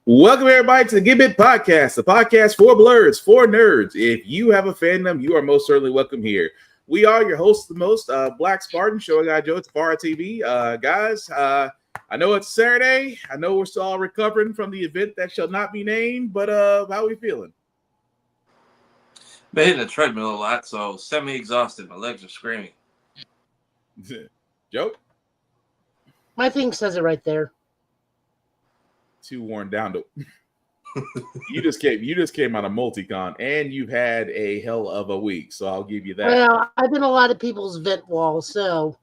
Welcome everybody to the Get Bit Podcast, the podcast for blurs, for nerds. If you have a fandom, you are most certainly welcome here. We are your hosts, the most Black Spartan, showing guy Joe at Bar TV. Guys, I know it's Saturday. I know we're still all recovering from the event that shall not be named, but how are we feeling? Been hitting the treadmill a lot, so semi-exhausted. My legs are screaming. Joe? My thing says it right there. Too worn down to you just came out of Multicon and you've had a hell of a week, so I'll give you that. Well, I've been a lot of people's vent walls, so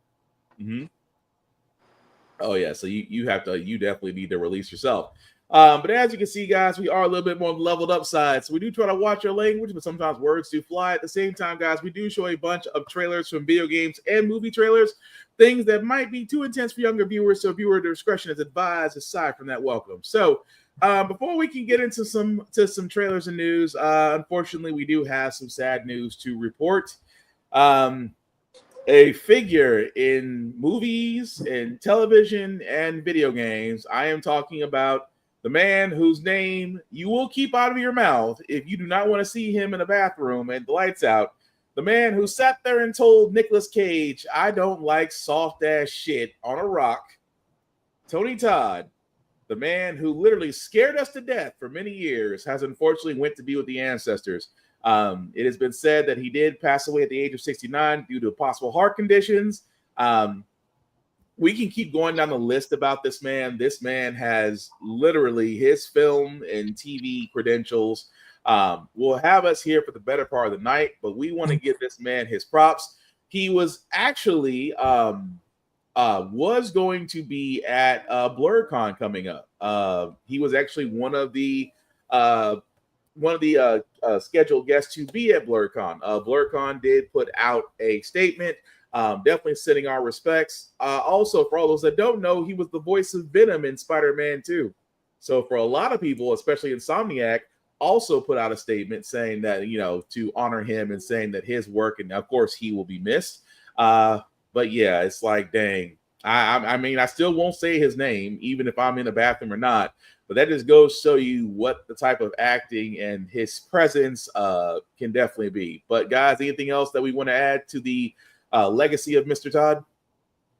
Oh yeah, so you definitely need to release yourself. But as you can see, guys, we are a little bit more leveled up side, so we do try to watch our language, but sometimes words do fly. At the same time, guys, we do show a bunch of trailers from video games and movie trailers, things that might be too intense for younger viewers, so viewer discretion is advised. Aside from that, welcome. So before we can get into some trailers and news, unfortunately, we do have some sad news to report. A figure in movies and television and video games. I am talking about the man whose name you will keep out of your mouth if you do not want to see him in a bathroom and the lights out. The man who sat there and told Nicolas Cage, "I don't like soft ass shit" on a rock. Tony Todd, the man who literally scared us to death for many years, has unfortunately went to be with the ancestors. It has been said that he did pass away at the age of 69 due to possible heart conditions. We can keep going down the list about this man. This man has literally his film and TV credentials will have us here for the better part of the night, but we want to give this man his props. He was actually was going to be at BlurCon coming up. He was actually one of the scheduled guests to be at BlurCon. BlurCon did put out a statement, definitely sending our respects. Also, for all those that don't know, he was the voice of Venom in Spider-Man 2. So for a lot of people, especially Insomniac, also put out a statement saying that, you know, to honor him and saying that his work, and of course he will be missed. But yeah, it's like, dang. I mean, I still won't say his name, even if I'm in the bathroom or not. But that just goes to show you what the type of acting and his presence can definitely be. But guys, anything else that we want to add to the legacy of Mr. Todd?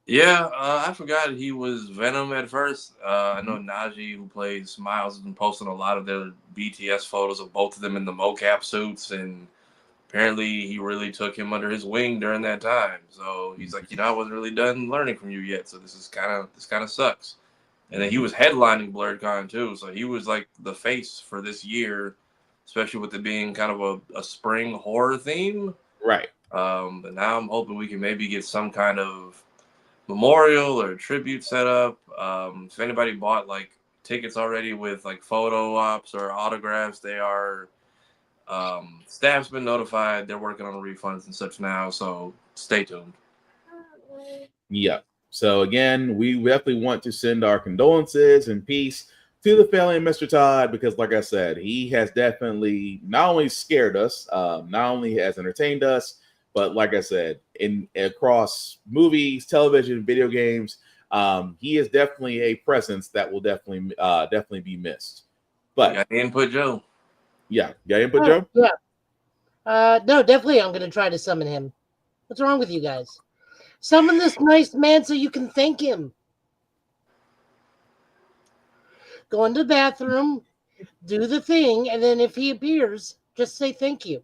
Yeah, I forgot he was Venom at first. I know Najee, who plays Miles, has been posting a lot of their BTS photos of both of them in the mocap suits, and apparently he really took him under his wing during that time. So he's like, I wasn't really done learning from you yet, so this kind of sucks. And then he was headlining BlurCon too, so he was like the face for this year, especially with it being kind of a spring horror theme. Right. But now I'm hoping we can maybe get some kind of memorial or tribute set up. If anybody bought like tickets already with like photo ops or autographs, they are staff's been notified. They're working on refunds and such now, so stay tuned. Yeah. So again, we definitely want to send our condolences and peace to the family of Mr. Todd, because like I said, he has definitely not only scared us, not only has entertained us, but like I said, across movies, television, video games, he is definitely a presence that will definitely be missed. But got input, Joe. Yeah, got input, Joe? Yeah. No, definitely I'm going to try to summon him. What's wrong with you guys? Summon this nice man so you can thank him. Go into the bathroom, do the thing, and then if he appears, just say thank you.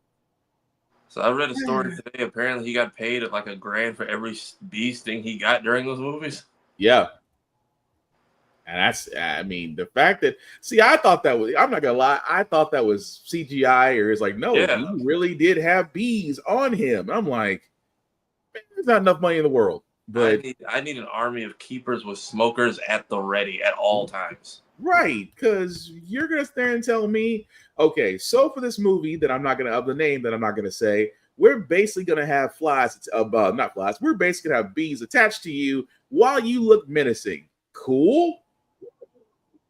So I read a story today. Apparently he got paid at like $1,000 for every beast thing he got during those movies. Yeah. And that's, I mean, the fact that, see, I thought that was, I'm not going to lie, I thought that was CGI, or it's like, no, he really did have bees on him. I'm like, man, there's not enough money in the world. But I need an army of keepers with smokers at the ready at all times. Right, because you're going to stand and tell me, okay, so for this movie that I'm not going to, of the name that I'm not going to say, we're basically going to have not flies, we're basically going to have bees attached to you while you look menacing. Cool.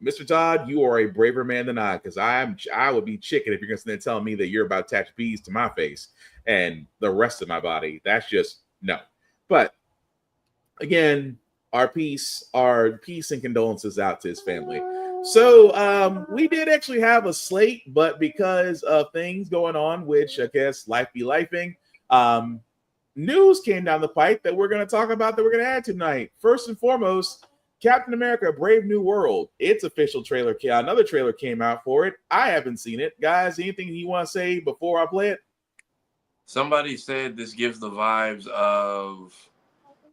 Mr. Todd, you are a braver man than I, because I would be chicken if you're going to tell me that you're about to attach bees to my face and the rest of my body. That's just no. But again, our peace and condolences out to his family. So we did actually have a slate, but because of things going on, which I guess life be lifing, news came down the pipe that we're going to talk about that we're going to add tonight. First and foremost, Captain America: Brave New World. Its official trailer, another trailer came out for it. I haven't seen it. Guys, anything you want to say before I play it? Somebody said this gives the vibes of,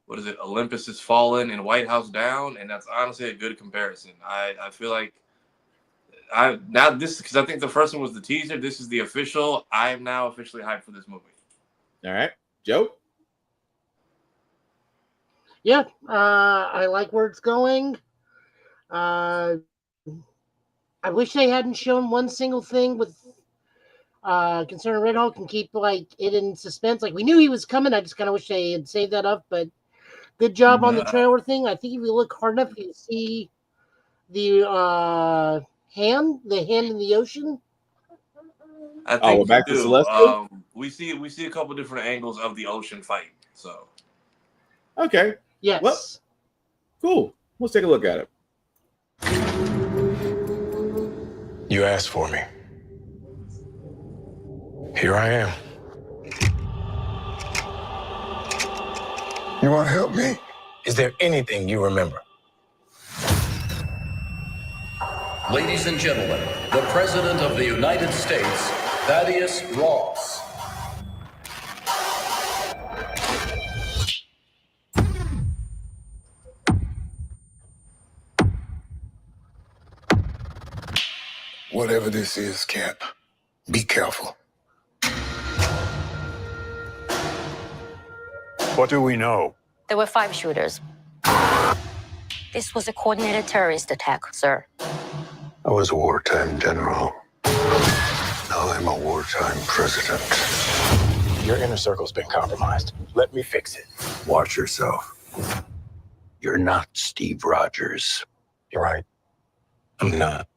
what is it, Olympus Has Fallen and White House Down, and that's honestly a good comparison. I feel like because I think the first one was the teaser. This is the official. I am now officially hyped for this movie. All right, Joe. Yeah, I like where it's going. I wish they hadn't shown one single thing with concerning Red Hulk and keep like it in suspense. Like we knew he was coming. I just kind of wish they had saved that up. But good job on the trailer thing. I think if you look hard enough, you see the hand in the ocean. I think we're back to Celestial. We see a couple different angles of the ocean fight. So okay, yes, well, cool. Let's take a look at it. You asked for me. Here I am. You want to help me? Is there anything you remember? Ladies and gentlemen, the President of the United States, Thaddeus Ross. Whatever this is, Cap, be careful. What do we know? There were 5 shooters. This was a coordinated terrorist attack, sir. I was a wartime general. Now I'm a wartime president. Your inner circle's been compromised. Let me fix it. Watch yourself. You're not Steve Rogers. You're right. I'm not.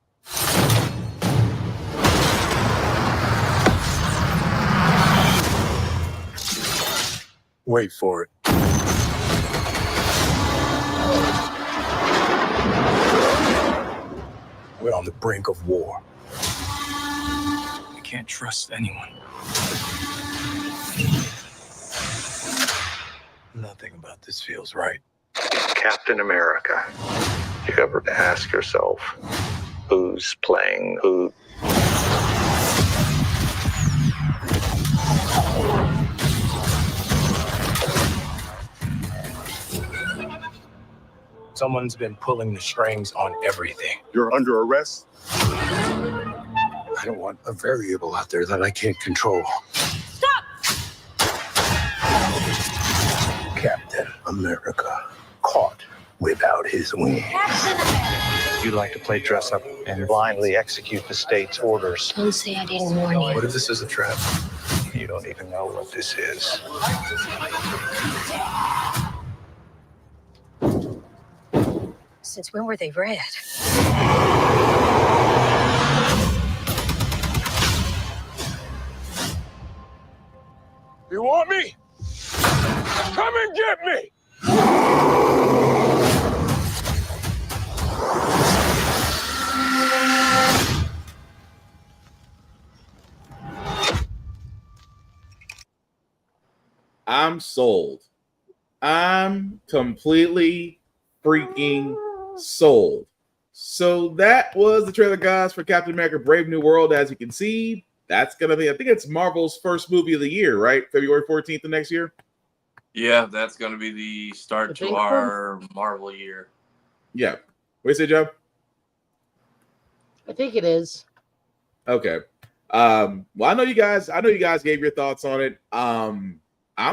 Wait for it. We're on the brink of war. I can't trust anyone. Nothing about this feels right. Captain America. You ever ask yourself, who's playing who? Someone's been pulling the strings on everything. You're under arrest. I don't want a variable out there that I can't control. Stop! Captain America, caught without his wings. You'd like to play dress up and blindly execute the state's orders. Don't say I didn't warn you. What if this is a trap? You don't even know what this is. Since when were they red? You want me? Come and get me! I'm sold. I'm completely freaking sold. So that was the trailer, guys, for Captain America: Brave New World. As you can see, that's gonna be, I think it's Marvel's first movie of the year, right? February 14th of next year. Yeah, that's going to be the start to our Marvel year. Yeah. What do you say, Joe? I think it is. Okay. Well, I know you guys gave your thoughts on it. I'm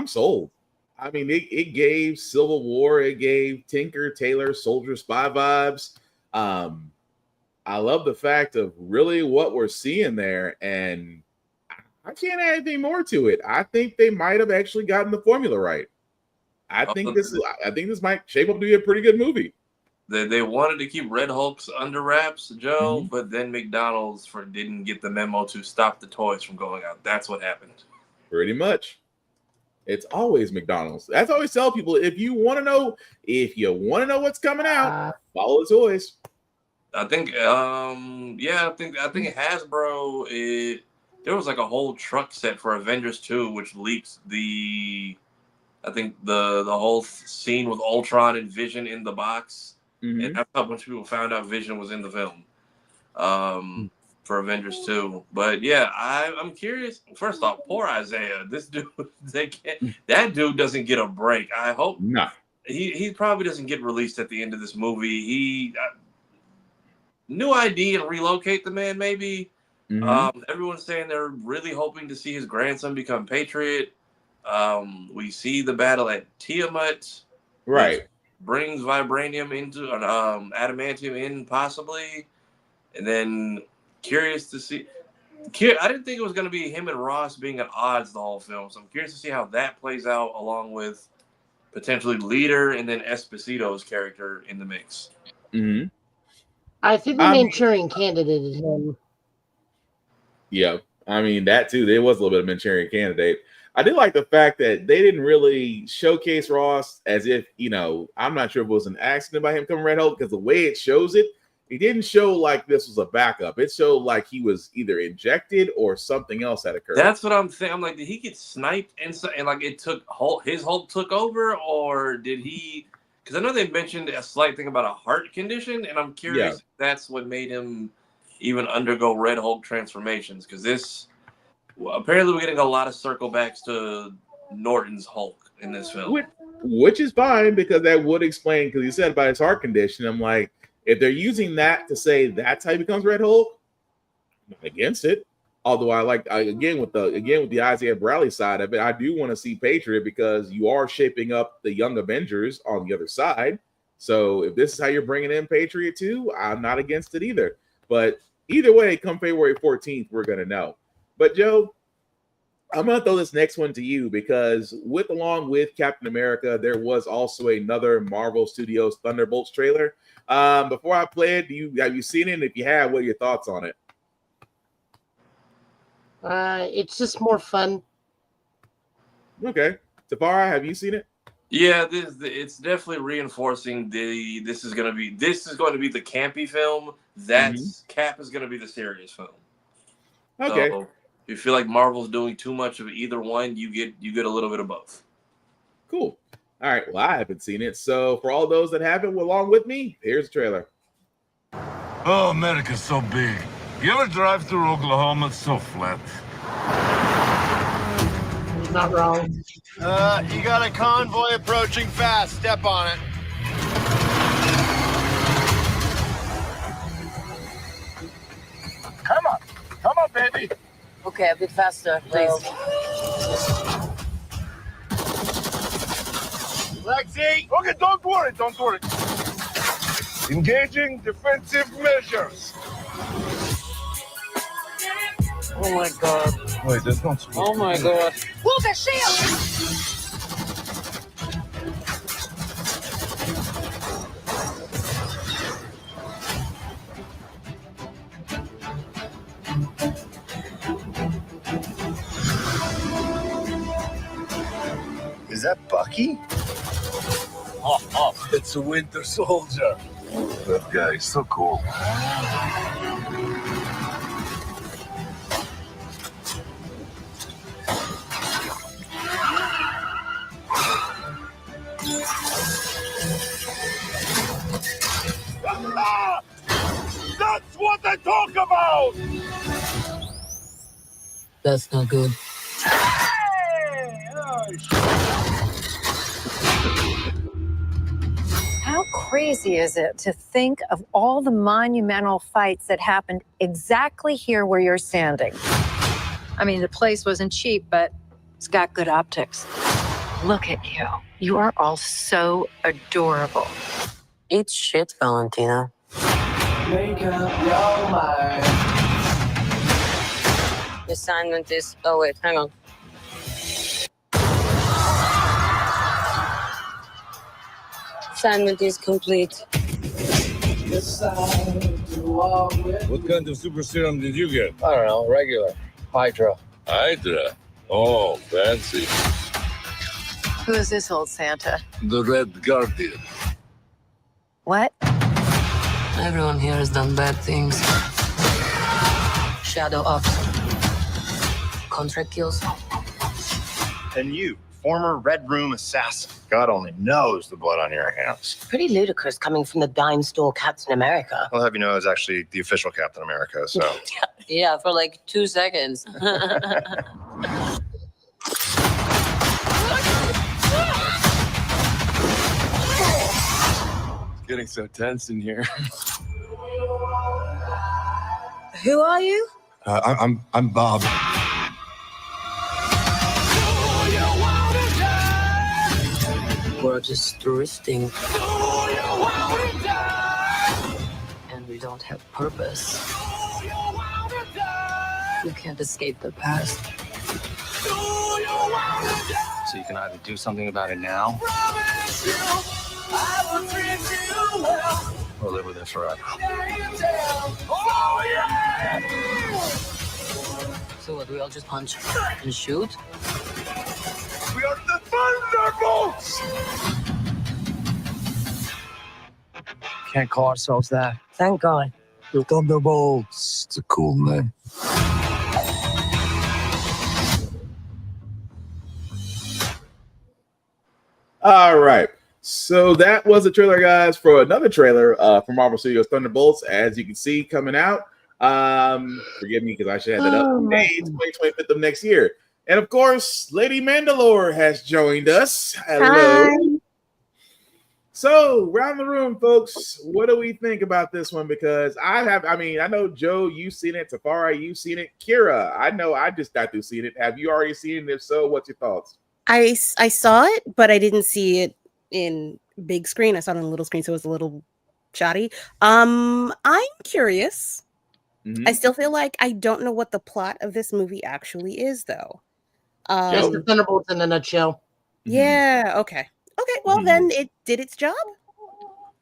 sold. I mean, it gave Civil War, it gave Tinker, Tailor, Soldier, Spy vibes. I love the fact of really what we're seeing there, and I can't add anything more to it. I think they might have actually gotten the formula right. I think this might shape up to be a pretty good movie. They wanted to keep Red Hulk's under wraps, Joe, but then McDonald's didn't get the memo to stop the toys from going out. That's what happened. Pretty much. It's always McDonald's. That's always tell people, if you want to know what's coming out, follow the toys. I think Hasbro. There was like a whole truck set for Avengers 2, which leaked the whole scene with Ultron and Vision in the box, and that's how a bunch of people found out Vision was in the film for Avengers 2. But yeah, I'm curious. First off, poor Isaiah. This dude, that dude doesn't get a break. I hope he probably doesn't get released at the end of this movie. New ID and relocate the man, maybe. Everyone's saying they're really hoping to see his grandson become Patriot. We see the battle at Tiamat, right? Brings vibranium into adamantium in possibly, and then curious to see. I didn't think it was going to be him and Ross being at odds the whole film, so I'm curious to see how that plays out, along with potentially Leader and then Esposito's character in the mix. I think the Manchurian Candidate is him. Yeah, I mean that too. There was a little bit of Manchurian Candidate. I did like the fact that they didn't really showcase Ross as if, I'm not sure if it was an accident by him coming Red Hulk, because the way it shows it didn't show like this was a backup. It showed like he was either injected or something else had occurred. That's what I'm saying. I'm like, did he get sniped and like it took his Hulk took over, or did he? Because I know they mentioned a slight thing about a heart condition, and I'm curious if that's what made him even undergo Red Hulk transformations. Because apparently we're getting a lot of circle backs to Norton's Hulk in this film. Which is fine, because that would explain, because he said about his heart condition. I'm like, if they're using that to say that's how he becomes Red Hulk, I'm not against it. Although again with the Isaiah Bradley side of it, I do want to see Patriot, because you are shaping up the Young Avengers on the other side. So if this is how you're bringing in Patriot too, I'm not against it either. But either way, come February 14th, we're going to know. But Joe, I'm going to throw this next one to you, because along with Captain America, there was also another Marvel Studios Thunderbolts trailer. Before I play it, have you seen it? And if you have, what are your thoughts on it? It's just more fun. Okay. Tafara, have you seen it? Yeah, it's definitely reinforcing this is going to be the campy film. Cap is going to be the serious film. Okay. So if you feel like Marvel's doing too much of either one, you get a little bit of both. Cool. All right. Well, I haven't seen it, so for all those that haven't, along with me, here's the trailer. Oh, America's so big. You ever drive through Oklahoma? It's so flat. He's not wrong. You got a convoy approaching fast. Step on it. Come on, baby. Okay, a bit faster, please. Lexi! Okay, don't worry. Engaging defensive measures. Oh my god. Wait, that's not supposed Oh my god. Move the shield! Is that Bucky? It's a Winter Soldier. That guy is so cool. That's what they talk about! That's not good. How crazy is it to think of all the monumental fights that happened exactly here where you're standing? I mean, the place wasn't cheap, but it's got good optics. Look at you. You are all so adorable. Eat shit, Valentina. Make up your mind. The assignment is... Oh, wait, hang on. Assignment is complete. What kind of super serum did you get? I don't know, regular. Hydra. Hydra. Oh, fancy. Who is this old Santa? The Red Guardian. What? Everyone here has done bad things. Shadow ops. Contract kills. And you, former Red Room assassin. God only knows the blood on your hands. Pretty ludicrous coming from the dime store Captain America. I'll have you know, it's actually the official Captain America, so. Yeah, for like 2 seconds. It's getting so tense in here. Who are you? I'm Bob. We're just drifting. And we don't have purpose. You can't escape the past. So you can either do something about it now, or live with it forever. So what, we all just punch and shoot? We are the Thunderbolts! Can't call ourselves that. Thank God. The Thunderbolts. It's a cool name. All right. So that was the trailer, guys, for another trailer from Marvel Studios Thunderbolts. As you can see, coming out. Forgive me because I should have that up. May 25th of next year. And of course, Lady Mandalore has joined us. Hello. Hi. So, round the room, folks, what do we think about this one? Because I know, Joe, you've seen it. Tafari, you've seen it. Kira, I know I just got through seeing it. Have you already seen it? If so, what's your thoughts? I saw it, but I didn't see it in big screen. I saw it on a little screen, so it was a little shoddy. I'm curious. Mm-hmm. I still feel like I don't know what the plot of this movie actually is, though. Just the Thunderbolts in a nutshell. Yeah. Okay. Okay. Well, then it did its job.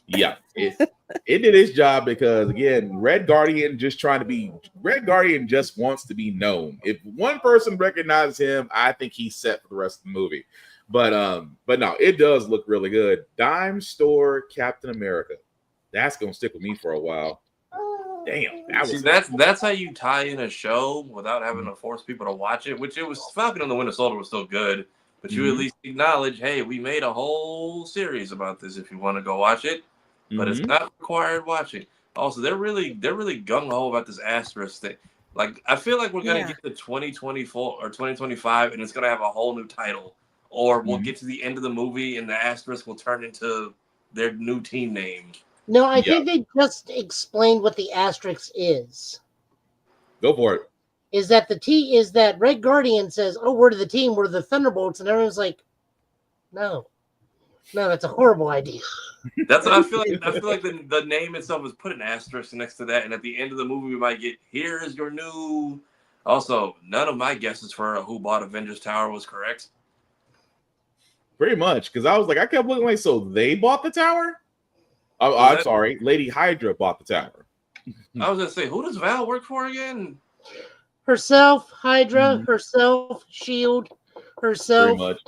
Yeah, it did its job because again, Red Guardian just wants to be known. If one person recognizes him, I think he's set for the rest of the movie. But no, it does look really good. Dime store Captain America. That's gonna stick with me for a while. Damn, that's how you tie in a show without having to force people to watch it. Which it was Falcon and the Winter Soldier was still good, but you at least acknowledge, hey, we made a whole series about this. If you want to go watch it, but it's not required watching. Also, they're really gung ho about this asterisk thing. Like, I feel like we're gonna get to 2024 or 2025, and it's gonna have a whole new title, or we'll get to the end of the movie and the asterisk will turn into their new team name. No, I think they just explained what the asterisk is. Go for it. Is that Red Guardian says, "Oh, we're the team, we're the Thunderbolts," and everyone's like, "No, that's a horrible idea." That's what I feel like. I feel like the name itself is put an asterisk next to that, and at the end of the movie, we might get, "Here is your new." Also, none of my guesses for who bought Avengers Tower was correct. Pretty much, because I was like, I kept looking like, so they bought the tower? Oh, I'm sorry, Lady Hydra bought the tower. I was gonna say, who does Val work for again? Herself, Hydra, herself, Shield, herself. Pretty much.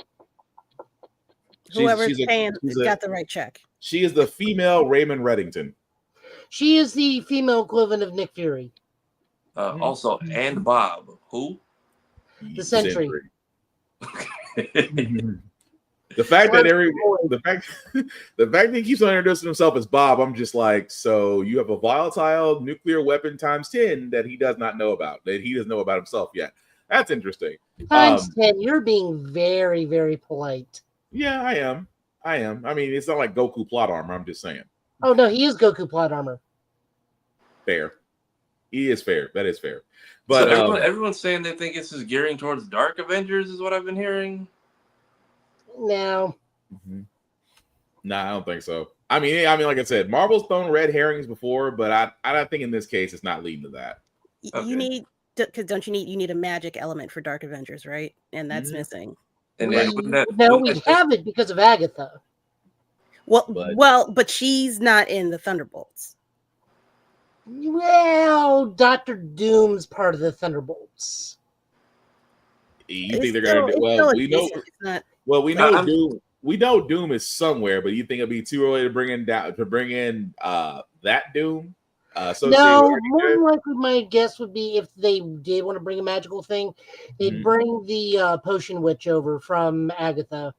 Whoever's paying got the right check. She is the female Raymond Reddington. She is the female equivalent of Nick Fury. Also, and Bob, who? The Sentry. The fact that he keeps on introducing himself as Bob, I'm just like, so you have a volatile nuclear weapon times 10 that he does not know about, that he doesn't know about himself yet. That's interesting. Times 10. You're being very, very polite. Yeah, I am. I mean, it's not like Goku plot armor. I'm just saying. Oh no, he is Goku plot armor. Fair. He is fair. That is fair. But so everyone's saying they think this is gearing towards Dark Avengers, is what I've been hearing. No. Nah, I don't think so. I mean, like I said, Marvel's thrown red herrings before, but I don't think in this case it's not leading to that. You need, because don't you need a magic element for Dark Avengers, right? And that's missing. And we have it because of Agatha. But she's not in the Thunderbolts. Well, Doctor Doom's part of the Thunderbolts. You think they're gonna do well? We know. we know Doom is somewhere, but you think it'd be too early to bring in that Doom? No, more than likely, my guess would be if they did want to bring a magical thing, they'd bring the Potion Witch over from Agatha.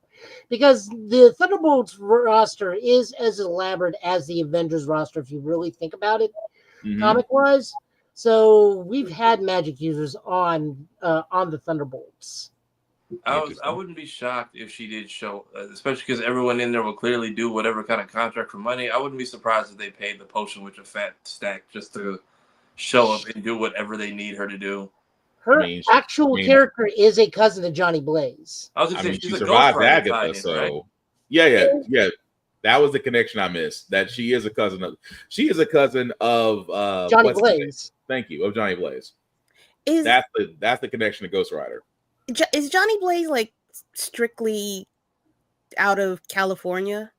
Because the Thunderbolts roster is as elaborate as the Avengers roster, if you really think about it, comic-wise. So we've had magic users on the Thunderbolts. I wouldn't be shocked if she did show, especially because everyone in there will clearly do whatever kind of contract for money. I wouldn't be surprised if they paid the Potion Witch a fat stack just to show up and do whatever they need her to do. Her actual character is a cousin to Johnny Blaze. I was going to say, she she's survived a Agatha, so right? yeah. That was the connection I missed. That she is a cousin of Johnny Blaze. Thank you, of Johnny Blaze. That's the connection to Ghost Rider. Is Johnny Blaze like strictly out of California?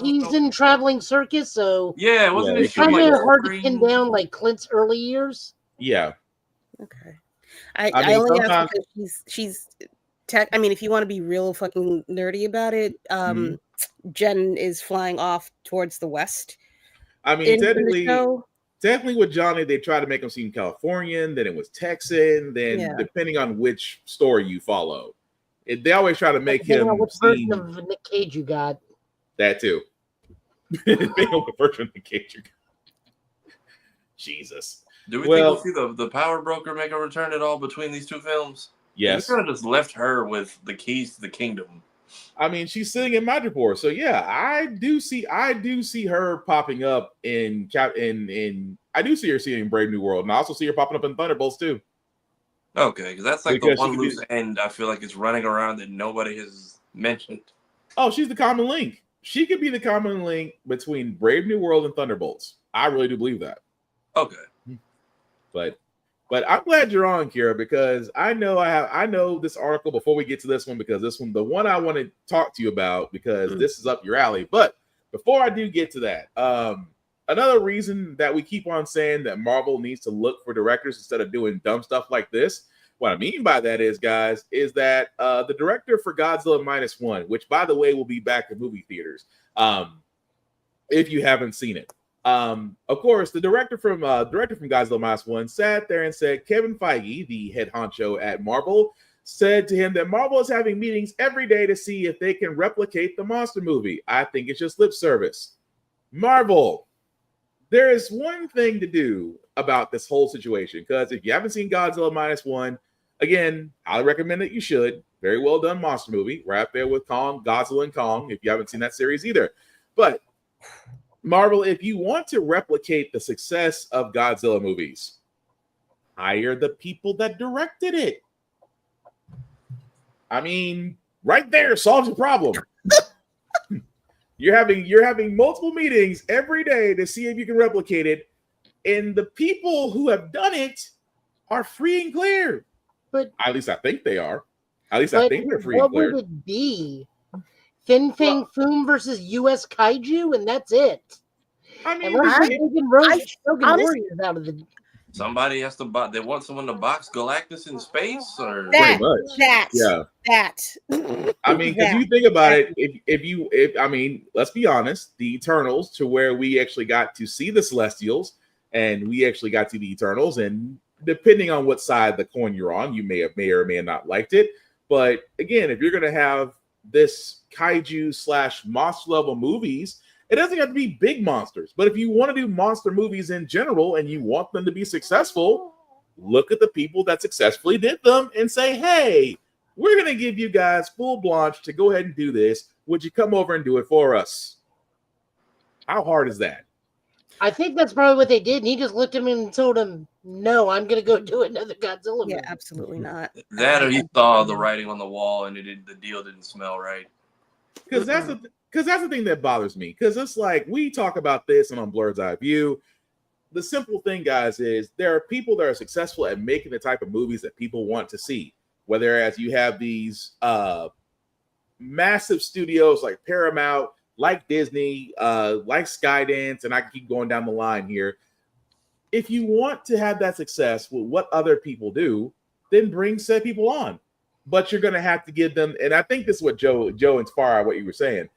He's in Traveling Circus, so yeah, wasn't it kind of hard to pin down like Clint's early years? Yeah. Okay. I only ask because she's tech. I mean, if you want to be real fucking nerdy about it, Jen is flying off towards the west. I mean, technically with Johnny, they try to make him seem Californian, then it was Texan, then depending on which story you follow. They always try to make him which version of Nick Cage you got. That too. Depending on what version of Nick Cage you got. Jesus. Do we think we'll see the Power Broker make a return at all between these two films? Yes. They kind of just left her with the keys to the kingdom. I mean, she's sitting in Madripoor, so yeah, I do see her popping up in I do see her seeing Brave New World, and I also see her popping up in Thunderbolts too. Okay, because that's like the one loose end I feel like it's running around that nobody has mentioned. Oh, she's the common link. She could be the common link between Brave New World and Thunderbolts. I really do believe that. Okay, but I'm glad you're on, Kira, because I know this article before we get to this one, because this one, the one I want to talk to you about, because this is up your alley. But before I do get to that, another reason that we keep on saying that Marvel needs to look for directors instead of doing dumb stuff like this. What I mean by that is, guys, is that the director for Godzilla -1, which by the way will be back in movie theaters, if you haven't seen it. Of course, the director from Godzilla -1 sat there and said Kevin Feige, the head honcho at Marvel, said to him that Marvel is having meetings every day to see if they can replicate the monster movie. I think it's just lip service. Marvel, there is one thing to do about this whole situation, because if you haven't seen Godzilla -1, again, I recommend that you should. Very well done monster movie, right up there with Godzilla and Kong, if you haven't seen that series either. But Marvel, if you want to replicate the success of Godzilla movies, hire the people that directed it. I mean, right there solves the problem. You're having multiple meetings every day to see if you can replicate it, and the people who have done it are free and clear. But at least I think they are. At least I think they're free and clear. What would it be? Fin Fang Foom versus U.S. Kaiju, and that's it. I mean, Warriors out of the. Somebody has to buy. They want someone to box Galactus in space, or I mean, because you think about it, if I mean, let's be honest, the Eternals, to where we actually got to see the Celestials, and we actually got to the Eternals, and depending on what side of the coin you're on, you may or may have not liked it. But again, if you're going to have this kaiju / monster level movies, it doesn't have to be big monsters. But if you want to do monster movies in general and you want them to be successful, look at the people that successfully did them and say, hey, we're going to give you guys full blanche to go ahead and do this. Would you come over and do it for us? How hard is that? I think that's probably what they did. And he just looked at him and told him, no, I'm going to go do another Godzilla movie. Yeah, absolutely not. That, or he saw the writing on the wall and the deal didn't smell right. Because that's the thing that bothers me. Because it's like, we talk about this and on Blurred's Eye View. The simple thing, guys, is there are people that are successful at making the type of movies that people want to see. Whether as you have these massive studios like Paramount, like Disney, like Skydance, and I can keep going down the line here. If you want to have that success with what other people do, then bring said people on. but you're going to have to give them, and I think this is what Joe inspired what you were saying.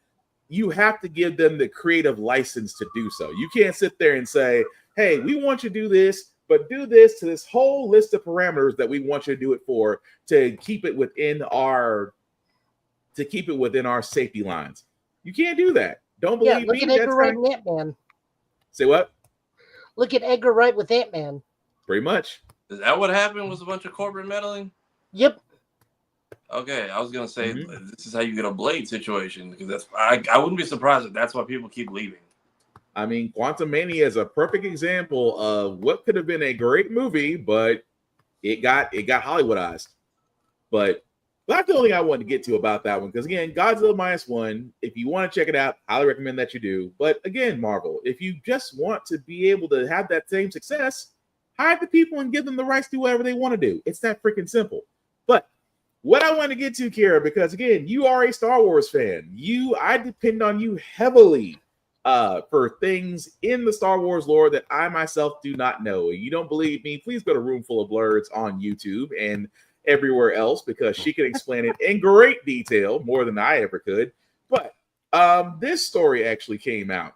You have to give them the creative license to do so. You can't sit there and say, hey, we want you to do this, but do this to this whole list of parameters that we want you to do it for to keep it within our safety lines. You can't do that. Don't believe look me? At Edgar Wright and Ant-Man. Say what? Look at Edgar Wright with Ant-Man. Pretty much. Is that what happened? Was a bunch of corporate meddling? Yep. Okay, I was gonna say this is how you get a Blade situation, because that's I wouldn't be surprised if that's why people keep leaving. I mean, Quantum Mania is a perfect example of what could have been a great movie, but it got Hollywoodized. But that's the only thing I wanted to get to about that one, because again, Godzilla -1, if you want to check it out, highly recommend that you do. But again, Marvel, if you just want to be able to have that same success, hire the people and give them the rights to do whatever they want to do. It's that freaking simple. But what I want to get to, Kira, because again, you are a Star Wars fan. I depend on you heavily for things in the Star Wars lore that I myself do not know. You don't believe me? Please go to Roomful of Blurs on YouTube and everywhere else, because she can explain it in great detail, more than I ever could. But this story actually came out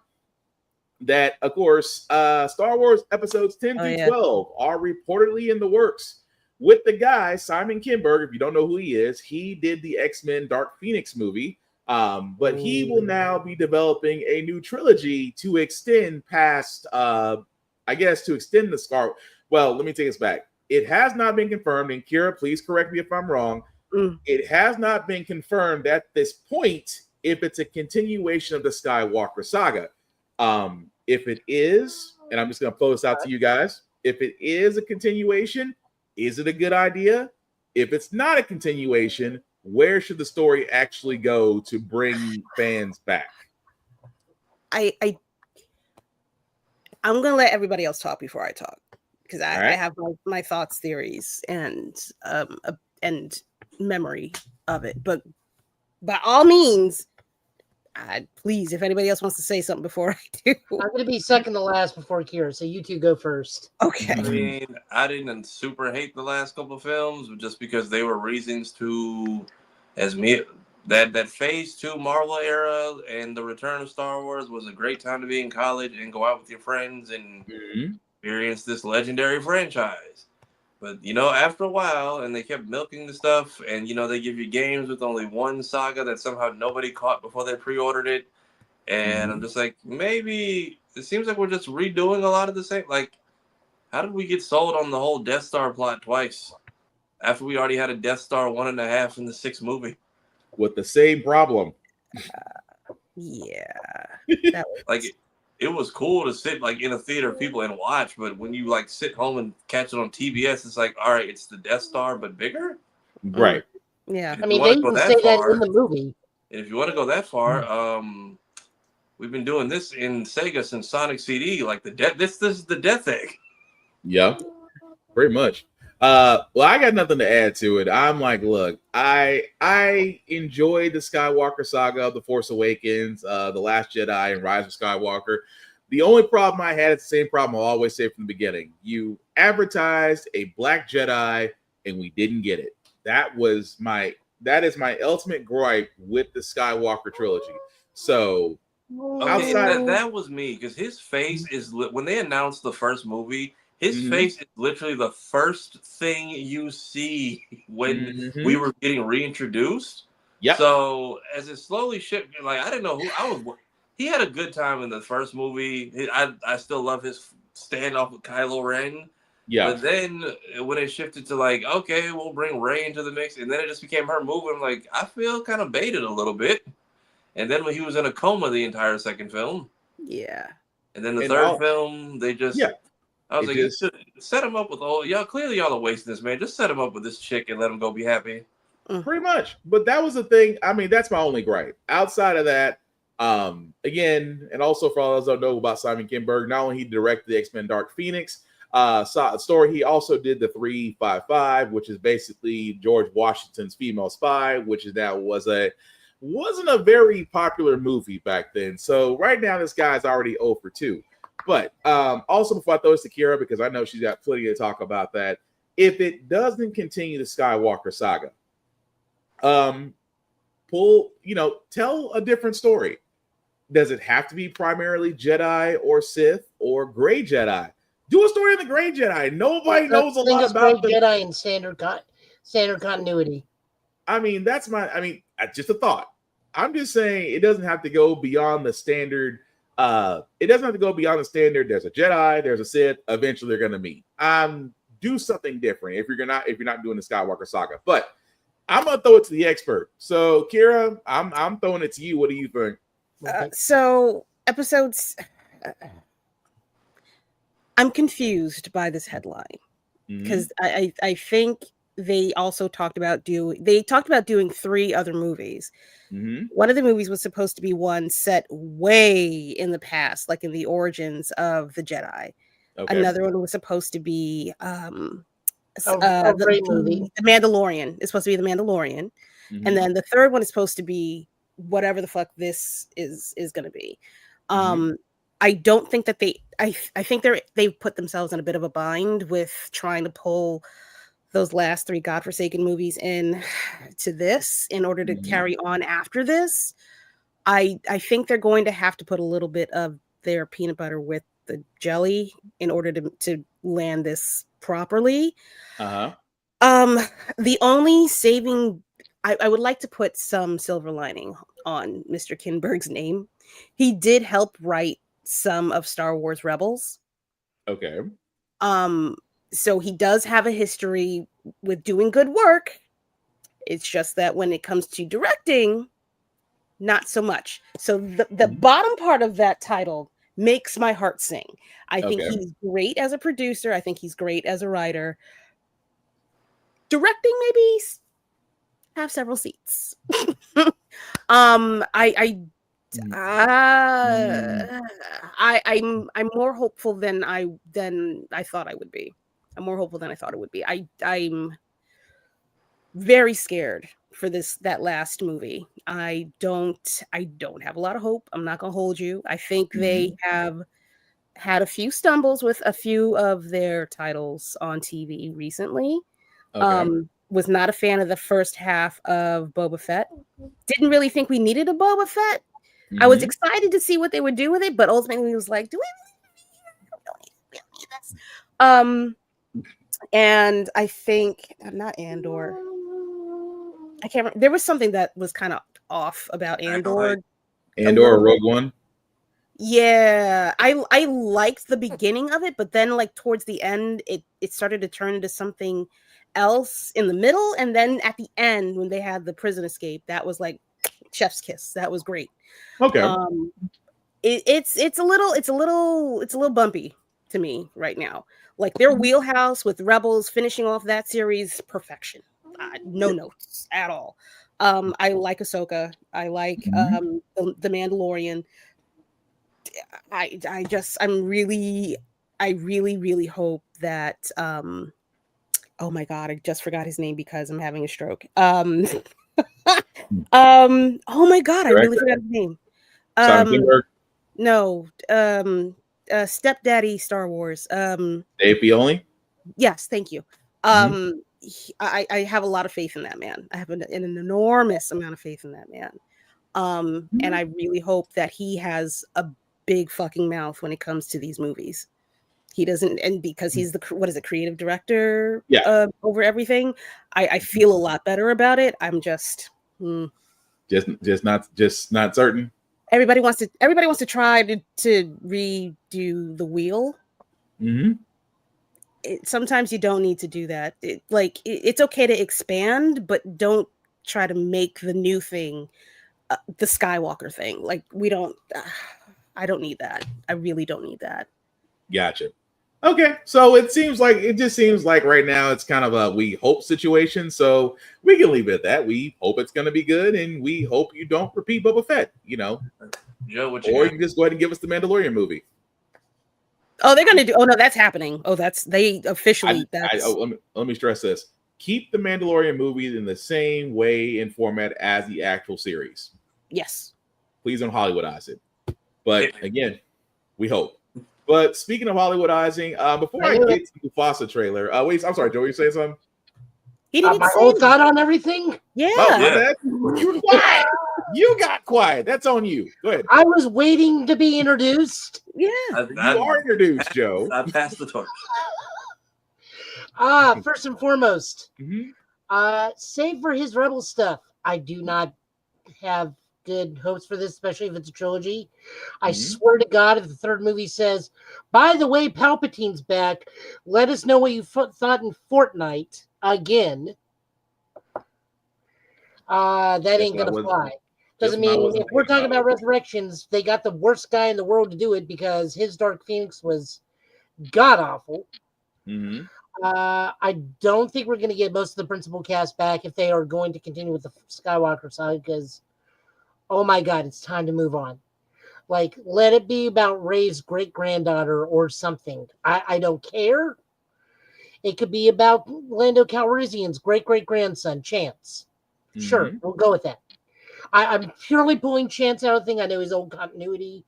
that, of course, Star Wars episodes 10 through 12 are reportedly in the works with the guy, Simon Kinberg. If you don't know who he is, he did the X-Men Dark Phoenix movie. But he will now be developing a new trilogy to extend past, to extend the Scar. Well, let me take this back. It has not been confirmed, and Kira, please correct me if I'm wrong. It has not been confirmed at this point if it's a continuation of the Skywalker saga. If it is, and I'm just going to throw this out to you guys, if it is a continuation, is it a good idea? If it's not a continuation, where should the story actually go to bring fans back? I'm going to let everybody else talk before I talk, because I have my thoughts, theories, and memory of it. But by all means, please, if anybody else wants to say something before I do. I'm going to be second to last before Kira, so you two go first. Okay. I mean, I didn't super hate the last couple of films, just because they were reasons to, that Phase 2 Marvel era and the return of Star Wars was a great time to be in college and go out with your friends and experience this legendary franchise. But, after a while, and they kept milking the stuff, and, they give you games with only one saga that somehow nobody caught before they pre-ordered it. And I'm just like, maybe it seems like we're just redoing a lot of the same. Like, how did we get sold on the whole Death Star plot twice after we already had a Death Star 1.5 in the 6th movie? With the same problem. That was... It was cool to sit in a theater of people and watch, but when you sit home and catch it on TBS, it's like, all right, it's the Death Star but bigger, right? Yeah, I mean, they even say that in the movie. And if you want to go that far, we've been doing this in Sega since Sonic CD. This is the Death Egg. Yeah, pretty much. Well, I got nothing to add to it. I'm like, look, I enjoyed the Skywalker saga of The Force Awakens, The Last Jedi, and Rise of Skywalker. The only problem I had is the same problem I always say from the beginning. You advertised a Black Jedi, and we didn't get it. That is my ultimate gripe with the Skywalker trilogy. So that was me, because his face is, when they announced the first movie, his face is literally the first thing you see when we were getting reintroduced. Yeah. So as it slowly shifted, I didn't know who I was. He had a good time in the first movie. I still love his standoff with Kylo Ren. Yeah. But then when it shifted to okay, we'll bring Rey into the mix, and then it just became her movie. I'm like, I feel kind of baited a little bit. And then when he was in a coma the entire second film. Yeah. And then the third film, they just. Yeah. I was you should set him up with y'all. Clearly, y'all are wasting this, man. Just set him up with this chick and let him go be happy. Pretty much. But that was the thing. I mean, that's my only gripe. Outside of that, again, and also for all those who don't know about Simon Kinberg, not only he directed the X-Men Dark Phoenix story, he also did the 355, which is basically George Washington's female spy, which is now wasn't a very popular movie back then. So right now, this guy's already 0 for 2. But also, before I throw this to Kira, because I know she's got plenty to talk about that, if it doesn't continue the Skywalker saga, Tell a different story. Does it have to be primarily Jedi or Sith or Gray Jedi? Do a story of the Gray Jedi. Nobody knows a lot about the Jedi in standard continuity. I mean, that's just a thought. I'm just saying it doesn't have to go beyond the standard. It doesn't have to go beyond the standard. There's a Jedi, there's a Sith. Eventually, they're gonna meet. Do something different if you're not doing the Skywalker saga. But I'm gonna throw it to the expert. So, Kira, I'm throwing it to you. What do you think? So episodes. I'm confused by this headline because I think they also talked about doing 3 other movies. One of the movies was supposed to be one set way in the past, like in the origins of the Jedi. Okay. Another one was supposed to be a great movie. The Mandalorian. It's supposed to be The Mandalorian. And then the third one is supposed to be whatever the fuck this is going to be. I don't think that I think they've put themselves in a bit of a bind with trying to pull those last 3 godforsaken movies in to this in order to carry on after this. I think they're going to have to put a little bit of their peanut butter with the jelly in order to land this properly. The only saving I would like to put some silver lining on Mr. Kinberg's name. He did help write some of Star Wars Rebels. Okay. So he does have a history with doing good work. It's just that when it comes to directing, not so much. So the bottom part of that title makes my heart sing. I think he's great as a producer. I think he's great as a writer. Directing, maybe have several seats. I'm more hopeful than I thought I would be. I'm more hopeful than I thought it would be. I'm very scared for that last movie. I don't have a lot of hope. I'm not gonna hold you. I think they have had a few stumbles with a few of their titles on TV recently. Was not a fan of the first half of Boba Fett. Didn't really think we needed a Boba Fett. I was excited to see what they would do with it, but ultimately it was like, do we really need this? And I think not Andor. I can't remember. There was something that was kind of off about Andor. Andor or Rogue One? Yeah, I liked the beginning of it, but then like towards the end, it started to turn into something else in the middle, and then at the end when they had the prison escape, that was like chef's kiss. That was great. Okay. It's a little bumpy to me right now. Like their wheelhouse with Rebels finishing off that series, perfection. No notes at all. I like Ahsoka. I like the Mandalorian. I really hope that oh my god, I just forgot his name because I'm having a stroke. Oh my god, I really forgot his name. No, Stepdaddy Star Wars. Dave Filoni? Yes, thank you. I have a lot of faith in that man. I have an enormous amount of faith in that man. And I really hope that he has a big fucking mouth when it comes to these movies. He doesn't, and because he's the creative director over everything, I feel a lot better about it. I'm just not certain. Everybody wants to try to redo the wheel. Sometimes you don't need to do that. It's okay to expand, but don't try to make the new thing the Skywalker thing. Like we don't. I don't need that. I really don't need that. Gotcha. Okay, so it just seems like right now it's kind of a we hope situation. So we can leave it at that. We hope it's going to be good, and we hope you don't repeat Boba Fett. Joe, or you can just go ahead and give us the Mandalorian movie. Oh, they're going to do. Oh no, that's happening. Oh, they officially. Let me stress this: keep the Mandalorian movie in the same way and format as the actual series. Yes. Please don't Hollywoodize it. But again, we hope. But speaking of Hollywoodizing, before I get to the Mufasa trailer, wait, I'm sorry, Joe, you saying something? He didn't my say whole anything. thought on everything. Yeah. Oh, my bad. You were quiet. You got quiet. That's on you. Go ahead. I was waiting to be introduced. Yeah. You are introduced, Joe. I passed the torch. First and foremost, Mm-hmm. save for his Rebel stuff. I do not have good hopes for this, especially if it's a trilogy. I swear to God, if the third movie says, by the way, Palpatine's back, let us know what you thought in Fortnite again. That ain't going to fly. Doesn't mean if we're talking about resurrections, they got the worst guy in the world to do it because his Dark Phoenix was god awful. Mm-hmm. I don't think we're going to get most of the principal cast back if they are going to continue with the Skywalker side because, oh my God, it's time to move on. Like, let it be about Rey's great-granddaughter or something. I don't care. It could be about Lando Calrissian's great-great-grandson, Chance. Sure, we'll go with that. I'm purely pulling Chance out of the thing. I know his old continuity,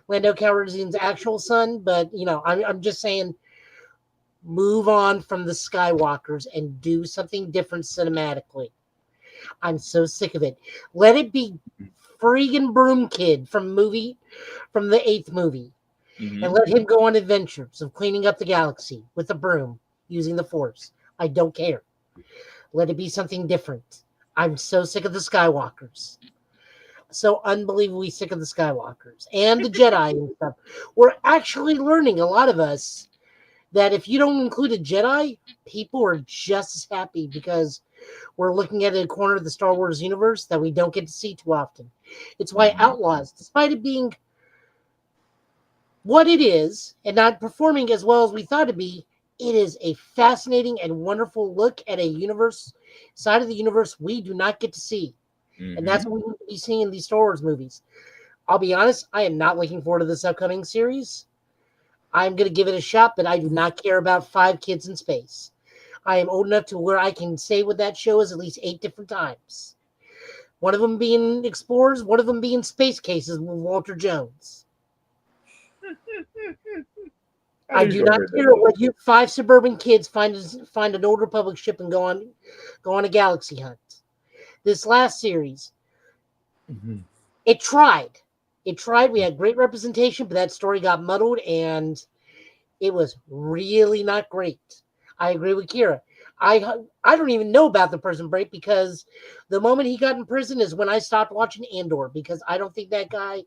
Lando Calrissian's actual son, but, you know, I'm just saying move on from the Skywalkers and do something different cinematically. I'm so sick of it. Let it be freaking Broom Kid from the 8th movie. And let him go on adventures of cleaning up the galaxy with a broom using the Force. I don't care. Let it be something different. I'm so sick of the Skywalkers. So unbelievably sick of the Skywalkers and the Jedi and stuff. We're actually learning, a lot of us, that if you don't include a Jedi, people are just as happy because we're looking at a corner of the Star Wars universe that we don't get to see too often. It's why Outlaws, despite it being what it is and not performing as well as we thought it'd be, it is a fascinating and wonderful look at a side of the universe we do not get to see. And that's what we need to be seeing in these Star Wars movies. I'll be honest, I am not looking forward to this upcoming series. I'm going to give it a shot, but I do not care about 5 kids in space. I am old enough to where I can say what that show is at least 8 different times. One of them being Explorers, one of them being Space Cases with Walter Jones. I do not care what you 5 suburban kids find an Old Republic ship and go on a galaxy hunt. This last series, it tried. It tried. We had great representation, but that story got muddled, and it was really not great. I agree with Kira. I don't even know about the prison break because the moment he got in prison is when I stopped watching Andor because I don't think that guy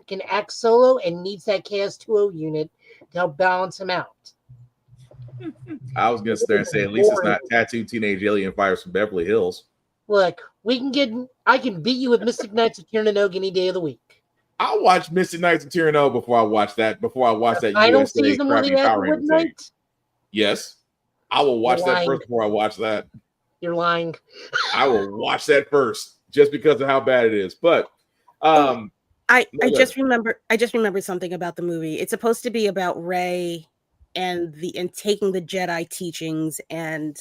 can act solo and needs that KS-2O unit to help balance him out. I was going to sit there and say, at least it's not tattooed teenage alien fighters from Beverly Hills. Look, I can beat you with Mystic Knights of Tir-na-nog any day of the week. I'll watch Mystic Knights of Tir-na-nog before I watch that Final USA season where crappy they Power had Rangers. Night? Yes. I will watch that first before I watch that. You're lying. I will watch that first just because of how bad it is. But I just remembered something about the movie. It's supposed to be about Rey and taking the Jedi teachings and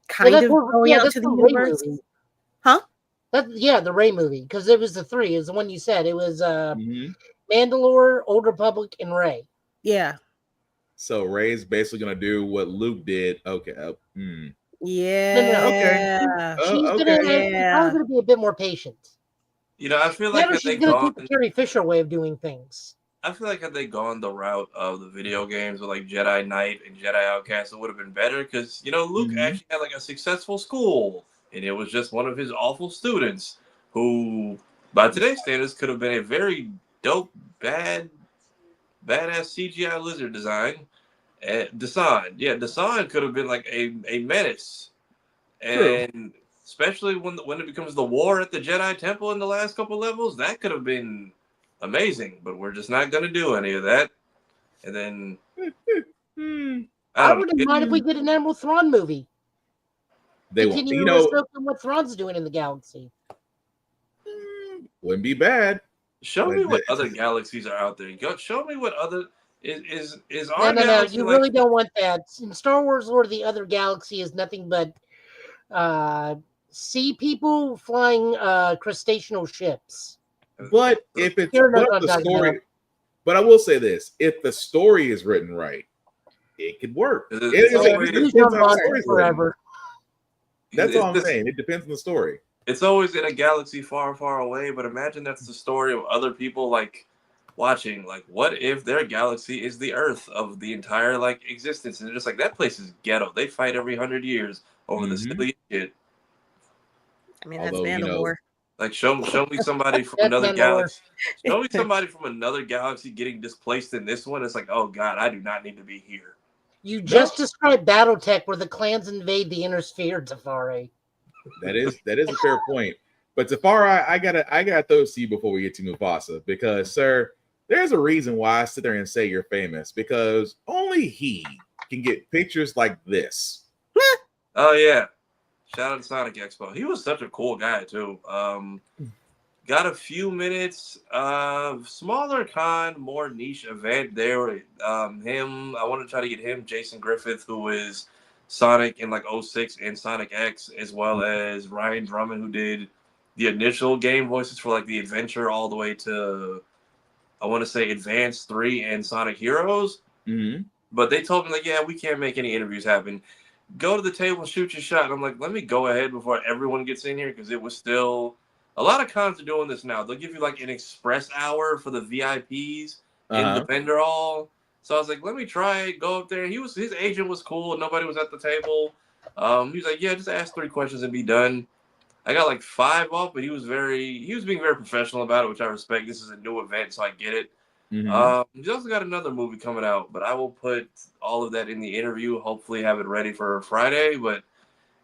kind of going out to the universe. Huh? The Rey movie, because it was the 3. It was the one you said. It was Mandalore, Old Republic, and Rey. Yeah. So Rey's basically going to do what Luke did. Okay. Yeah. Okay. She's probably going to be a bit more patient. You know, I feel like she's going to take the Carrie Fisher way of doing things. I feel like had they gone the route of the video games with like Jedi Knight and Jedi Outcast, it would have been better because, you know, Luke actually had like a successful school and it was just one of his awful students who, by today's standards, could have been a very dope, badass CGI lizard design. Desan could have been like a menace. And especially when it becomes the war at the Jedi Temple in the last couple levels, that could have been amazing, but we're just not going to do any of that. And then I wouldn't mind if we did an Admiral Thrawn movie. They won't. You know what Thrawn's doing in the galaxy. Wouldn't be bad. Show me what other galaxies are out there. Show me what other is our galaxy. You really don't want that. In Star Wars lore, the other galaxy is nothing but sea people flying crustacean ships. But if it's the story, but I will say this: if the story is written right, it could work. Forever. That's all I'm saying. It depends on the story. It's always in a galaxy far, far away, but imagine that's the story of other people like watching. Like, what if their galaxy is the Earth of the entire like existence? And they're just like, that place is ghetto. They fight every 100 years over the silly shit. I mean, that's Mandalore. Like, show me somebody from another galaxy. Show me somebody from another galaxy getting displaced in this one. It's like, oh god, I do not need to be here. You just described BattleTech, where the clans invade the inner sphere, Tafari. That is a fair point. But Tafari, I gotta throw this to you before we get to Mufasa, because sir, there's a reason why I sit there and say you're famous, because only he can get pictures like this. Oh yeah. Shout out to Sonic Expo. He was such a cool guy too. Got a few minutes. Smaller con, more niche event there. Him. I want to try to get him. Jason Griffith, who is Sonic in like 06 and Sonic X, as well as Ryan Drummond, who did the initial game voices for like the Adventure all the way to, I want to say, Advance 3 and Sonic Heroes. Mm-hmm. But they told me like, yeah, we can't make any interviews happen. Go to the table and shoot your shot. And I'm like, let me go ahead before everyone gets in here, because it was still, a lot of cons are doing this now. They'll give you like an express hour for the VIPs in the vendor hall. So I was like, let me try it. Go up there. His agent was cool. Nobody was at the table. He was like, yeah, just ask 3 questions and be done. I got like 5 off, but he was being very professional about it, which I respect. This is a new event, so I get it. Mm-hmm. He's also got another movie coming out, but I will put all of that in the interview. Hopefully have it ready for Friday. But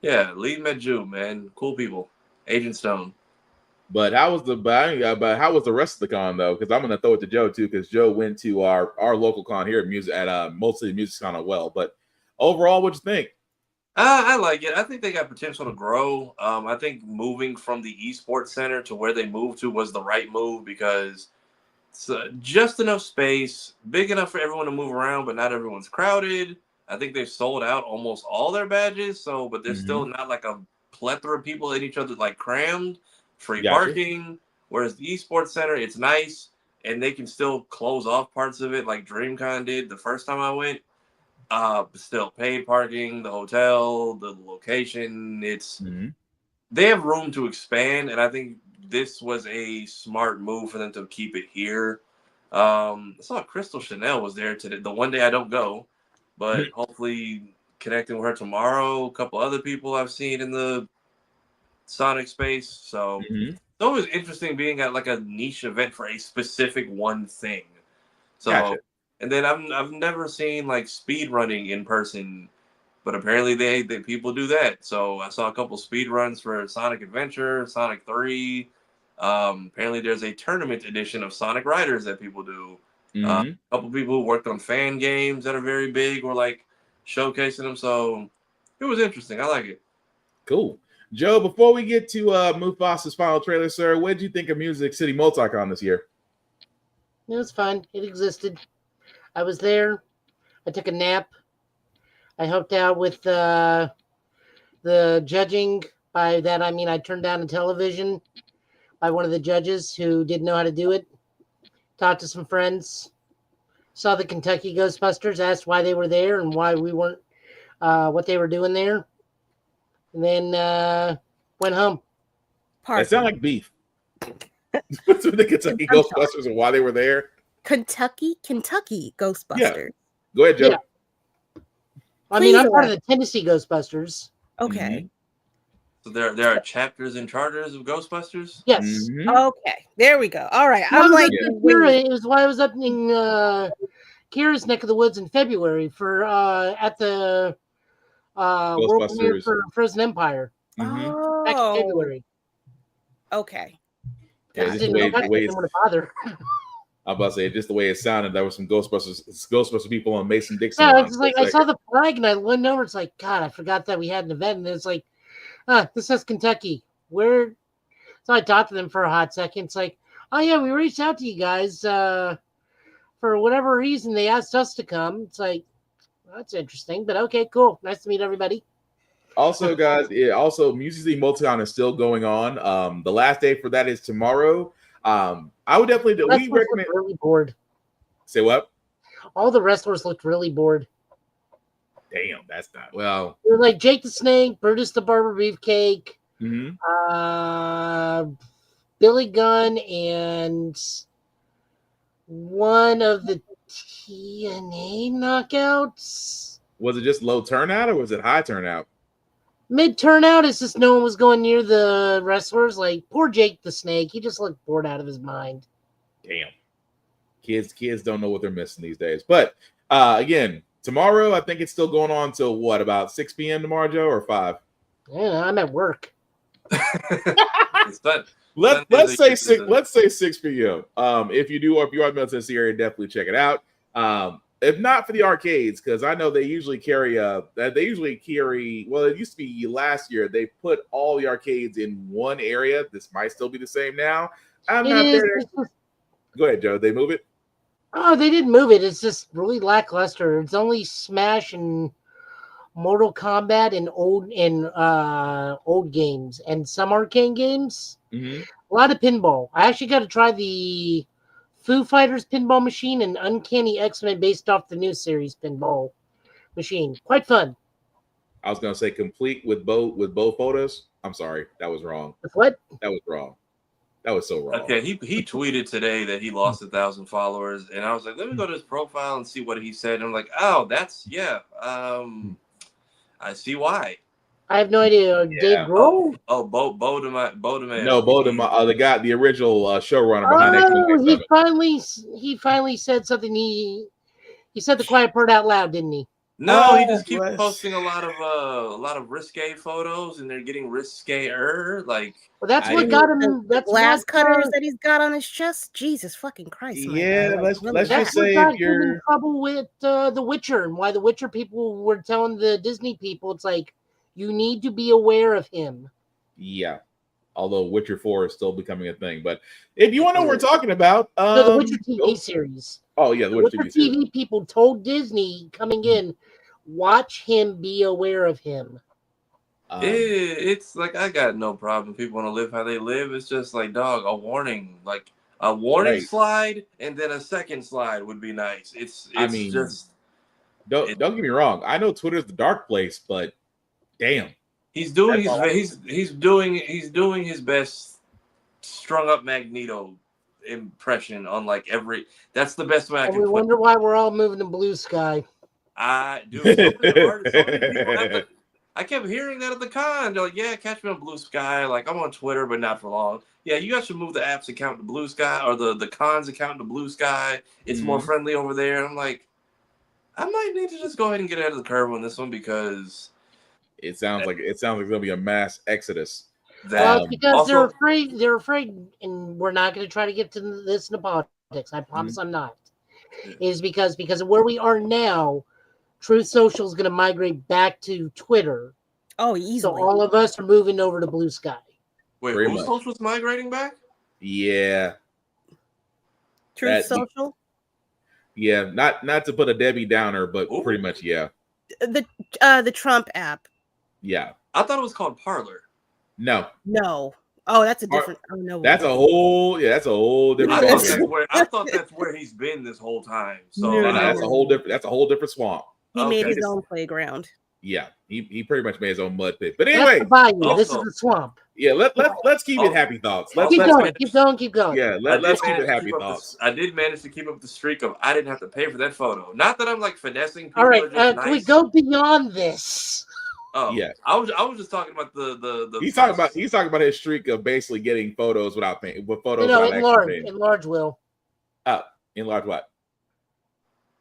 yeah, Lee Medju, man, cool people. Agent Stone. But how was the rest of the con though? Because I'm gonna throw it to Joe too, because Joe went to our local con here at mostly Music Con as well. But overall, what'd you think? I like it. I think they got potential to grow. I think moving from the esports center to where they moved to was the right move, because it's just enough space, big enough for everyone to move around, but not everyone's crowded. I think they've sold out almost all their badges, but there's still not like a plethora of people in each other, like crammed, free parking. Whereas the esports center, it's nice, and they can still close off parts of it, like DreamCon did the first time I went. Still paid parking, the hotel, the location. They have room to expand, and I think this was a smart move for them to keep it here. I saw Crystal Chanel was there today. The one day I don't go, but hopefully connecting with her tomorrow. A couple other people I've seen in the Sonic space. So it's always interesting being at like a niche event for a specific one thing. So, gotcha. And then I've never seen like speed running in person, but apparently they people do that. So I saw a couple speed runs for Sonic Adventure, Sonic 3. Apparently there's a tournament edition of Sonic Riders that people do. A couple people who worked on fan games that are very big were like showcasing them. So it was interesting. I like it. Cool. Joe, before we get to Mufasa's final trailer, sir, what did you think of Music City Multicon this year? It was fun. It existed. I was there. I took a nap. I helped out with the judging. By that, I mean I turned down a television by one of the judges who didn't know how to do it. Talked to some friends. Saw the Kentucky Ghostbusters. Asked why they were there and why we weren't, what they were doing there. And then went home. That sound like beef. So the Kentucky Ghostbusters and why they were there. Kentucky Ghostbusters. Yeah. Go ahead, Joe. Yeah. I mean, I'm part of the Tennessee Ghostbusters. Okay. So there are chapters and charters of Ghostbusters? Yes. Okay. There we go. All right. I'm like, it was why I was up in Kira's neck of the woods in February for at the world premiere for Frozen Empire. Back in February. Okay. Yeah, just the way it's bother. I'm about to say, just the way it sounded, there was some Ghostbusters people on Mason Dixon. Yeah, it's like I saw the flag and I went over. It's like, God, I forgot that we had an event. And it's like, this says Kentucky. Where? So I talked to them for a hot second. It's like, oh yeah, we reached out to you guys for whatever reason. They asked us to come. It's like, well, that's interesting, but okay, cool. Nice to meet everybody. Also, guys, Music City Multicon is still going on. The last day for that is tomorrow. I would definitely do. We recommend. Really bored. Say what? All the wrestlers looked really bored. Damn, that's not well. They're like Jake the Snake, Brutus the Barber Beefcake, Mm-hmm. Billy Gunn, and one of the TNA knockouts. Was it just low turnout or was it high turnout? Mid turnout is just no one was going near the wrestlers. Like poor Jake the Snake, he just looked bored out of his mind. Damn, kids don't know what they're missing these days. But again, tomorrow I think it's still going on till what, about 6 p.m. tomorrow, Joe, or 5? Yeah, I'm at work. Let's say 6 p.m. If you are in the Tennessee area, definitely check it out. If not for the arcades, because I know they usually carry well, it used to be last year they put all the arcades in one area. This might still be the same now. I'm not there. Go ahead, Joe. They move it? Oh, they didn't move it. It's just really lackluster. It's only Smash and Mortal Kombat and old games and some arcade games. Mm-hmm. A lot of pinball. I actually got to try the Foo Fighters pinball machine and Uncanny X-Men based off the new series pinball machine. Quite fun. I was gonna say complete with both photos. I'm sorry, that was wrong. What? That was wrong. That was so wrong. Okay, he tweeted today that he lost 1,000 followers, and I was like, let me go to his profile and see what he said. And I'm like, oh, that's I see why. I have no idea. Yeah. Dave Grohl? Bodum. No, Bodum, the guy, the original showrunner behind X-Men. He finally said something. He said the quiet part out loud, didn't he? No, he just keeps posting a lot of risque photos, and they're getting risque-er. Like, well, that's what got him. That's glass cutters that he's got on his chest. Jesus fucking Christ! Yeah, let's just say if you're in trouble with The Witcher, and why The Witcher people were telling the Disney people, it's like you need to be aware of him. Yeah. Although Witcher 4 is still becoming a thing. But if you want to know what we're talking about, the Witcher TV series. Oh, yeah, the Witcher TV people told Disney coming in, watch him, be aware of him. It's like, I got no problem. People want to live how they live. It's just like, dog, a warning. Like, a warning slide and then a second slide would be nice. Don't get me wrong. I know Twitter's the dark place, but damn. He's doing his best strung up Magneto impression on like every. That's the best way I can. We wonder why we're all moving to Blue Sky. I kept hearing that at the con. They're like, "Yeah, catch me on Blue Sky." Like, I'm on Twitter, but not for long. Yeah, you guys should move the app's account to Blue Sky or the con's account to Blue Sky. It's more friendly over there. And I'm like, I might need to just go ahead and get ahead of the curve on this one because. It sounds like it's going to be a mass exodus. Well, because they're afraid, and we're not going to try to get to this in politics. I promise I'm not. Is because of where we are now, Truth Social is going to migrate back to Twitter. Oh, easily. So all of us are moving over to Blue Sky. Wait, Truth Social's migrating back? Yeah. Truth Social? Yeah, not to put a Debbie Downer, but pretty much, yeah. The Trump app. Yeah. I thought it was called Parler. No. Oh, that's a different. Oh no. That's a whole different. I thought that's where he's been this whole time. So that's a whole different swamp. He made his own playground. Yeah, he pretty much made his own mud pit. But anyway, this is the swamp. Yeah, let's keep it happy thoughts. Keep going. Yeah, let's keep it happy thoughts. I did manage to keep up the streak of I didn't have to pay for that photo. Not that I'm like finessing people. All right, can we go beyond this? Oh yeah, I was just talking about the. He's talking about his streak of basically getting photos without paying. With photos, enlarge, Will. Enlarge what?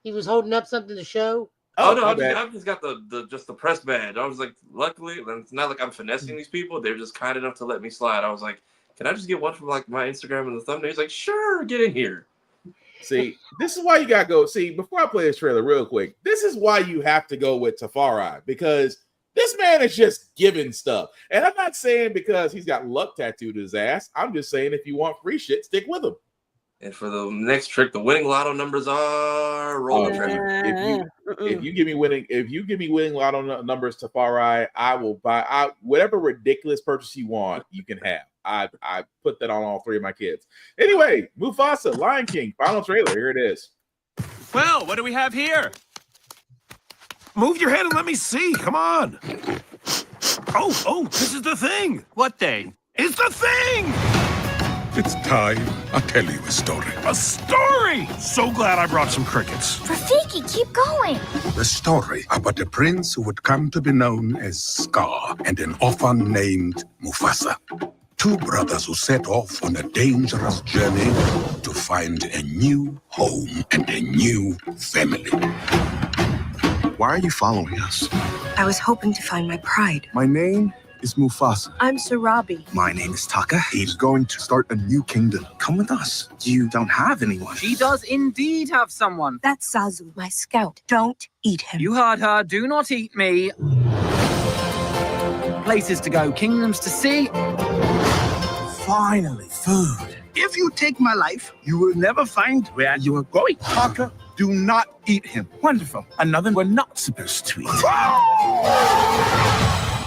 He was holding up something to show. Oh no, I've just got the press badge. I was like, luckily, it's not like I'm finessing these people. They're just kind enough to let me slide. I was like, can I just get one from like my Instagram and the thumbnail? He's like, sure, get in here. See, this is why you gotta go. See, before I play this trailer real quick, this is why you have to go with Tafari, because this man is just giving stuff. And I'm not saying because he's got luck tattooed to his ass. I'm just saying if you want free shit, stick with him. And for the next trick, the winning lotto numbers are rolling. If you give me winning lotto numbers, Tafari, I will buy out whatever ridiculous purchase you want. You can have. I put that on all three of my kids. Anyway, Mufasa, Lion King, final trailer. Here it is. Well, what do we have here? Move your head and let me see. Come on. Oh, this is the thing. What thing? It's the thing. It's time. I'll tell you a story. A story. So glad I brought some crickets. Rafiki, keep going. The story about a prince who would come to be known as Scar and an orphan named Mufasa. Two brothers who set off on a dangerous journey to find a new home and a new family. Why are you following us? I was hoping to find my pride. My name is Mufasa. I'm Sarabi. My name is Taka. He's going to start a new kingdom. Come with us. You don't have anyone. She does indeed have someone. That's Zazu, my scout. Don't eat him. You heard her. Do not eat me. Places to go, kingdoms to see. Finally, food. If you take my life, you will never find where you are going. Taka, do not eat him. Wonderful. Another we're not supposed to eat.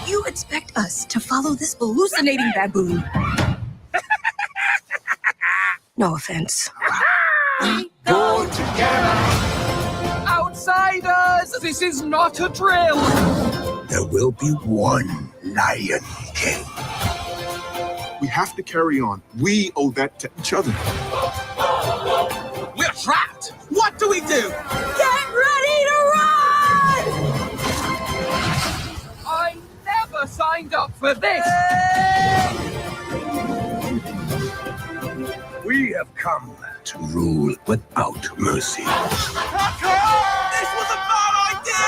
You expect us to follow this hallucinating baboon? No offense. We go together. Outsiders! This is not a drill! There will be one Lion King. We have to carry on. We owe that to each other. We're trapped! What do we do? Get ready to run! I never signed up for this! We have come to rule without mercy. This was a bad idea!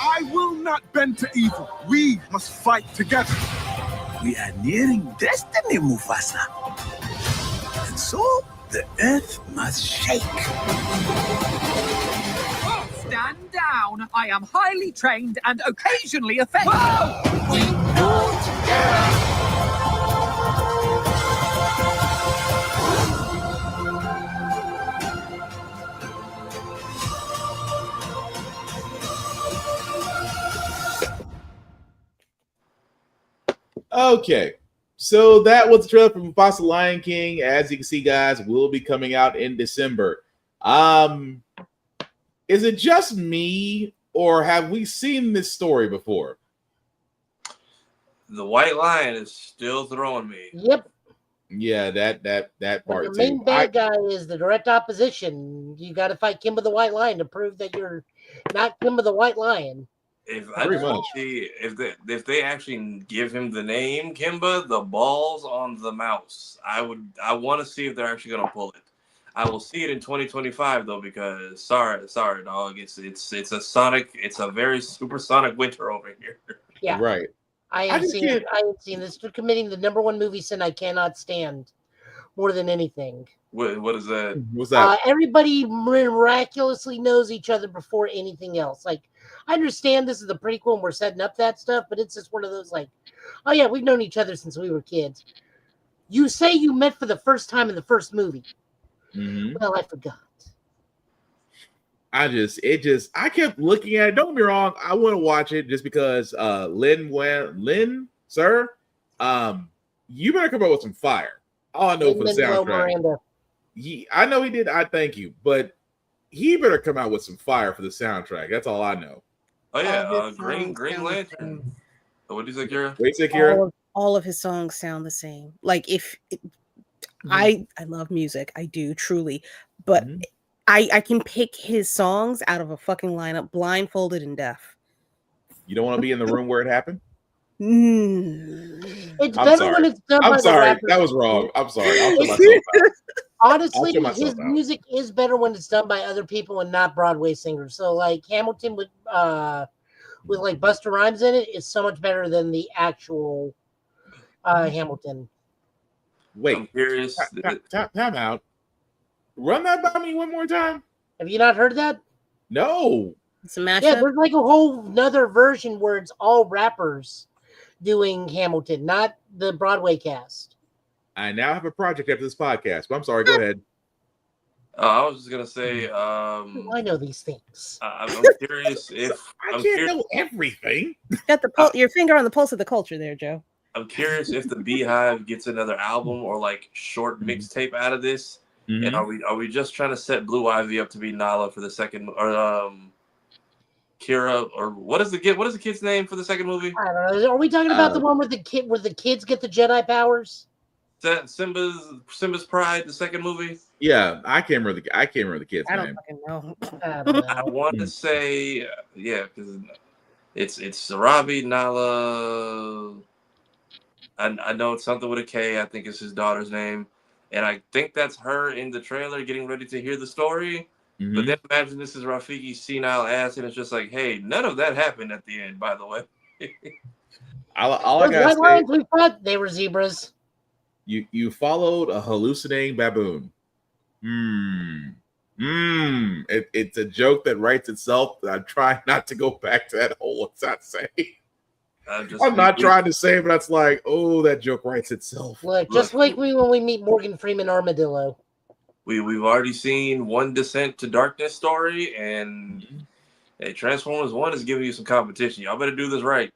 I will not bend to evil. We must fight together. We are nearing destiny, Mufasa. And so, the earth must shake. Oh, stand down! I am highly trained and occasionally offended. We go together. Okay, so that was the trailer for Mufasa Lion King. As you can see, guys, will be coming out in December. Is it just me, or have we seen this story before? The White Lion is still throwing me. Yep. Yeah, that But part your main too. bad guy is the direct opposition. You got to fight Kimba the White Lion to prove that you're not Kimba the White Lion. If I just want to see if they actually give him the name Kimba, the balls on the mouse. I want to see if they're actually gonna pull it. I will see it in 2025 though, because sorry, dog. It's a very supersonic winter over here. Yeah, right. I ain't seen this. They're committing the #1 movie sin I cannot stand more than anything. What is that? What's that? Everybody miraculously knows each other before anything else. Like, I understand this is the prequel and we're setting up that stuff, but it's just one of those like, oh yeah, we've known each other since we were kids. You say you met for the first time in the first movie. Mm-hmm. Well, I forgot. I kept looking at it. Don't get me wrong, I want to watch it just because Lynn, sir, you better come up with some fire. All I know for the soundtrack. I know he did. I thank you, but he better come out with some fire for the soundtrack. That's all I know. Oh yeah, Green Lantern. What do you say, Kira? Wait, say Kira. All of his songs sound the same. Like I love music, I do truly, but I can pick his songs out of a fucking lineup, blindfolded and deaf. You don't want to be in the room where it happened? It's better when it's done by I'm the sorry. rapper. That was wrong. I'm sorry. I'll put myself out. Honestly, his music is better when it's done by other people and not Broadway singers. So, like Hamilton with like Busta Rhymes in it is so much better than the actual Hamilton. Wait, I'm curious. Time out. Run that by me one more time. Have you not heard that? No. It's a mashup. Yeah, there's like a whole nother version where it's all rappers doing Hamilton, not the Broadway cast. I now have a project after this podcast, but I'm sorry. Go ahead. I was just gonna say. I know these things. I'm curious if I can't know everything. Got your finger on the pulse of the culture there, Joe. I'm curious if the Beehive gets another album or like short mixtape out of this. And are we just trying to set Blue Ivy up to be Nala for the second, or Kira, or what is the kid's name for the second movie? I don't know. Are we talking about the one where the kids get the Jedi powers? Is that Simba's Pride, the second movie? Yeah, I can't remember the kid's I name. don't fucking know. I want to say because it's Sarabi, Nala. I know it's something with a K. I think it's his daughter's name, and I think that's her in the trailer getting ready to hear the story. But then imagine this is Rafiki's senile ass, and it's just like, hey, none of that happened at the end, by the way. all I gotta say, we thought they were zebras. You followed a hallucinating baboon. It's a joke that writes itself. I'm trying not to go back to that hole. It's not saying. I'm not trying to say, but that's like, oh, that joke writes itself. Look, just like when we meet Morgan Freeman Armadillo. We've already seen one Descent to Darkness story, and Transformers 1 is giving you some competition. Y'all better do this right.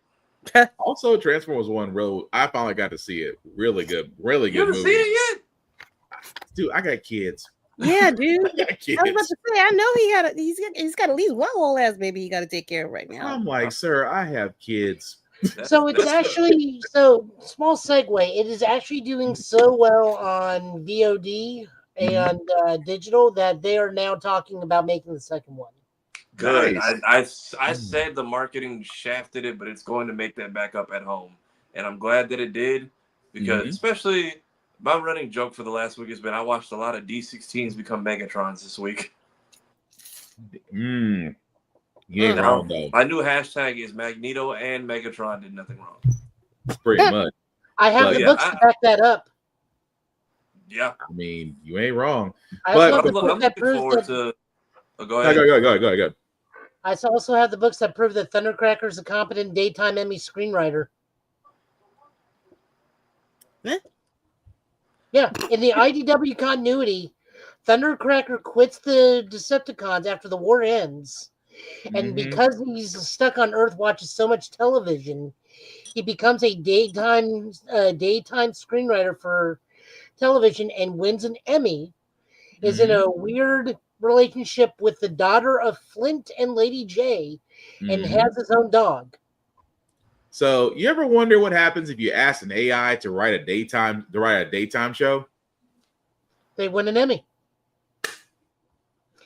Also, Transformers 1, I finally got to see it. Really good movie. You haven't seen it yet? Dude, I got kids. Yeah, dude. I got kids. I was about to say, I know he's got at least one whole ass baby he got to take care of right now. I'm like, sir, I have kids. So it's actually small segue. It is actually doing so well on VOD and digital that they are now talking about making the second one. Good. Nice. I said the marketing shafted it, but it's going to make that back up at home, and I'm glad that it did because especially my running joke for the last week has been I watched a lot of D16s become Megatrons this week. You ain't wrong though. My new hashtag is Magneto and Megatron did nothing wrong. Pretty much. I have the books to back that up. Yeah. I mean, you ain't wrong. I'm But looking forward to. Go ahead. Go ahead. I also have the books that prove that Thundercracker is a competent daytime Emmy screenwriter. Yeah, in the IDW continuity, Thundercracker quits the Decepticons after the war ends. And because he's stuck on Earth watching so much television, he becomes a daytime screenwriter for television and wins an Emmy. Is in a weird relationship with the daughter of Flint and Lady J, and has his own dog. So you ever wonder what happens if you ask an AI to write a daytime show? They win an Emmy.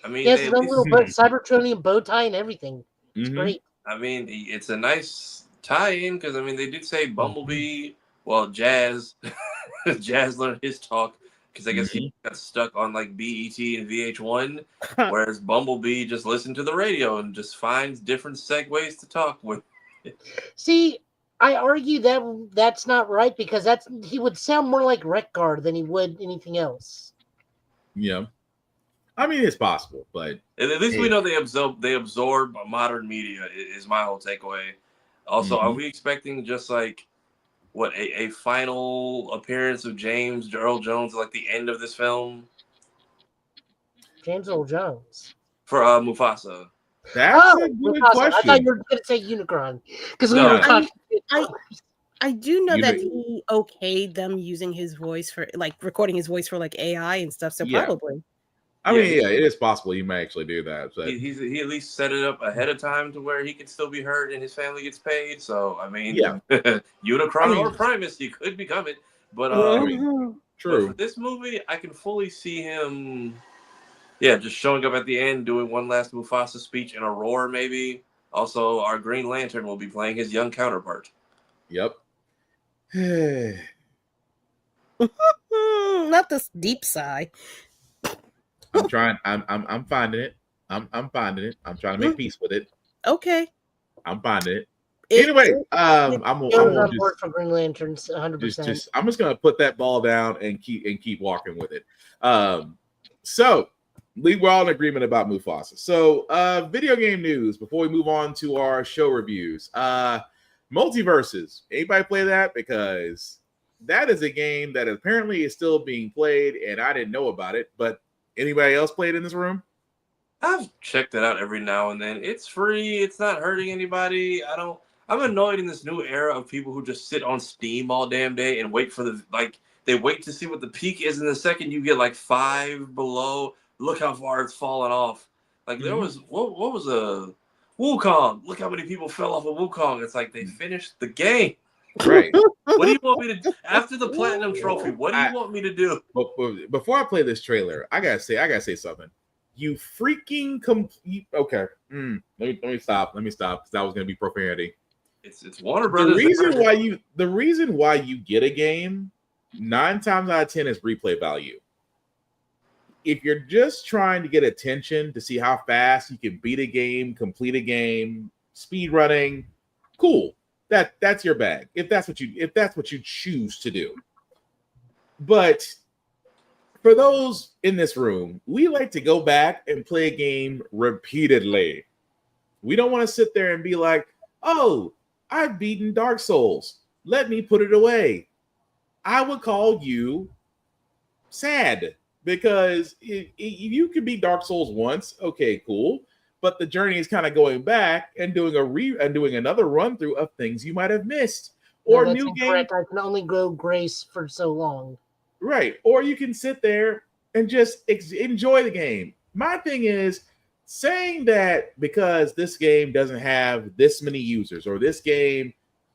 I mean, he has his own little Cybertronian bow tie and everything. It's great. I mean, it's a nice tie-in because I mean they did say Bumblebee. Well, Jazz learned his talk because I guess he got stuck on like BET and VH1, whereas Bumblebee just listened to the radio and just finds different segues to talk with. See, I argue that that's not right because he would sound more like Wreck-Gar than he would anything else. Yeah. I mean, it's possible, but at least we know they absorb modern media is my whole takeaway. Also, are we expecting just like a final appearance of James Earl Jones at like the end of this film? James Earl Jones for Mufasa. That's a good question. I thought you were going to say Unicron because we were talking. I do know that he okayed them using his voice for like recording his voice for like AI and stuff. So probably. I mean, it is possible he may actually do that. But he at least set it up ahead of time to where he can still be heard and his family gets paid. So I mean, Unicron or Primus, he could become it. But true. But for this movie, I can fully see him, just showing up at the end, doing one last Mufasa speech in a roar, maybe. Also, our Green Lantern will be playing his young counterpart. Yep. Not this deep sigh. I'm trying. I'm finding it. I'm finding it. I'm trying to make peace with it. Okay. I'm finding it. Anyway, I'm on board for Green Lanterns 100%. I'm just gonna put that ball down and keep walking with it. So we're all in agreement about Mufasa. So video game news before we move on to our show reviews. Multiversus. Anybody play that? Because that is a game that apparently is still being played, and I didn't know about it. But anybody else play it in this room? I've checked it out every now and then. It's free. It's not hurting anybody. I'm annoyed in this new era of people who just sit on Steam all damn day and wait for they wait to see what the peak is, and the second you get like 5 below, look how far it's fallen off. Like there was what was a Wukong? Look how many people fell off of Wukong. It's like they finished the game. Right. What do you want me to do after the platinum trophy? What do you want me to do? But before I play this trailer, I gotta say something. You freaking okay. Let me stop. Let me stop because that was gonna be profanity. It's Warner Brothers. The reason why you get a game 9 times out of 10 is replay value. If you're just trying to get attention to see how fast you can beat a game, complete a game, speed running, cool. That's your bag. If that's what you choose to do. But for those in this room, we like to go back and play a game repeatedly. We don't want to sit there and be like, "Oh, I've beaten Dark Souls. Let me put it away." I would call you sad because you could beat Dark Souls once. Okay, cool. But the journey is kind of going back and doing another run through of things you might have missed. Or new games. I can only go Grace for so long. Right. Or you can sit there and just enjoy the game. My thing is saying that because this game doesn't have this many users or this game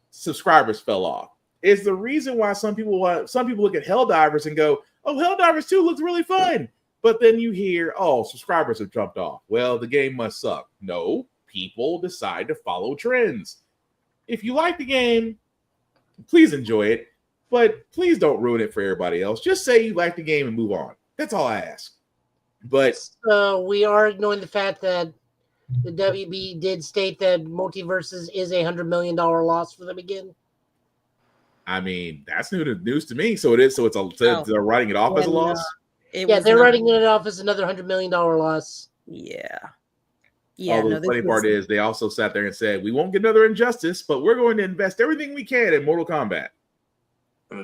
subscribers fell off is the reason why some people look at Helldivers and go, "Oh, Helldivers 2 looks really fun." But then you hear, "Oh, subscribers have jumped off. Well, the game must suck." No, people decide to follow trends. If you like the game, please enjoy it, but please don't ruin it for everybody else. Just say you like the game and move on. That's all I ask. But we are ignoring the fact that the WB did state that Multiversus is $100 million loss for them again. I mean, that's news to me. So it is. So they're writing it off as a loss. They're writing it off as another $100 million loss. Yeah. The funny part is they also sat there and said, "We won't get another Injustice, but we're going to invest everything we can in Mortal Kombat."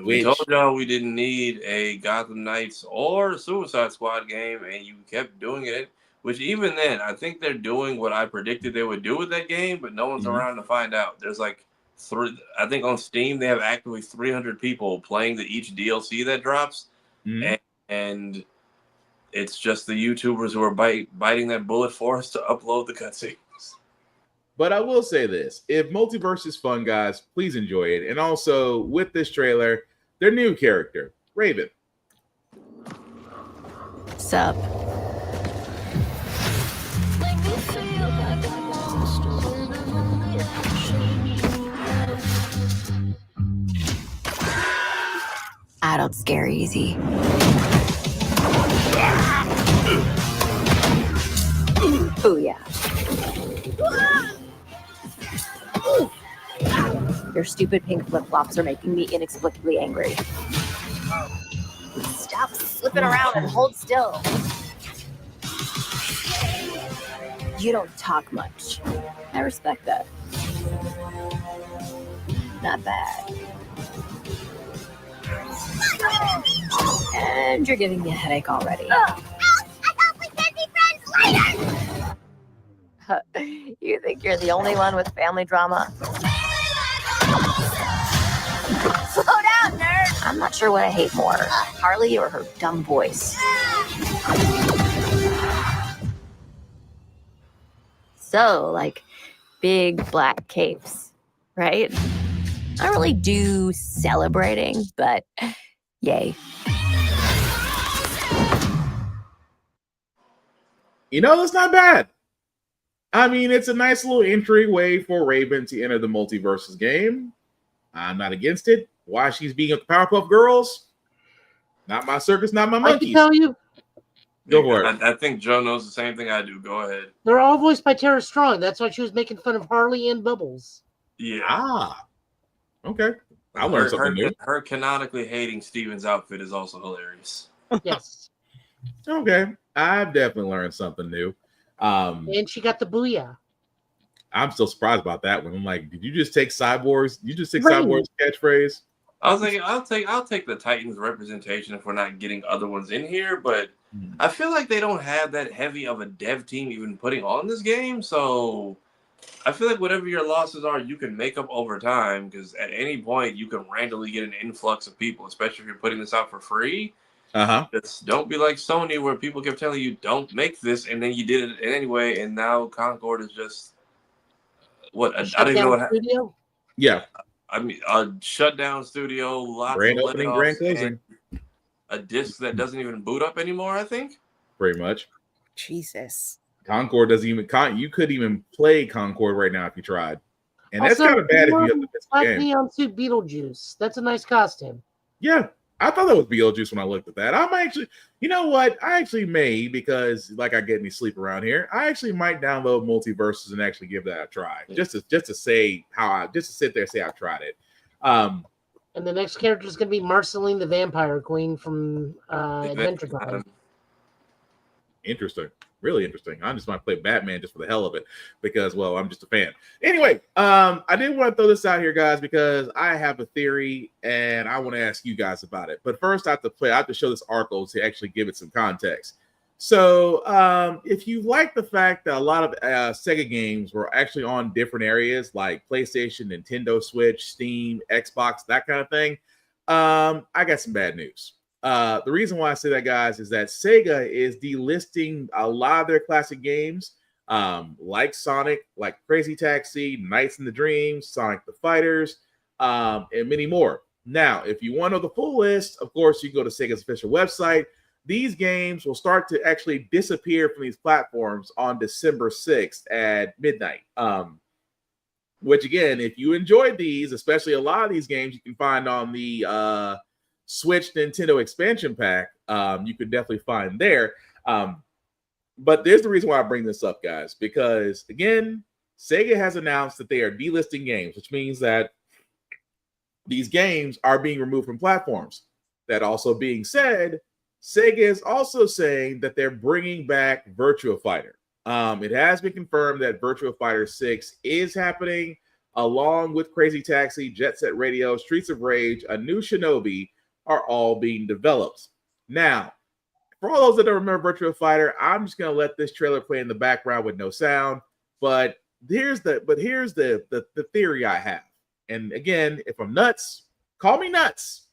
We told y'all we didn't need a Gotham Knights or Suicide Squad game, and you kept doing it. Which even then, I think they're doing what I predicted they would do with that game, but no one's around to find out. There's like I think on Steam they have actively 300 people playing each DLC that drops, and it's just the YouTubers who are biting that bullet for us to upload the cutscenes. But I will say this. If Multiverse is fun, guys, please enjoy it. And also, with this trailer, their new character, Raven. Sup? I don't scare easy. Oh, yeah. Your stupid pink flip-flops are making me inexplicably angry. Stop slipping around and hold still. You don't talk much. I respect that. Not bad. And you're giving me a headache already. I thought we could be friends later! You think you're the only one with family drama? Slow down, nerd! I'm not sure what I hate more, Harley or her dumb voice. So, like, big black capes, right? I don't really do celebrating, but yay. That's not bad. I mean, it's a nice little entryway for Raven to enter the Multiversus game. I'm not against it. Why she's being with the Powerpuff Girls? Not my circus, not my monkeys. I can tell you. Go for it. I think Joe knows the same thing I do. Go ahead. They're all voiced by Tara Strong. That's why she was making fun of Harley and Bubbles. Yeah. Okay. I learned something new. Her canonically hating Steven's outfit is also hilarious. Yes. Okay. I've definitely learned something new. And she got the booyah. I'm still surprised about that one. I'm like, did you just take Cyborg's? Cyborg's catchphrase? I was thinking, I'll take the Titans representation if we're not getting other ones in here, but I feel like they don't have that heavy of a dev team even putting on this game. So I feel like whatever your losses are, you can make up over time because at any point you can randomly get an influx of people, especially if you're putting this out for free. Just don't be like Sony where people kept telling you don't make this and then you did it anyway, and now Concord is just what I don't even know what happened. Yeah. I mean, a shutdown studio, lots Grand of opening, layoffs, grand closing. a disc that doesn't even boot up anymore, I think. Pretty much. Jesus. Concord doesn't even you couldn't even play Concord right now if you tried. And that's Also, kind of bad if you have to miss the Black game. Neon Suit Beetlejuice. That's a nice costume. Yeah. I thought that was Beetlejuice when I looked at that. I'm actually, you know what? I actually may, because like I get any sleep around here, I actually might download Multiversus and actually give that a try. Just to say just to sit there and say I've tried it. And the next character is going to be Marceline the Vampire Queen from Adventure Time. Interesting. Really interesting. I just might play Batman just for the hell of it because, well, I'm just a fan. Anyway, I did want to throw this out here, guys, because I have a theory and I want to ask you guys about it. But first, I have to show this article to actually give it some context. So, if you like the fact that a lot of Sega games were actually on different areas like PlayStation, Nintendo Switch, Steam, Xbox, that kind of thing, I got some bad news. The reason why I say that, guys, is that Sega is delisting a lot of their classic games, like Sonic, like Crazy Taxi, Nights in the Dreams, Sonic the Fighters, and many more. Now, if you want to know the full list, of course, you can go to Sega's official website. These games will start to actually disappear from these platforms on December 6th at midnight. Which, again, if you enjoyed these, especially a lot of these games you can find on the Switch Nintendo expansion pack, you could definitely find there. But there's the reason why I bring this up, guys, because again, Sega has announced that they are delisting games, which means that these games are being removed from platforms. That also being said, Sega is also saying that they're bringing back Virtua Fighter. It has been confirmed that Virtua Fighter 6 is happening, along with Crazy Taxi, Jet Set Radio, Streets of Rage, a new Shinobi, are all being developed. Now, for all those that don't remember Virtua Fighter, I'm just going to let this trailer play in the background with no sound. But here's the theory I have. And again, if I'm nuts, call me nuts.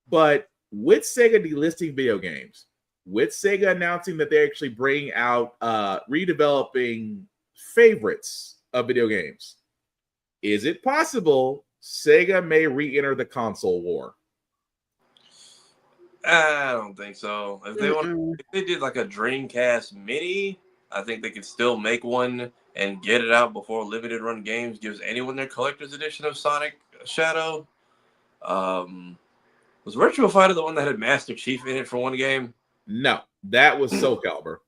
But with Sega delisting video games, with Sega announcing that they're actually bringing out redeveloping favorites of video games, is it possible Sega may re-enter the console war? I don't think so. If they did like a Dreamcast Mini, I think they could still make one and get it out before Limited Run Games gives anyone their collector's edition of Sonic Shadow. Was Virtua Fighter the one that had Master Chief in it for one game? No, that was Soul Calibur.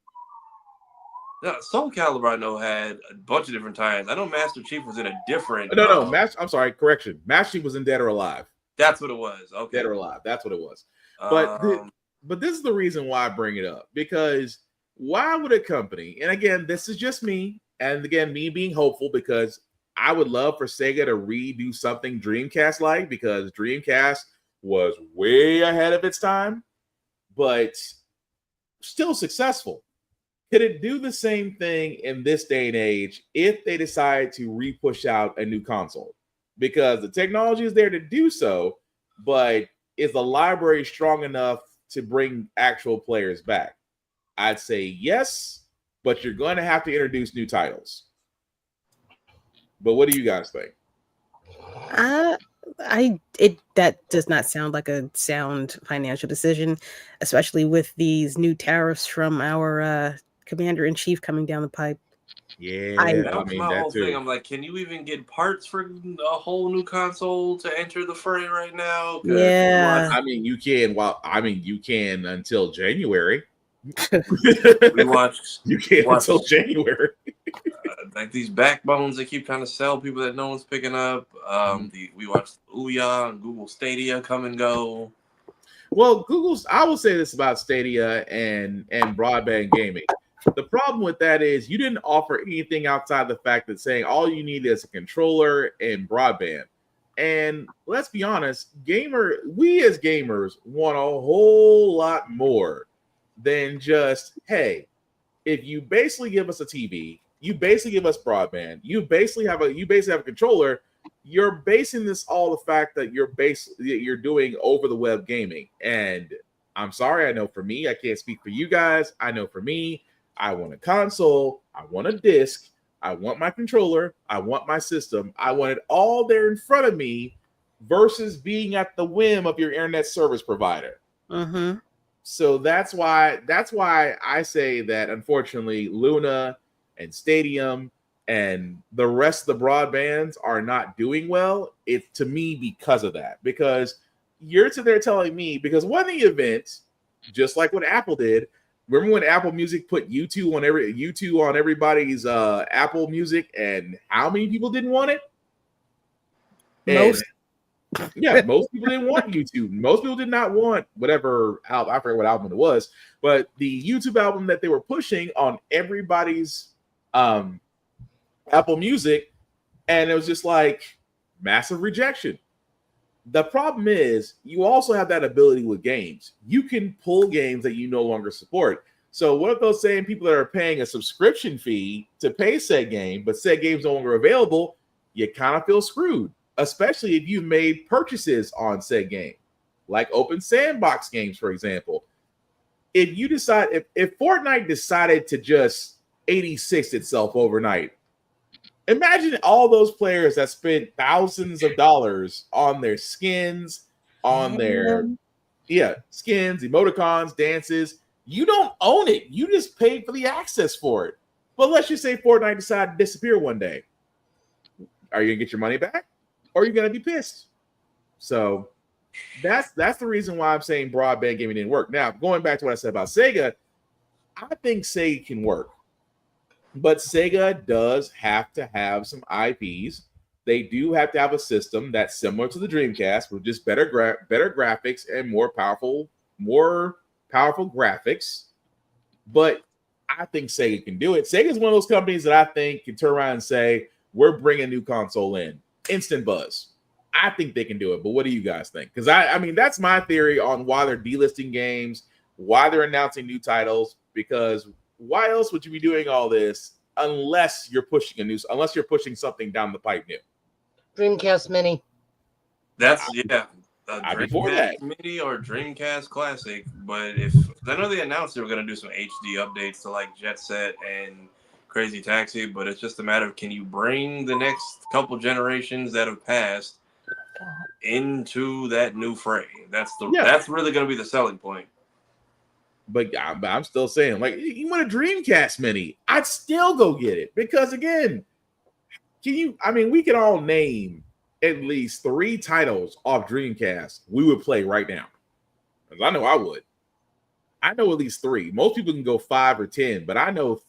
No, Soul Calibur I know had a bunch of different times. I know Master Chief was in a different. No. I'm sorry. Correction. Master Chief was in Dead or Alive. That's what it was. Okay. Dead or Alive. That's what it was. But this is the reason why I bring it up, because why would a company, and again, this is just me, and again, me being hopeful, because I would love for Sega to redo something Dreamcast-like, because Dreamcast was way ahead of its time, but still successful. Could it do the same thing in this day and age if they decide to re-push out a new console? Because the technology is there to do so, but is the library strong enough to bring actual players back? I'd say yes, but you're going to have to introduce new titles. But what do you guys think? That does not sound like a sound financial decision, especially with these new tariffs from our commander-in-chief coming down the pipe. Yeah, that mean, my whole thing. I'm like, can you even get parts for a whole new console to enter the fray right now? Yeah, I mean, you can. Well, I mean, you can until January. We watched. You can't until January. Like these backbones that keep trying to sell people that no one's picking up. We watched Ouya and Google Stadia come and go. Well, I will say this about Stadia and broadband gaming. The problem with that is you didn't offer anything outside the fact that saying all you need is a controller and broadband. And let's be honest, we as gamers want a whole lot more than just, hey, if you basically give us a TV, You basically give us broadband. You basically have a controller. You're basing this all the fact that you're doing over the web gaming. And I'm sorry, I know for me, I can't speak for you guys. I know for me, I want a console, I want a disc, I want my controller, I want my system. I want it all there in front of me versus being at the whim of your internet service provider. Mm-hmm. So that's why I say that unfortunately Luna and Stadium and the rest of the broadbands are not doing well. It's to me because of that. Because you're to there telling me, because one of the events, just like what Apple did, remember when Apple Music put YouTube on everybody's Apple Music, and how many people didn't want it? Most. Yeah, most people didn't want YouTube. Most people did not want whatever album, I forget what album it was, but the YouTube album that they were pushing on everybody's Apple Music, and it was just like massive rejection. The problem is you also have that ability with games. You can pull games that you no longer support. So what if those same people that are paying a subscription fee to pay said game, but said game's no longer available, you kind of feel screwed, especially if you've made purchases on said game, like open sandbox games, for example. If you decide, if Fortnite decided to just 86 itself overnight, imagine all those players that spent thousands of dollars on their skins, on their skins, emoticons, dances. You don't own it. You just paid for the access for it. But let's just say Fortnite decided to disappear one day. Are you gonna get your money back, or are you gonna be pissed? So that's the reason why I'm saying broadband gaming didn't work. Now, going back to what I said about Sega, I think Sega can work. But Sega does have to have some IPs. They do have to have a system that's similar to the Dreamcast with just better graphics and more powerful graphics. But I think Sega can do it. Sega is one of those companies that I think can turn around and say, we're bringing a new console in. Instant buzz. I think they can do it. But what do you guys think? Because I mean, that's my theory on why they're delisting games, why they're announcing new titles, because why else would you be doing all this unless you're pushing something down the pipe new? Dreamcast Mini. That's before that. Dreamcast Mini or Dreamcast Classic. But I know they announced they were going to do some HD updates to like Jet Set and Crazy Taxi, but it's just a matter of, can you bring the next couple generations that have passed into that new fray? That's really going to be the selling point. But I'm still saying, like, you want a Dreamcast Mini, I'd still go get it. Because again, we can all name at least 3 titles off Dreamcast we would play right now. Because I know I would. I know at least 3. Most people can go 5 or 10, but I know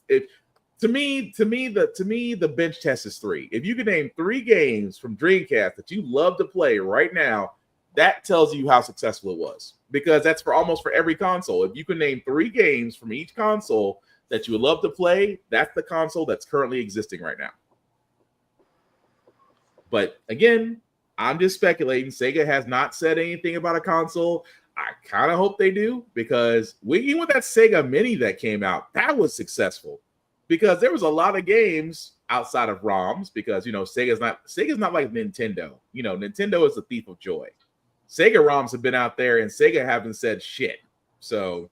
to me the bench test is 3. If you can name 3 games from Dreamcast that you love to play right now, that tells you how successful it was. Because that's for almost for every console. If you can name 3 games from each console that you would love to play, that's the console that's currently existing right now. But again, I'm just speculating. Sega has not said anything about a console. I kind of hope they do, because even with that Sega Mini that came out, that was successful. Because there was a lot of games outside of ROMs, because Sega's not like Nintendo. Nintendo is the thief of joy. Sega ROMs have been out there, and Sega haven't said shit. So,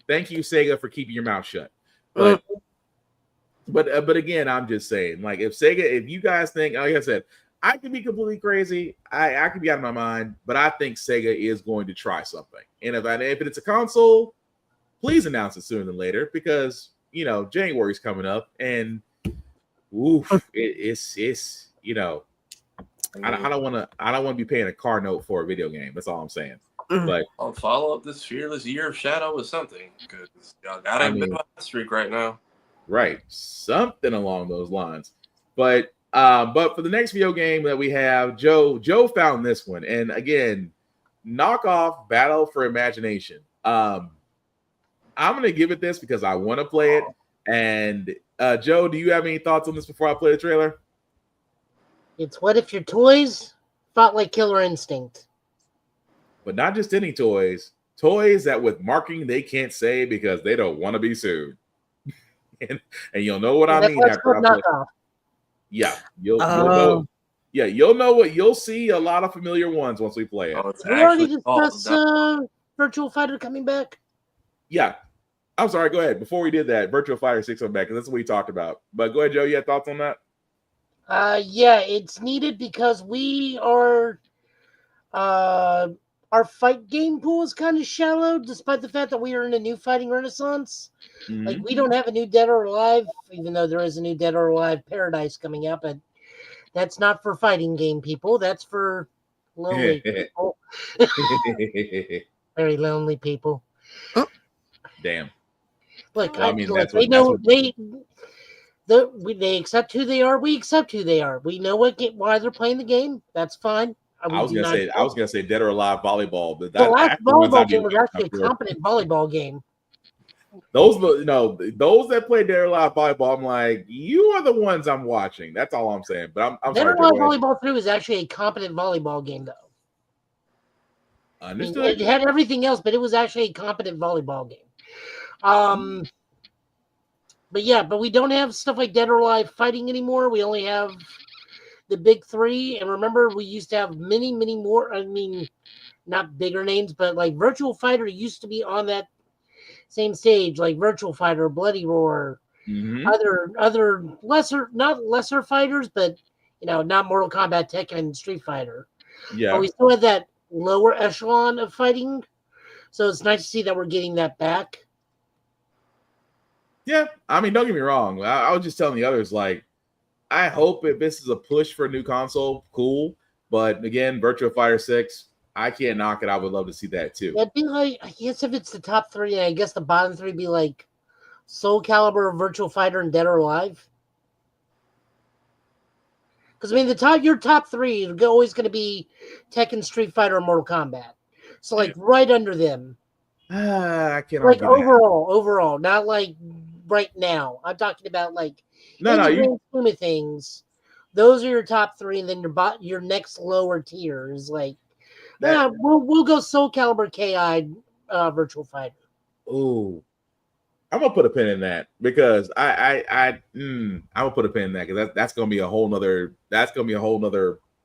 thank you, Sega, for keeping your mouth shut. But again, I'm just saying, like, if you guys think, like I said, I could be completely crazy. I could be out of my mind, but I think Sega is going to try something. And if it's a console, please announce it sooner than later, because January's coming up, and it's I don't want to be paying a car note for a video game. That's all I'm saying. But I'll follow up this fearless year of Shadow with something, because y'all got a bit of a streak right now. Right, something along those lines. But for the next video game that we have, Joe found this one, and again, knockoff Battle for Imagination. I'm gonna give it this because I want to play it. And Joe, do you have any thoughts on this before I play the trailer? It's what if your toys fought like Killer Instinct. But not just any toys that with marking they can't say because they don't want to be sued. and you'll know what I That's mean what's after called I play. knockoff. Yeah, you'll know. Yeah, you'll know what you'll see. A lot of familiar ones once we play it. We already discussed Virtual Fighter coming back. Yeah, I'm sorry. Go ahead. Before we did that, Virtual Fighter 6 on back because that's what we talked about. But go ahead, Joe. You had thoughts on that? Yeah, it's needed because we are our fight game pool is kind of shallow, despite the fact that we are in a new fighting renaissance. Like we don't have a new Dead or Alive, even though there is a new Dead or Alive Paradise coming out, but that's not for fighting game people. That's for lonely people. Very lonely people. Damn. Look, well, I mean, look, they know they accept who they are. We accept who they are. We know why they're playing the game. That's fine. I was gonna say Dead or Alive volleyball, but the last volleyball game was actually a competent volleyball game. Those that play Dead or Alive volleyball, I'm like, you are the ones I'm watching. That's all I'm saying. But I'm Dead sorry. or Alive Volleyball 3 was actually a competent volleyball game, though. Understood. It had everything else, but it was actually a competent volleyball game. But we don't have stuff like Dead or Alive fighting anymore. We only have the big three. And remember, we used to have many, many more. I mean, not bigger names, but like Virtual Fighter used to be on that same stage, like Virtual Fighter, Bloody Roar, other not lesser fighters, but not Mortal Kombat, Tekken, and Street Fighter. Yeah, but we still have that lower echelon of fighting, so it's nice to see that we're getting that back. Yeah, I mean, don't get me wrong. I was just telling the others, like, I hope if this is a push for a new console, cool. But again, Virtua Fighter 6, I can't knock it. I would love to see that too. That'd be like, I guess if it's the top three, I guess the bottom three be like Soul Calibur, Virtual Fighter, and Dead or Alive. Because I mean, your top three are always going to be Tekken, Street Fighter, and Mortal Kombat. So like right under them. I can't like overall, not like right now. I'm talking about like in the grand scheme of things. Those are your top three, and then your next lower tier is like, we'll go Soul Calibur, KI, Virtual Fighter. Ooh, I'm gonna put a pin in that because I'm gonna put a pin in that because that's gonna be a whole nother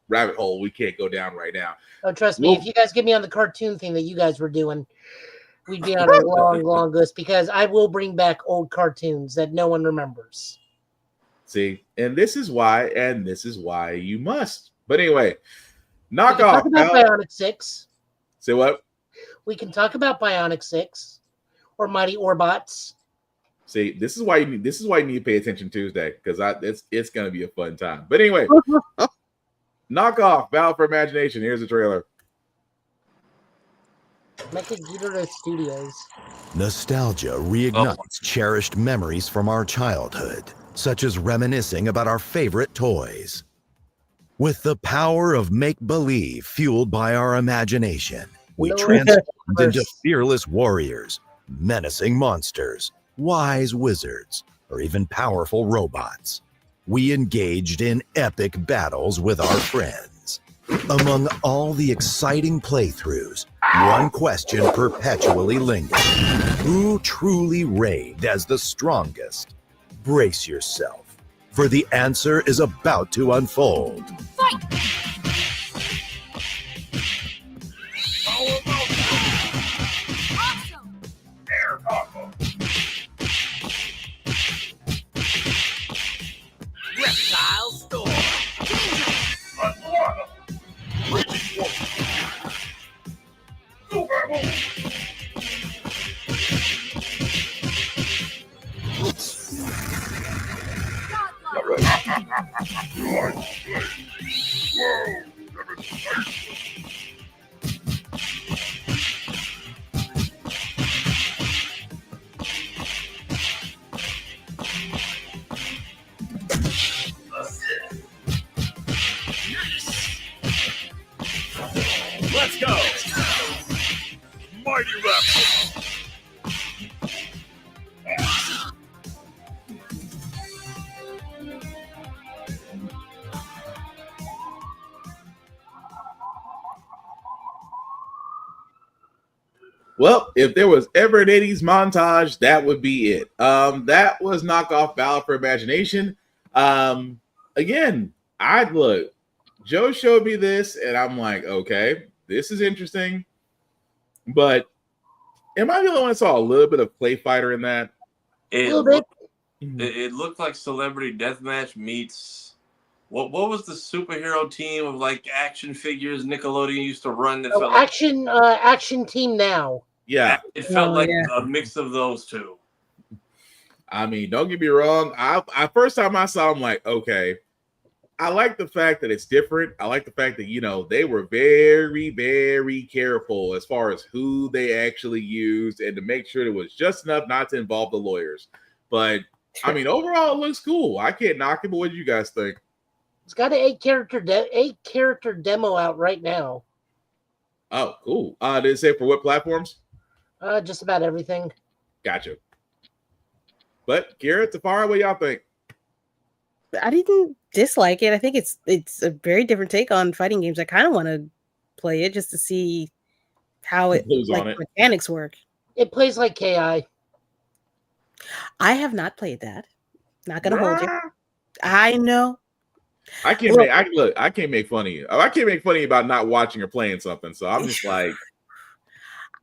rabbit hole we can't go down right now. Oh, trust me, if you guys get me on the cartoon thing that you guys were doing, we'd be on a long list because I will bring back old cartoons that no one remembers. See, and this is why you must. But anyway, knock off. Talk about Bionic 6. Say what? We can talk about Bionic 6 or Mighty Orbots. See, this is why you need to pay attention Tuesday because it's gonna be a fun time. But anyway, knock off. Battle for Imagination. Here's the trailer. Mechageddon Studios. Nostalgia reignites cherished memories from our childhood, such as reminiscing about our favorite toys. With the power of make-believe fueled by our imagination, we transformed into fearless warriors, menacing monsters, wise wizards, or even powerful robots. We engaged in epic battles with our friends. Among all the exciting playthroughs, one question perpetually lingered. Who truly reigned as the strongest? Brace yourself, for the answer is about to unfold. Fight! Awesome! Air combo. Reptile storm! Let's go! Mighty Raptor! Well, if there was ever an 80s montage, that would be it. That was knockoff Battle for Imagination. Again, look, Joe showed me this, and I'm like, okay, this is interesting. But am I the only one that saw a little bit of Play Fighter in that? It looked like Celebrity Deathmatch meets what was the superhero team of like action figures Nickelodeon used to run? That felt action team now. Yeah, it felt like a mix of those two. I mean, don't get me wrong. I first time I saw, I'm like, okay. I like the fact that it's different. I like the fact that they were very, very careful as far as who they actually used and to make sure it was just enough not to involve the lawyers. But I mean, overall, it looks cool. I can't knock it. But what do you guys think? It's got an 8-character demo out right now. Oh, cool. Did it say for what platforms? Just about everything. Gotcha. But Kira, Tafara, what y'all think? I didn't dislike it. I think it's a very different take on fighting games. I kind of want to play it just to see how mechanics work. It plays like KI. I have not played that. Not gonna hold you. I know. I can't make fun of you. I can't make funny about not watching or playing something. So I'm just like,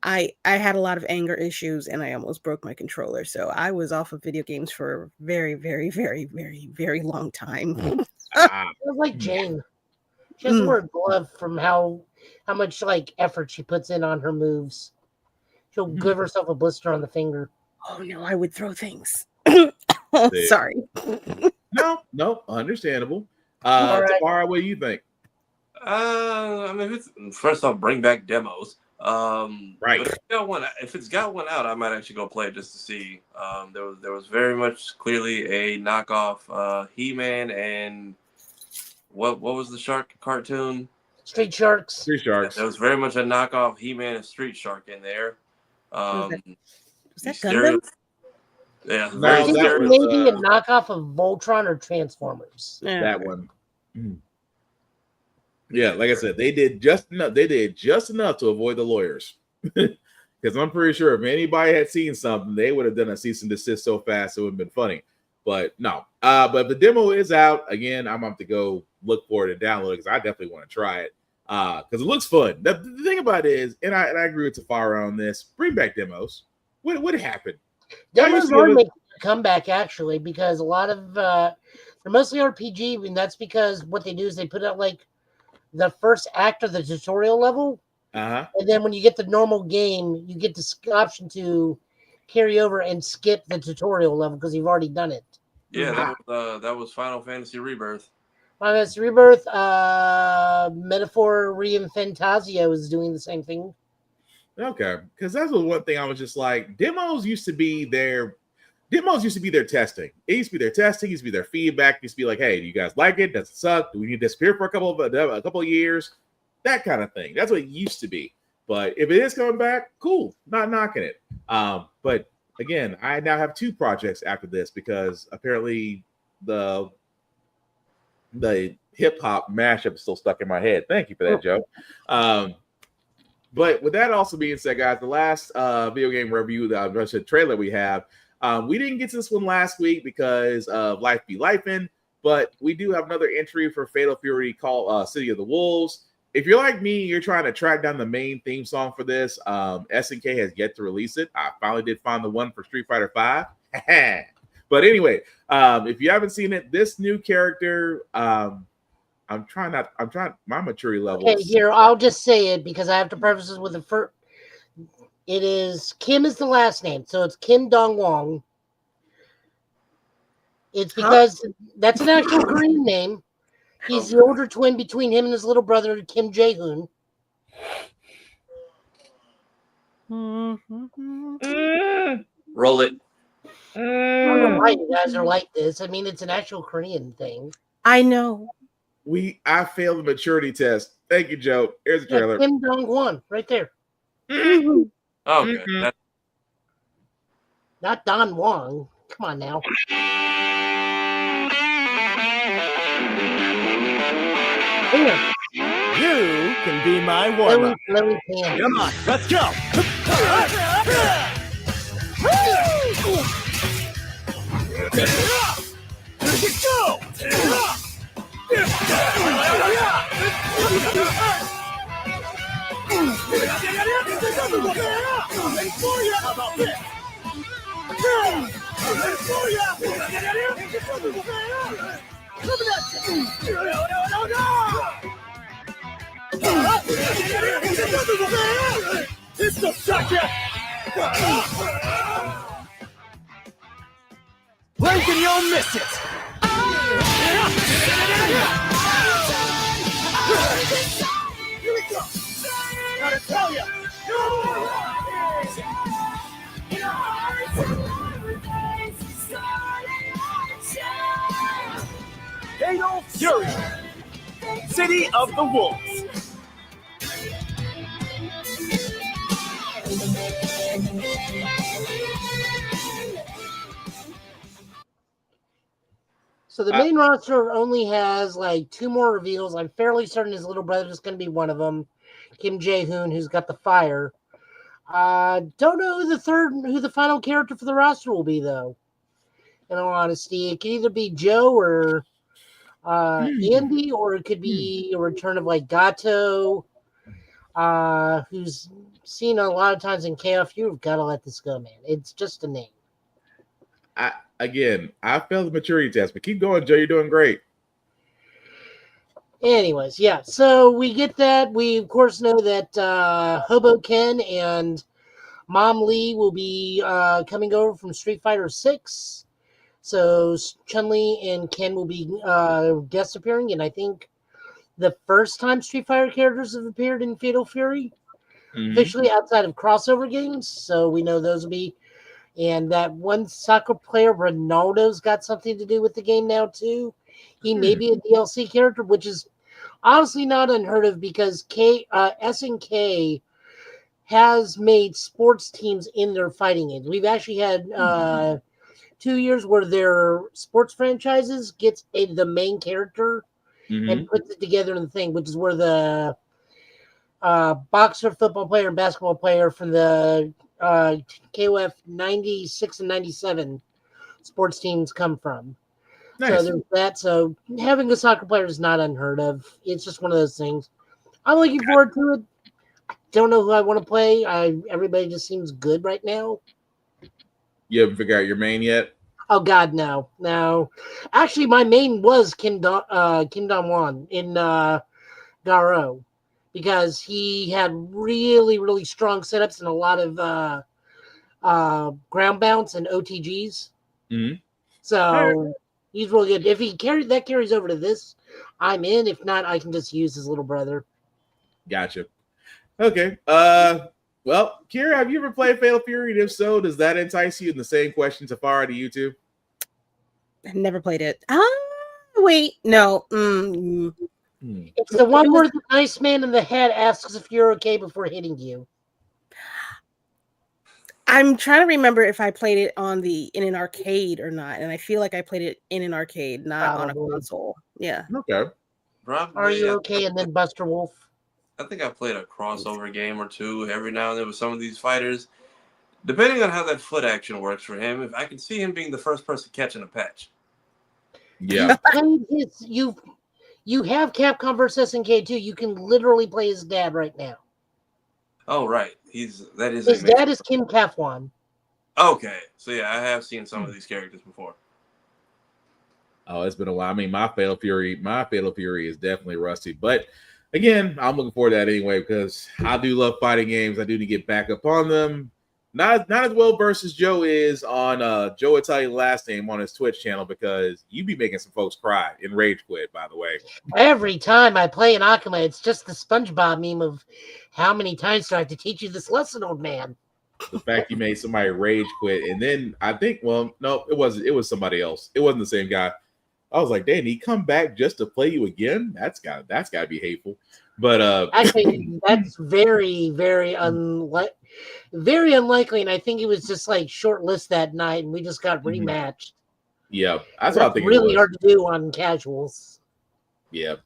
I had a lot of anger issues and I almost broke my controller. So I was off of video games for a very, very, very, very, very long time. It was like Jane. She has to wear a glove from how much like effort she puts in on her moves. She'll give herself a blister on the finger. Oh no, I would throw things. Sorry. No, understandable. Tafara, what do you think? I mean, first off, bring back demos. Right. But if it's got one out, I might actually go play it just to see. There was very much clearly a knockoff He-Man and what was the shark cartoon? Street Sharks. Street Sharks. There was very much a knockoff He-Man and Street Shark in there. Was that Gundam? Yeah, maybe a knockoff of Voltron or Transformers. That one. Yeah, like I said, they did just enough. They did just enough to avoid the lawyers, because I'm pretty sure if anybody had seen something, they would have done a cease and desist so fast it would have been funny. But no. But the demo is out again. I'm going to have to go look for it and download it because I definitely want to try it because it looks fun. The thing about it is, and I agree with Tafara on this. Bring back demos. What happened? Demos are making a comeback actually because a lot of they're mostly RPG, and that's because what they do is they put out like the first act of the tutorial level, and then when you get the normal game, you get the option to carry over and skip the tutorial level because you've already done it. Yeah, that was Final Fantasy Rebirth. Final Fantasy Rebirth, Metaphor Reinfantasio is doing the same thing. Okay, because that's one thing I was just like, demos used to be their testing. It used to be their testing, it used to be their feedback. It used to be like, hey, do you guys like it? Does it suck? Do we need to disappear for a couple of years? That kind of thing. That's what it used to be. But if it is coming back, cool. Not knocking it. But again, I now have 2 projects after this because apparently the hip hop mashup is still stuck in my head. Thank you for that, Joe. But with that also being said, guys, the last video game review, the trailer we have, we didn't get to this one last week because of Life Be Lifin', but we do have another entry for Fatal Fury called City of the Wolves. If you're like me, you're trying to track down the main theme song for this. SNK has yet to release it. I finally did find the one for Street Fighter V. But anyway, if you haven't seen it, this new character, I'm trying my maturity level. Okay, here, I'll just say it because I have to preface this with the first. It is Kim is the last name, so it's Kim Dong-won. It's because that's an actual Korean name. He's the older twin between him and his little brother, Kim Jae-hoon. Roll it. I don't know why you guys are like this. I mean, it's an actual Korean thing. I know. I failed the maturity test. Thank you, Joe. Here's the trailer. Kim Dong-won, right there. Okay. Not Don Wong. Come on now. You can be my warm-up. Come on, let's go. Pistol shot ya! Blink and you'll miss it! Here we go! Gotta tell ya! Fatal Fury! City of the Wolves! So the main roster only has like 2 more reveals. I'm fairly certain his little brother is going to be one of them, Kim Jae-hoon, who's got the fire. Don't know who the final character for the roster will be, though. In all honesty, it could either be Joe or Andy, or it could be a return of like Gato, who's seen a lot of times in KF. You've got to let this go, man. It's just a name. I failed the maturity test, but keep going, Joe. You're doing great. Anyways, yeah. So we get that. We of course know that Hobo Ken and Mom Lee will be coming over from Street Fighter 6. So Chun-Li and Ken will be guest appearing, and I think the first time Street Fighter characters have appeared in Fatal Fury, officially outside of crossover games. So we know those will be. And that one soccer player, Ronaldo's got something to do with the game now, too. He may be a DLC character, which is honestly not unheard of because SNK has made sports teams in their fighting games. We've actually had 2 years where their sports franchises gets the main character and puts it together in the thing, which is where the boxer, football player, and basketball player from the KOF 96 and 97 sports teams come from. Nice. So there's that. So having a soccer player is not unheard of. It's just one of those things. I'm looking forward to it. I don't know who I want to play. Everybody just seems good right now. You haven't figured out your main yet? Oh God, no. Actually, my main was Kim Dong-won in Garo, because he had really, really strong setups and a lot of ground bounce and OTGs. So he's really good. If he carries over to this, I'm in. If not, I can just use his little brother. Gotcha. Okay. Well, Kira, have you ever played Fatal Fury? And if so, does that entice you? And the same question to Farah to you too? I've never played it. Wait, no. It's the one where the nice man in the head asks if you're okay before hitting you. I'm trying to remember if I played it in an arcade or not, and I feel like I played it in an arcade, not on a console. Yeah. Okay. Probably, Are you okay? And then Buster Wolf. I think I played a crossover game or two every now and then with some of these fighters. Depending on how that foot action works for him, if I can see him being the first person catching a patch. Yeah. You have Capcom vs. SNK too. You can literally play his dad right now. Oh, right. His dad is Kim Kafwan. Okay. So yeah, I have seen some of these characters before. Oh, it's been a while. I mean, my Fatal Fury is definitely rusty. But again, I'm looking forward to that anyway, because I do love fighting games. I do need to get back up on them. Not as well versus Joe is on Joe Italian Last Name on his Twitch channel, because you be making some folks cry in Rage Quit, by the way. Every time I play an Akuma, it's just the SpongeBob meme of how many times do I have to teach you this lesson, old man? The fact you made somebody rage quit, and then I think, well, no, it was somebody else. It wasn't the same guy. I was like, "Dang, he come back just to play you again? That's got to be hateful." But actually, that's very, very unlikely. And I think it was just like short list that night, and we just got rematched. Yeah, that's what I think. Really hard to do on casuals. Yeah,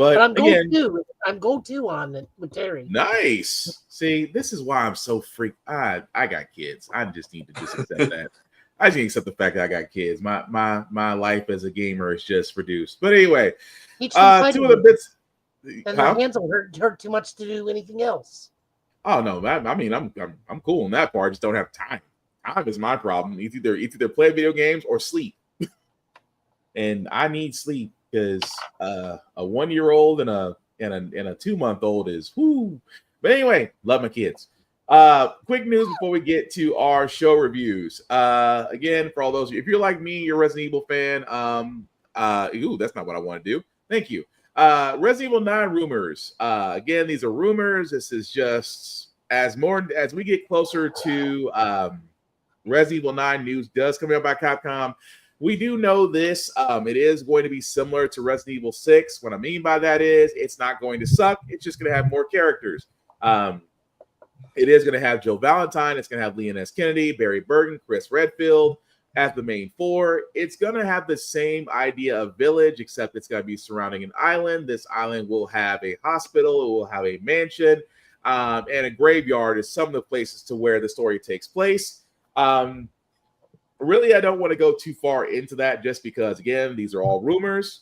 But But I'm again, go-to on it with Terry. nice. See, this is why I'm so freaked. I got kids. I just need to just accept that. I just need to accept the fact that I got kids. My life as a gamer is just reduced. But anyway, Teach them two of the bits. and their hands will hurt too much to do anything else. Oh no, I mean I'm cool on that part. I just don't have time. Time is my problem. Either play video games or sleep, and I need sleep because a 1-year-old and a 2-month-old is whoo. But anyway, love my kids. Quick news before we get to our show reviews. Again, for all those, if you're like me, you're a Resident Evil fan. That's not what I want to do. Thank you. Resident Evil 9 rumors. Again, these are rumors. This is just as we get closer to Resident Evil 9 news does come out by Capcom. We do know this. It is going to be similar to Resident Evil 6. What I mean by that is it's not going to suck. It's just going to have more characters. It is going to have Joe Valentine. It's going to have Leon S. Kennedy, Barry Burton, Chris Redfield as the main four. It's going to have the same idea of village, except it's going to be surrounding an island. This island will have a hospital. It will have a mansion and a graveyard is some of the places to where the story takes place. Really, I don't want to go too far into that just because, again, these are all rumors.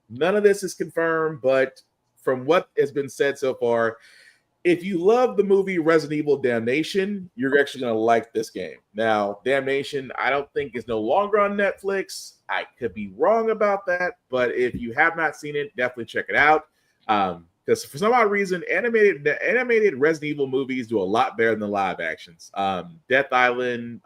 None of this is confirmed, but from what has been said so far, if you love the movie Resident Evil Damnation, you're actually going to like this game. Now, Damnation, I don't think is no longer on Netflix. I could be wrong about that, but if you have not seen it, definitely check it out. Because for some odd reason, animated Resident Evil movies do a lot better than the live actions. Death Island,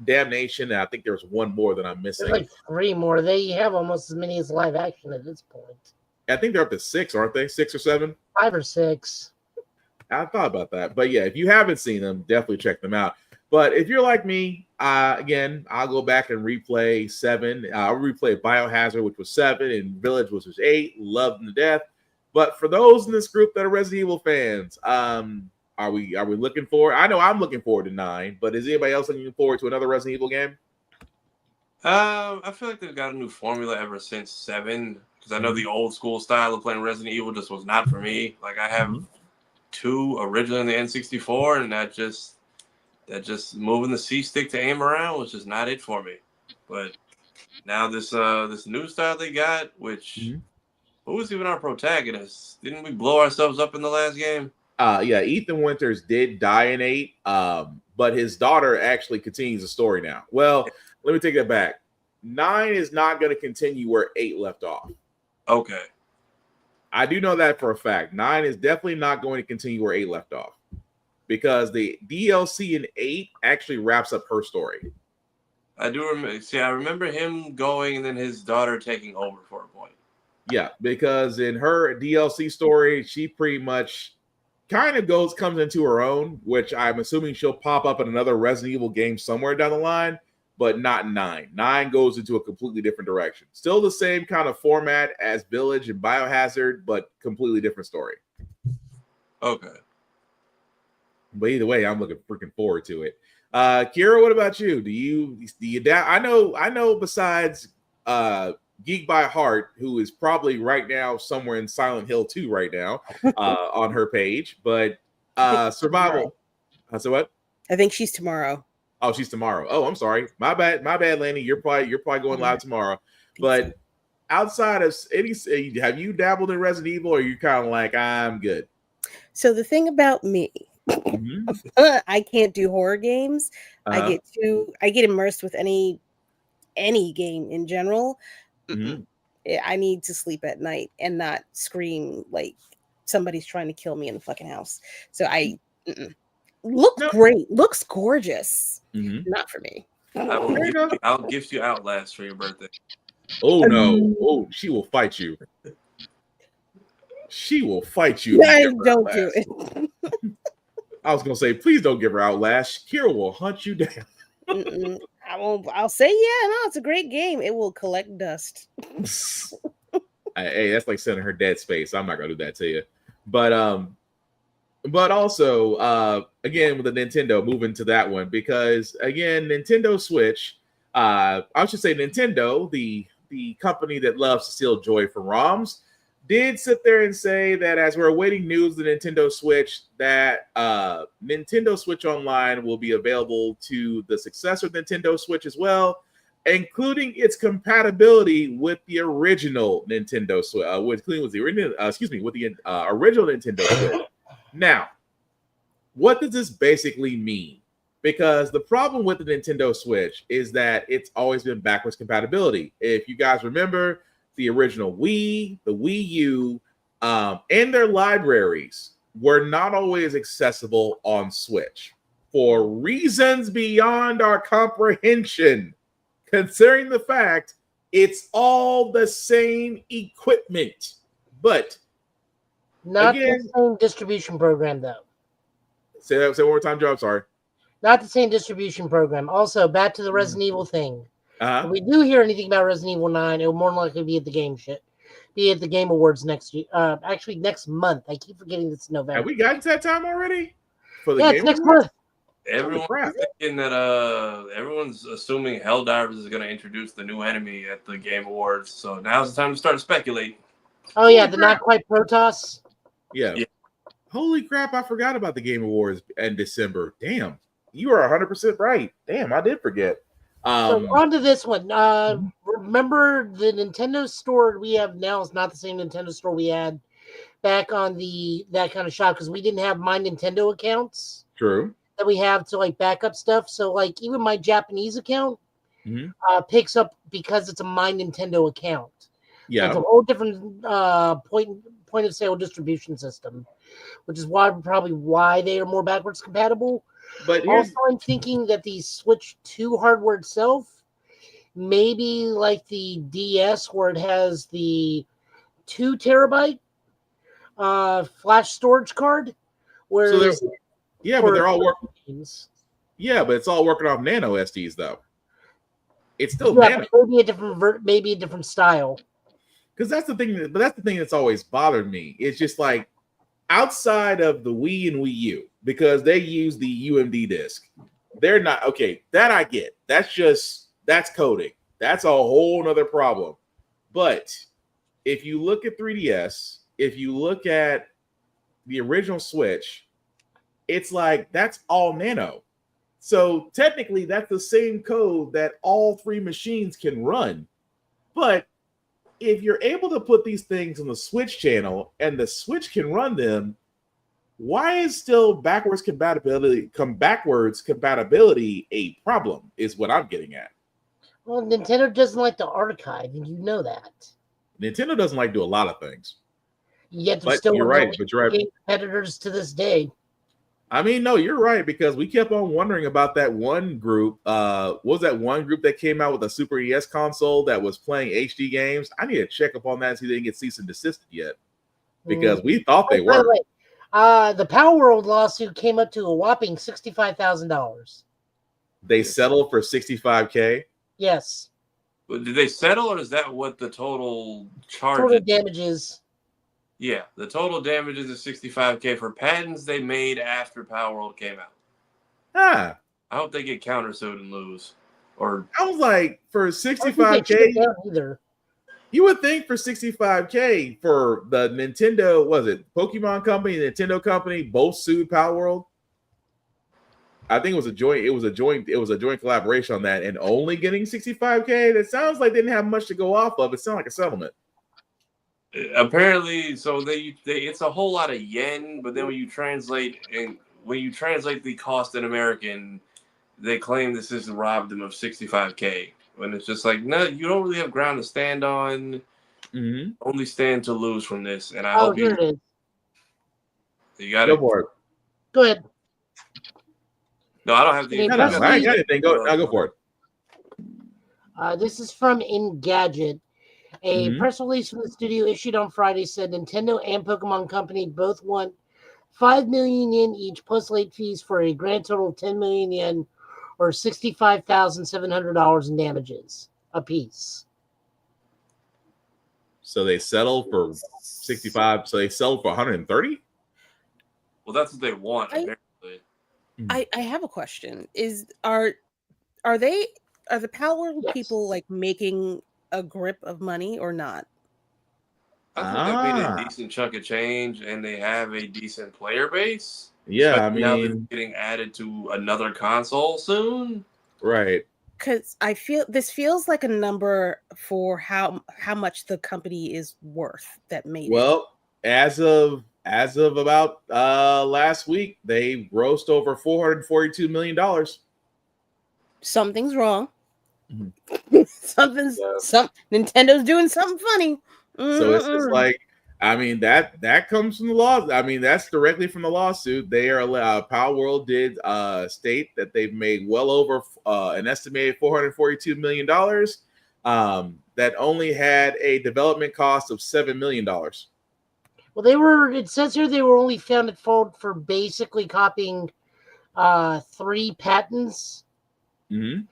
Damnation, and I think there's one more that I'm missing. There's like 3 more. They have almost as many as live action at this point. I think they're up to 6, aren't they? 6 or 7? 5 or 6. I thought about that. But yeah, if you haven't seen them, definitely check them out. But if you're like me, again, I'll go back and replay 7. I'll replay Biohazard, which was 7, and Village, which was 8. Loved them to death. But for those in this group that are Resident Evil fans, are we looking forward? I know I'm looking forward to 9, but is anybody else looking forward to another Resident Evil game? I feel like they've got a new formula ever since 7. Because I know the old school style of playing Resident Evil just was not for me. Like I have 2 originally in the N64, and that just moving the C stick to aim around was just not it for me. But now this new style they got, which who was even our protagonist? Didn't we blow ourselves up in the last game? Yeah, Ethan Winters did die in 8, but his daughter actually continues the story now. Well, let me take that back. 9 is not going to continue where 8 left off. Okay. I do know that for a fact. 9 is definitely not going to continue where 8 left off because the DLC in 8 actually wraps up her story. I do remember. See, I remember him going and then his daughter taking over for a point. Yeah, because in her DLC story, she pretty much kind of comes into her own, which I'm assuming she'll pop up in another Resident Evil game somewhere down the line. But not 9. 9 goes into a completely different direction. Still the same kind of format as Village and Biohazard, but completely different story. Okay. But either way, I'm looking freaking forward to it. Kira, what about you? Do you I know besides Geek by Heart, who is probably right now somewhere in Silent Hill 2 right now on her page, but Survival. So what? I think she's tomorrow. Oh, she's tomorrow. Oh, I'm sorry. My bad, Laney. You're probably going live tomorrow. But outside of any, have you dabbled in Resident Evil, or are you kind of like, I'm good? So the thing about me, I can't do horror games. I get immersed with any game in general. I need to sleep at night and not scream like somebody's trying to kill me in the fucking house. So great, looks gorgeous. Not for me. I'll gift you Outlast for your birthday. Oh no! Oh, she will fight you. She will fight you. Don't do it. I was gonna say, please don't give her Outlast. Kira will hunt you down. I won't. I'll say, yeah, no, it's a great game. It will collect dust. Hey, that's like sending her Dead Space. I'm not gonna do that to you. But also, again, with the Nintendo, moving to that one, because again, Nintendo Switch, I should say Nintendo, the the company that loves to steal joy from ROMs, did sit there and say that as we're awaiting news of the Nintendo Switch, that Nintendo Switch Online will be available to the successor Nintendo Switch as well, including its compatibility with the original Nintendo Switch, with the original Nintendo Switch. Now, what does this basically mean? Because the problem with the Nintendo Switch is that it's always been backwards compatibility. If you guys remember, the original Wii, the Wii U, and their libraries were not always accessible on Switch for reasons beyond our comprehension, considering the fact it's all the same equipment. But not again, the same distribution program, though. Say that one more time, Joe. I'm sorry. Not the same distribution program. Also, back to the Resident Evil thing. If we do hear anything about Resident Evil 9, it will more than likely be at the Game Awards next year. Actually, next month. I keep forgetting it's November. Have we gotten to that time already? For the yeah, Game it's next Awards? month. Everyone's thinking that everyone's assuming Helldivers is going to introduce the new enemy at the Game Awards. So now's the time to start speculating. Oh yeah, the not quite Protoss. Yeah. Holy crap! I forgot about the Game Awards in December. Damn, you are 100% right. Damn, I did forget. So on to this one. Remember the Nintendo store we have now is not the same Nintendo store we had back on that kind of shop because we didn't have my Nintendo accounts. True. That we have to like back up stuff. So like even my Japanese account picks up because it's a my Nintendo account. Yeah. It's a whole different point of sale distribution system, which is probably why they are more backwards compatible. But also, I'm thinking that the Switch 2 hardware itself, maybe like the DS, where it has the 2 terabyte flash storage card. Where but they're all working. Yeah, but it's all working off nano SDs though. It's still nano. Maybe a different style. Because that's the thing. But that's the thing that's always bothered me. It's just like outside of the Wii and Wii U, because they use the UMD disc. They're not okay. That I get. That's coding. That's a whole nother problem. But if you look at 3DS, if you look at the original Switch, it's like that's all nano. So technically, that's the same code that all 3 machines can run. But if you're able to put these things on the Switch channel and the Switch can run them, why is still backwards compatibility a problem is what I'm getting at. Well, Nintendo doesn't like to archive, and you know that. Nintendo doesn't like to do a lot of things. Yet they're but still you're right. But you're right. Competitors to this day. I mean, no, you're right, because we kept on wondering about that one group. What was that one group that came out with a Super NES console that was playing HD games? I need to check up on that and see if they didn't get cease and desisted yet, because we thought they were. The Power World lawsuit came up to a whopping $65,000. They settled for $65K. Yes. But did they settle, or is that what the total charge? Total damages. Yeah, the total damages is $65K for patents they made after Power World came out. Ah. I hope they get countersued and lose. Or I was like, for $65K, either. You would think for $65K for the Nintendo, was it Pokemon company, Nintendo company, both sued Power World. I think it was a joint collaboration on that, and only getting $65K. That sounds like they didn't have much to go off of. It sounds like a settlement. Apparently, so they it's a whole lot of yen, but then when you translate the cost in American, they claim this has robbed them of $65K. When it's just like, no, you don't really have ground to stand on. Mm-hmm. Only stand to lose from this. And I hope here it is. You got Go it. for it. Go ahead. No, I don't have the. I ain't got anything. I'll go for it. This is from Engadget. A press release from the studio issued on Friday said Nintendo and Pokemon Company both won 5 million yen each plus late fees for a grand total of 10 million yen or $65,700 in damages apiece. So they settled for 65. So they settled for 130. Well, that's what they want. Apparently. I have a question. Are the Power World people like making a grip of money or not? I think they made a decent chunk of change, and they have a decent player base. Yeah, I Especially now they're mean, getting added to another console soon. right. Because I feel this feels like a number for how much the company is worth that made it. Well, as of about last week, they grossed over $442 million. Something's wrong. Mm-hmm. Nintendo's doing something funny. So it's just like, I mean, that comes from the law. I mean, that's directly from the lawsuit. They are Power World did state that they've made well over an estimated $442 million. That only had a development cost of $7 million. Well, it says here they were only found at fault for basically copying 3 patents. Mm-hmm.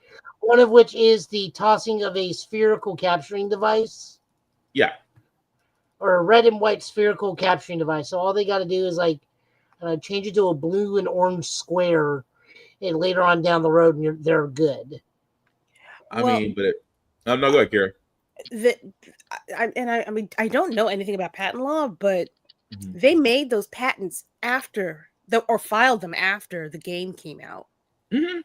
One of which is the tossing of a spherical capturing device. Yeah. Or a red and white spherical capturing device. So all they got to do is change it to a blue and orange square, and later on down the road, they're good. I mean, but no, go ahead, Kara. I mean, I don't know anything about patent law, but they made those patents or filed them after the game came out. Mm-hmm.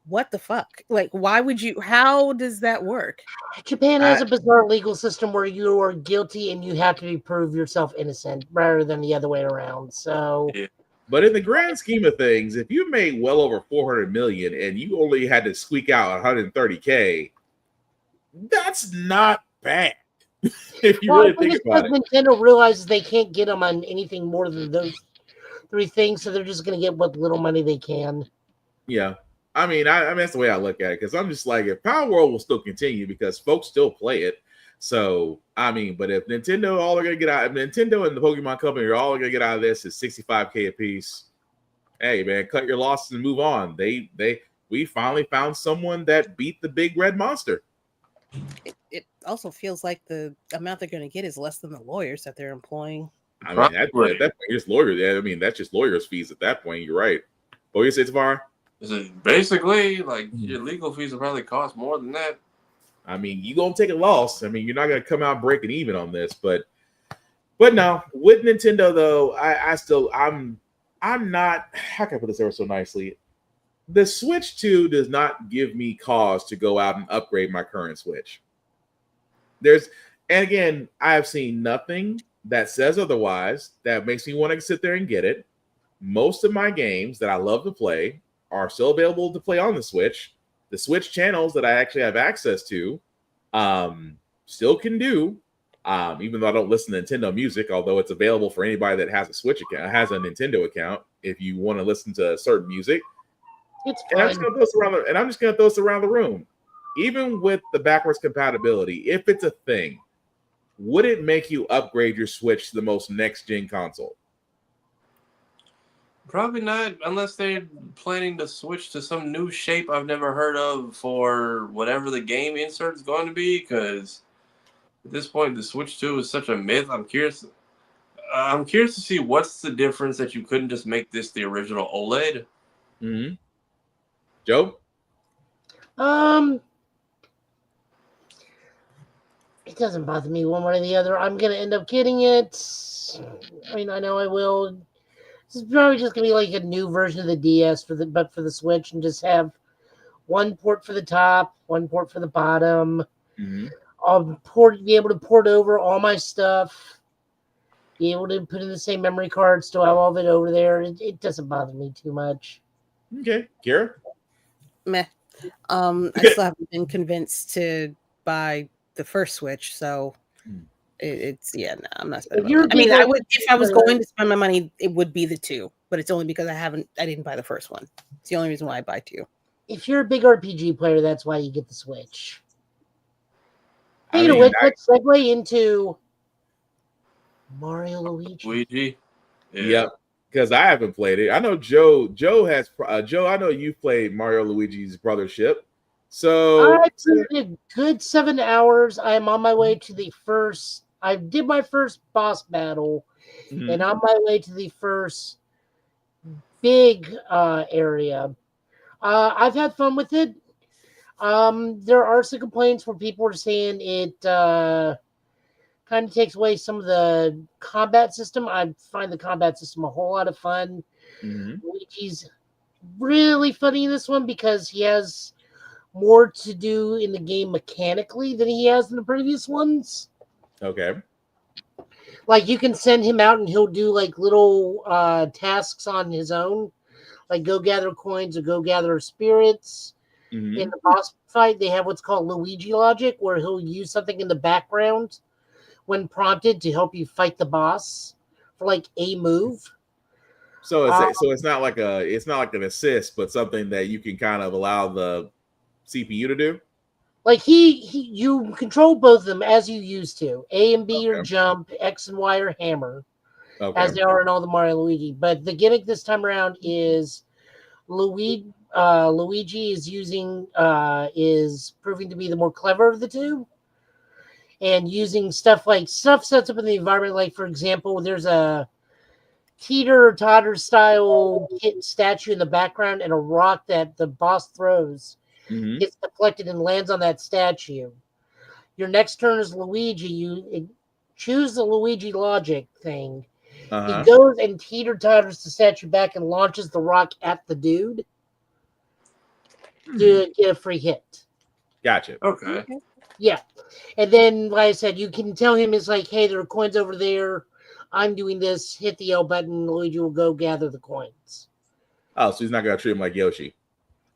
What the fuck? Like, why would you? How does that work? Japan has a bizarre legal system where you are guilty and you have to prove yourself innocent rather than the other way around. So, but in the grand scheme of things, if you made well over 400 million and you only had to squeak out 130K, that's not bad. If you really think about it, Nintendo realizes they can't get them on anything more than those 3 things, so they're just going to get what little money they can. Yeah. I mean, that's the way I look at it, because I'm just like, if Power World will still continue because folks still play it. So, I mean, but if Nintendo, all they're going to get out, if Nintendo and the Pokemon Company are all going to get out of this is $65K a piece, hey, man, cut your losses and move on. We finally found someone that beat the big red monster. It also feels like the amount they're going to get is less than the lawyers that they're employing. I mean, at that point, it's lawyers. I mean, that's just lawyers' fees at that point. You're right. What do you say, Tavara? Basically, like, your legal fees will probably cost more than that. I mean, you're going to take a loss. I mean, you're not going to come out breaking even on this, but no, with Nintendo though, I'm not, how can I put this ever so nicely? The Switch 2 does not give me cause to go out and upgrade my current Switch. And again, I have seen nothing that says otherwise that makes me want to sit there and get it. Most of my games that I love to play are still available to play on the Switch. The Switch channels that I actually have access to still can do, even though I don't listen to Nintendo music, although it's available for anybody that has a Switch account, has a Nintendo account, if you want to listen to certain music. It's fine. And I'm just going to throw this around the room. Even with the backwards compatibility, if it's a thing, would it make you upgrade your Switch to the most next-gen console? Probably not, unless they're planning to switch to some new shape I've never heard of for whatever the game insert is going to be, because at this point, the Switch 2 is such a myth. I'm curious to see what's the difference that you couldn't just make this the original OLED. Mm-hmm. Joe? It doesn't bother me one way or the other. I'm going to end up getting it. I mean, I know I will. This is probably just gonna be like a new version of the DS for the Switch, and just have one port for the top, one port for the bottom. Mm-hmm. I'll be able to port over all my stuff, be able to put in the same memory card, still have all of it over there. It doesn't bother me too much. Okay, Kara? Meh. I still haven't been convinced to buy the first Switch, so I'm not spending money. I mean, I would, if I was going to spend my money, it would be the 2, but it's only because I didn't buy the first one. It's the only reason why I buy 2. If you're a big RPG player, that's why you get the Switch. Speaking of which, let's segue into Mario Luigi. Yep, because I haven't played it. I know Joe has. Joe, I know you've played Mario Luigi's Brothership. So I played a good 7 hours. I am on my way to the first. I did my first boss battle, and on my way to the first big area. I've had fun with it. There are some complaints where people are saying it kind of takes away some of the combat system. I find the combat system a whole lot of fun. Luigi's really funny in this one because he has more to do in the game mechanically than he has in the previous ones. Okay. Like you can send him out and he'll do like little tasks on his own, like go gather coins or go gather spirits. In the boss fight, they have what's called Luigi logic, where he'll use something in the background when prompted to help you fight the boss for like a move. So it's not like an assist, but something that you can kind of allow the CPU to do. Like you control both of them as you used to. A and B are jump, X and Y are hammer, as they are in all the Mario and Luigi. But the gimmick this time around is Luigi is proving to be the more clever of the two, and using stuff sets up in the environment. Like for example, there's a teeter totter style statue in the background, and a rock that the boss throws gets deflected and lands on that statue. Your next turn is Luigi. You choose the Luigi logic thing. He goes and teeter totters the statue back and launches the rock at the dude to get a free hit. Gotcha. Okay. Yeah. And then, like I said, you can tell him it's like, hey, there are coins over there. I'm doing this. Hit the L button. Luigi will go gather the coins. Oh, so he's not going to treat him like Yoshi.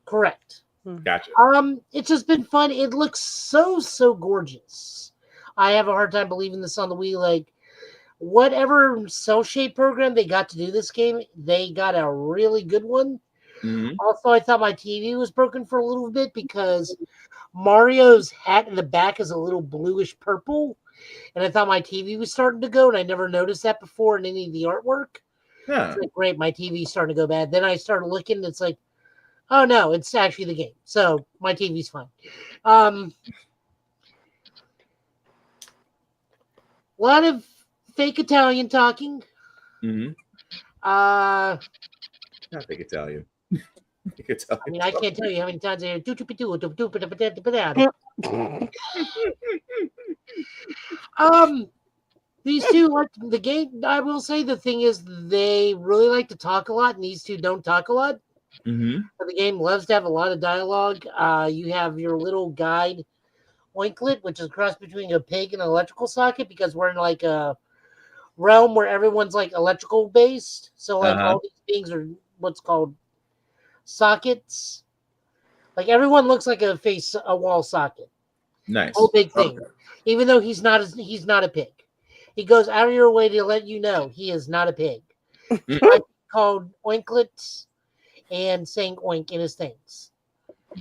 Correct. Gotcha. It's just been fun. It looks so gorgeous. I have a hard time believing this on the Wii. Like, whatever cell shade program they got to do this game, they got a really good one. Also, I thought my TV was broken for a little bit because Mario's hat in the back is a little bluish purple, and I thought my TV was starting to go, and I never noticed that before in any of the artwork. Yeah. It's like, great, my TV's starting to go bad. Then I started looking, and it's like, oh no, it's actually the game. So my TV's fine. A lot of fake Italian talking. Not fake Italian. Fake Italian. I mean, I can't tell you how many times I hear these two like the game. I will say the thing is they really like to talk a lot, and these two don't talk a lot. But the game loves to have a lot of dialogue. You have your little guide, Oinklet, which is a cross between a pig and an electrical socket, because we're in like a realm where everyone's like electrical based. So like all these beings are what's called sockets. Like everyone looks like a wall socket. Nice. Whole big thing. Even though he's not a pig. He goes out of your way to let you know he is not a pig. I called Oinklets and saying oink in his things.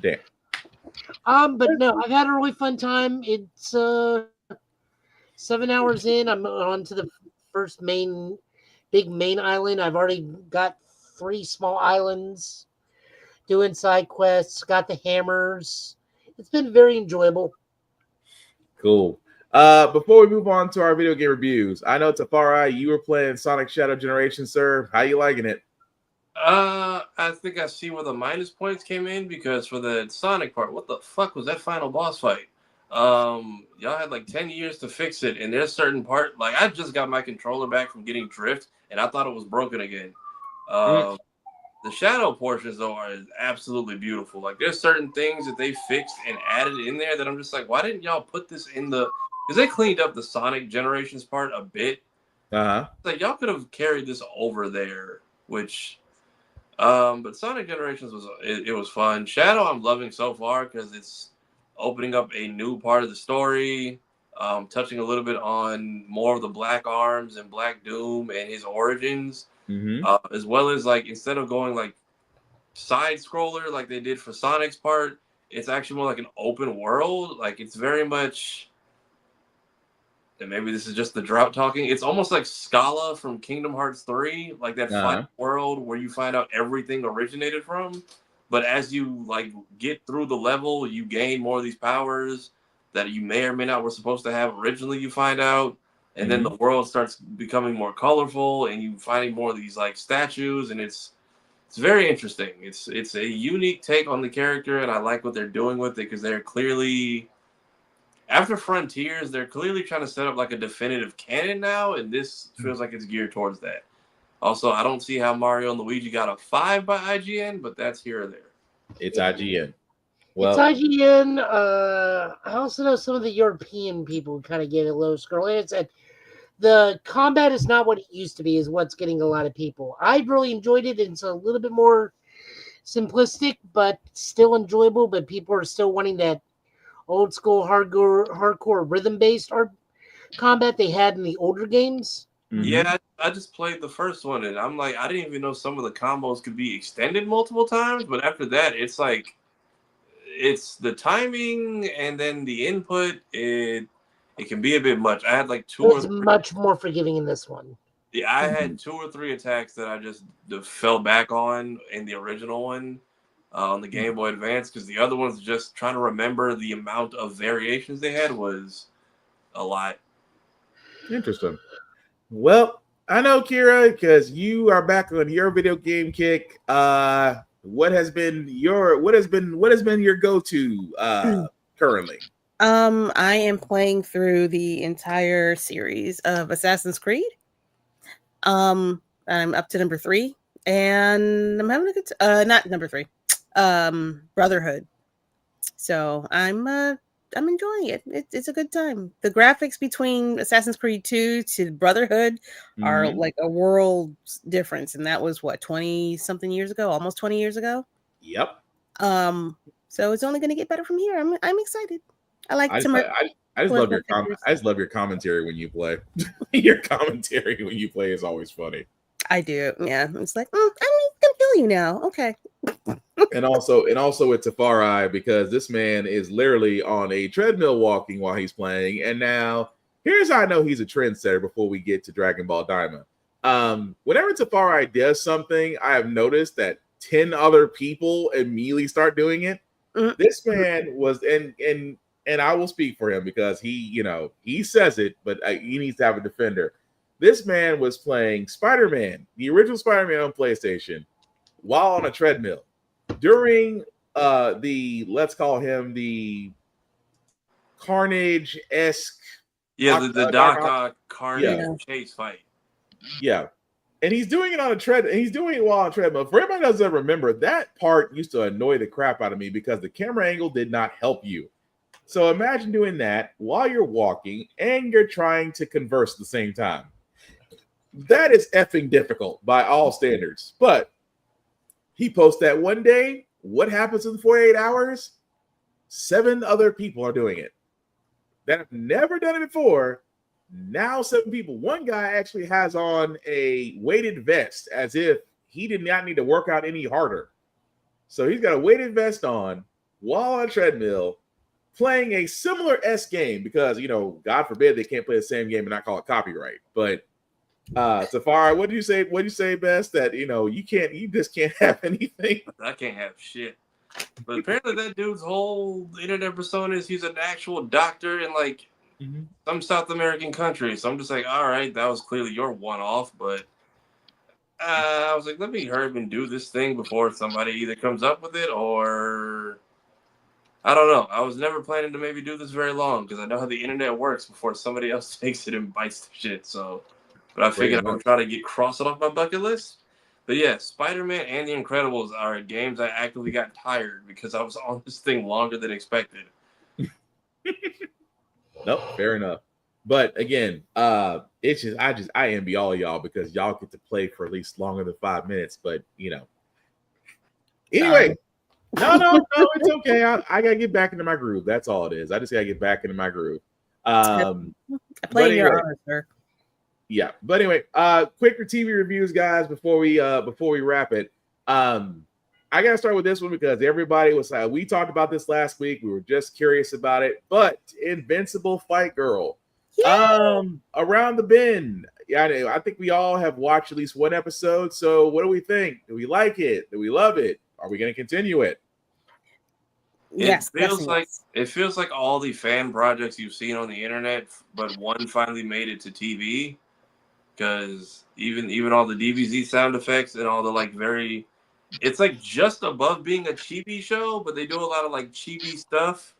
Damn. But no, I've had a really fun time. It's 7 hours in. I'm on to the first big main island. I've already got 3 small islands, doing side quests, got the hammers. It's been very enjoyable. Cool. Before we move on to our video game reviews, I know Tafari, you were playing Sonic Shadow Generation, sir. How you liking it? I think I see where the minus points came in, because for the Sonic part, what the fuck was that final boss fight? Y'all had like 10 years to fix it, and there's certain part, like I just got my controller back from getting drift, and I thought it was broken again. The shadow portions though are absolutely beautiful. Like there's certain things that they fixed and added in there that I'm just like, why didn't y'all put this in the? Because they cleaned up the Sonic Generations part a bit. Like y'all could have carried this over there, which. But Sonic Generations was fun. Shadow I'm loving so far because it's opening up a new part of the story, touching a little bit on more of the Black Arms and Black Doom and his origins, as well as like instead of going like side scroller like they did for Sonic's part, it's actually more like an open world. Like it's very much. And maybe this is just the drought talking. It's almost like Scala from Kingdom Hearts 3, like that flat world where you find out everything originated from. But as you like get through the level, you gain more of these powers that you may or may not were supposed to have originally. You find out, and then the world starts becoming more colorful, and you finding more of these like statues, and it's it's very interesting. It's a unique take on the character, and I like what they're doing with it because they're clearly after Frontiers, they're clearly trying to set up like a definitive canon now, and this feels like it's geared towards that. Also, I don't see how Mario and Luigi got a 5 by IGN, but that's here or there. It's IGN. Well, it's IGN. I also know some of the European people kind of gave it a low score. And it said the combat is not what it used to be, is what's getting a lot of people. I really enjoyed it. It's a little bit more simplistic, but still enjoyable. But people are still wanting that old school hardcore rhythm based combat they had in the older games. Yeah, I just played the first one, and I'm like, I didn't even know some of the combos could be extended multiple times. But after that, it's like, it's the timing and then the input. It can be a bit much. I had like two. It's much more forgiving in this one. Yeah, I had 2 or 3 attacks that I just fell back on in the original one on the Game Boy Advance because the other ones, just trying to remember the amount of variations they had was a lot. Interesting. Well, I know, Kira, because you are back on your video game kick. What has been your go-to currently? I am playing through the entire series of Assassin's Creed. I'm up to number 3, and I'm having a good not number 3. Brotherhood. So I'm enjoying it. It's a good time. The graphics between Assassin's Creed 2 to Brotherhood are like a world difference, and that was what, 20 something years ago, almost 20 years ago. Yep. So it's only going to get better from here. I'm excited. I just love your I just love your commentary when you play. Your commentary when you play is always funny. I do. Yeah. It's like, I can feel you now. Okay. and also it's a far eye because this man is literally on a treadmill walking while he's playing. And now here's how I know he's a trendsetter before we get to Dragon Ball Daima. Whenever Tafari does something, I have noticed that 10 other people immediately start doing it. This man was and I will speak for him because he says it, but he needs to have a defender. This man was playing Spider-Man, the original Spider-Man on PlayStation, while on a treadmill during let's call him the Carnage-esque. Yeah, the Doc Ock Carnage chase fight. Yeah. And he's doing it on a tread. He's doing it while on a treadmill. For everybody who doesn't remember, that part used to annoy the crap out of me because the camera angle did not help you. So imagine doing that while you're walking and you're trying to converse at the same time. That is effing difficult by all standards. But he posts that one day. What happens in 48 hours? 7 other people are doing it that have never done it before. Now 7 people. One guy actually has on a weighted vest as if he did not need to work out any harder. So he's got a weighted vest on while on a treadmill playing a similar S game because, God forbid they can't play the same game and not call it copyright. But Safari, what do you say? What do you say best? That you just can't have anything. I can't have shit. But apparently that dude's whole internet persona is he's an actual doctor in like some South American country. So I'm just like, all right, that was clearly your one-off. But I was like, let me hurry up and do this thing before somebody either comes up with it or I don't know. I was never planning to maybe do this very long because I know how the internet works before somebody else takes it and bites the shit. So, but I figured I'm trying to cross it off my bucket list. But yeah, Spider-Man and The Incredibles are games I actively got tired because I was on this thing longer than expected. Nope, fair enough. But again, it's just I envy all of y'all because y'all get to play for at least longer than 5 minutes. But anyway. No, it's okay. I gotta get back into my groove. That's all it is. I just gotta get back into my groove. I play your honor, sir. Yeah, but anyway, quicker TV reviews, guys. Before we wrap it, I gotta start with this one because everybody was we talked about this last week. We were just curious about it. But Invincible Fight Girl, Around the Bend. Yeah, I think we all have watched at least one episode. So what do we think? Do we like it? Do we love it? Are we going to continue it? Yes, it feels like all the fan projects you've seen on the internet, but one finally made it to TV. Because even all the DBZ sound effects and all the like very it's like just above being a chibi show, but they do a lot of like chibi stuff.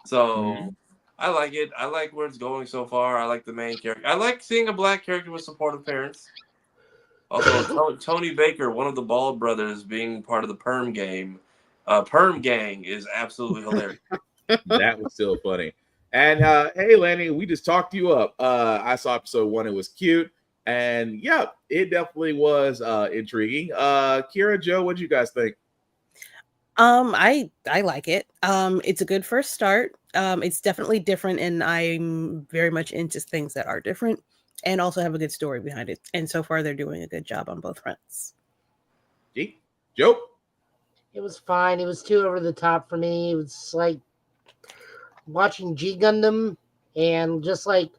So I like it. I like where it's going so far. I like the main character. I like seeing a black character with supportive parents. Also, Tony Baker, one of the Bald brothers, being part of the Perm Gang. Perm Gang is absolutely hilarious. That was still funny. And hey, Lanny, we just talked you up. I saw episode 1; it was cute, and yeah, it definitely was intriguing. Kira, Joe, what do you guys think? I like it. It's a good first start. It's definitely different, and I'm very much into things that are different and also have a good story behind it. And so far, they're doing a good job on both fronts. Joe? It was fine. It was too over the top for me. It was like watching G Gundam and just like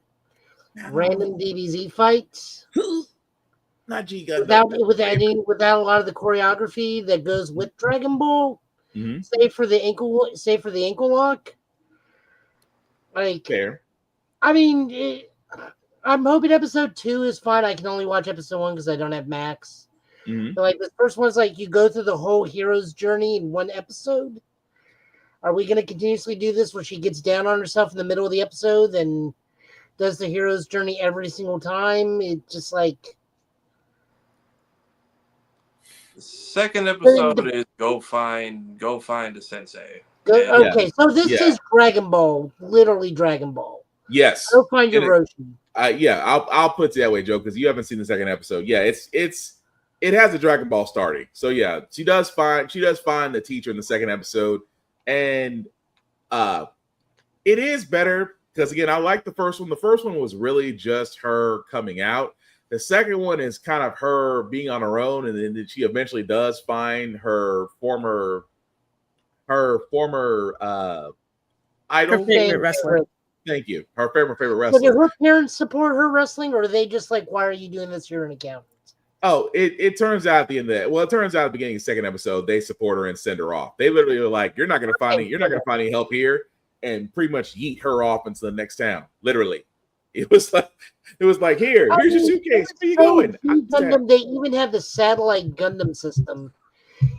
random DBZ fights. Not G Gundam. Without a lot of the choreography that goes with Dragon Ball. Save for the ankle lock. Like, fair. I mean, I'm hoping episode 2 is fine. I can only watch episode 1 because I don't have Max. But like the first one's like you go through the whole hero's journey in one episode. Are we going to continuously do this where she gets down on herself in the middle of the episode and does the hero's journey every single time? It just like. Second episode is go find a sensei. Okay, so this is Dragon Ball, literally Dragon Ball. Yes. Go find your Roshi. Yeah, I'll put it that way, Joe, because you haven't seen the second episode. Yeah, it has a Dragon Ball starting. So yeah, she does find the teacher in the second episode, and it is better because again, I like the first one. The first one was really just her coming out. The second one is kind of her being on her own, and then she eventually does find her former idol. Her favorite wrestler. Thank you. Her favorite wrestler. So do her parents support her wrestling, or are they just like, why are you doing this? You're an accountant. Oh, it turns out at the end of that. Well, it turns out at the beginning of the second episode, they support her and send her off. They literally are like, you're not gonna find any help here, and pretty much yeet her off into the next town. Literally. It was like here's your suitcase. Where you going? Gundam, they even have the satellite Gundam system.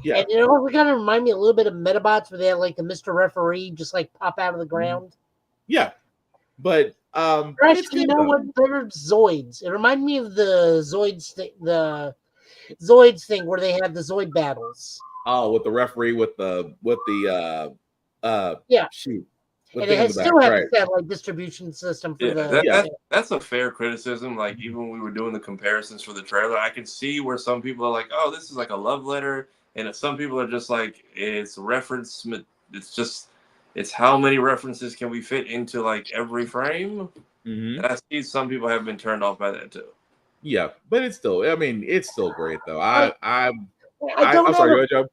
Yeah. And it kind of remind me a little bit of Metabots where they have like the Mr. Referee just like pop out of the ground. Yeah. But actually, you know what? Better Zoids. It reminded me of the Zoids thing where they had the Zoid battles. Oh, with the referee with the shoot. And it still has a satellite distribution system for that's a fair criticism. Like even when we were doing the comparisons for the trailer, I can see where some people are like, "Oh, this is like a love letter," and some people are just like, "It's reference. It's how many references can we fit into like every frame?" And I see some people have been turned off by that too. Yeah, but it's still. I mean, it's still great though. I'm sorry, Joe.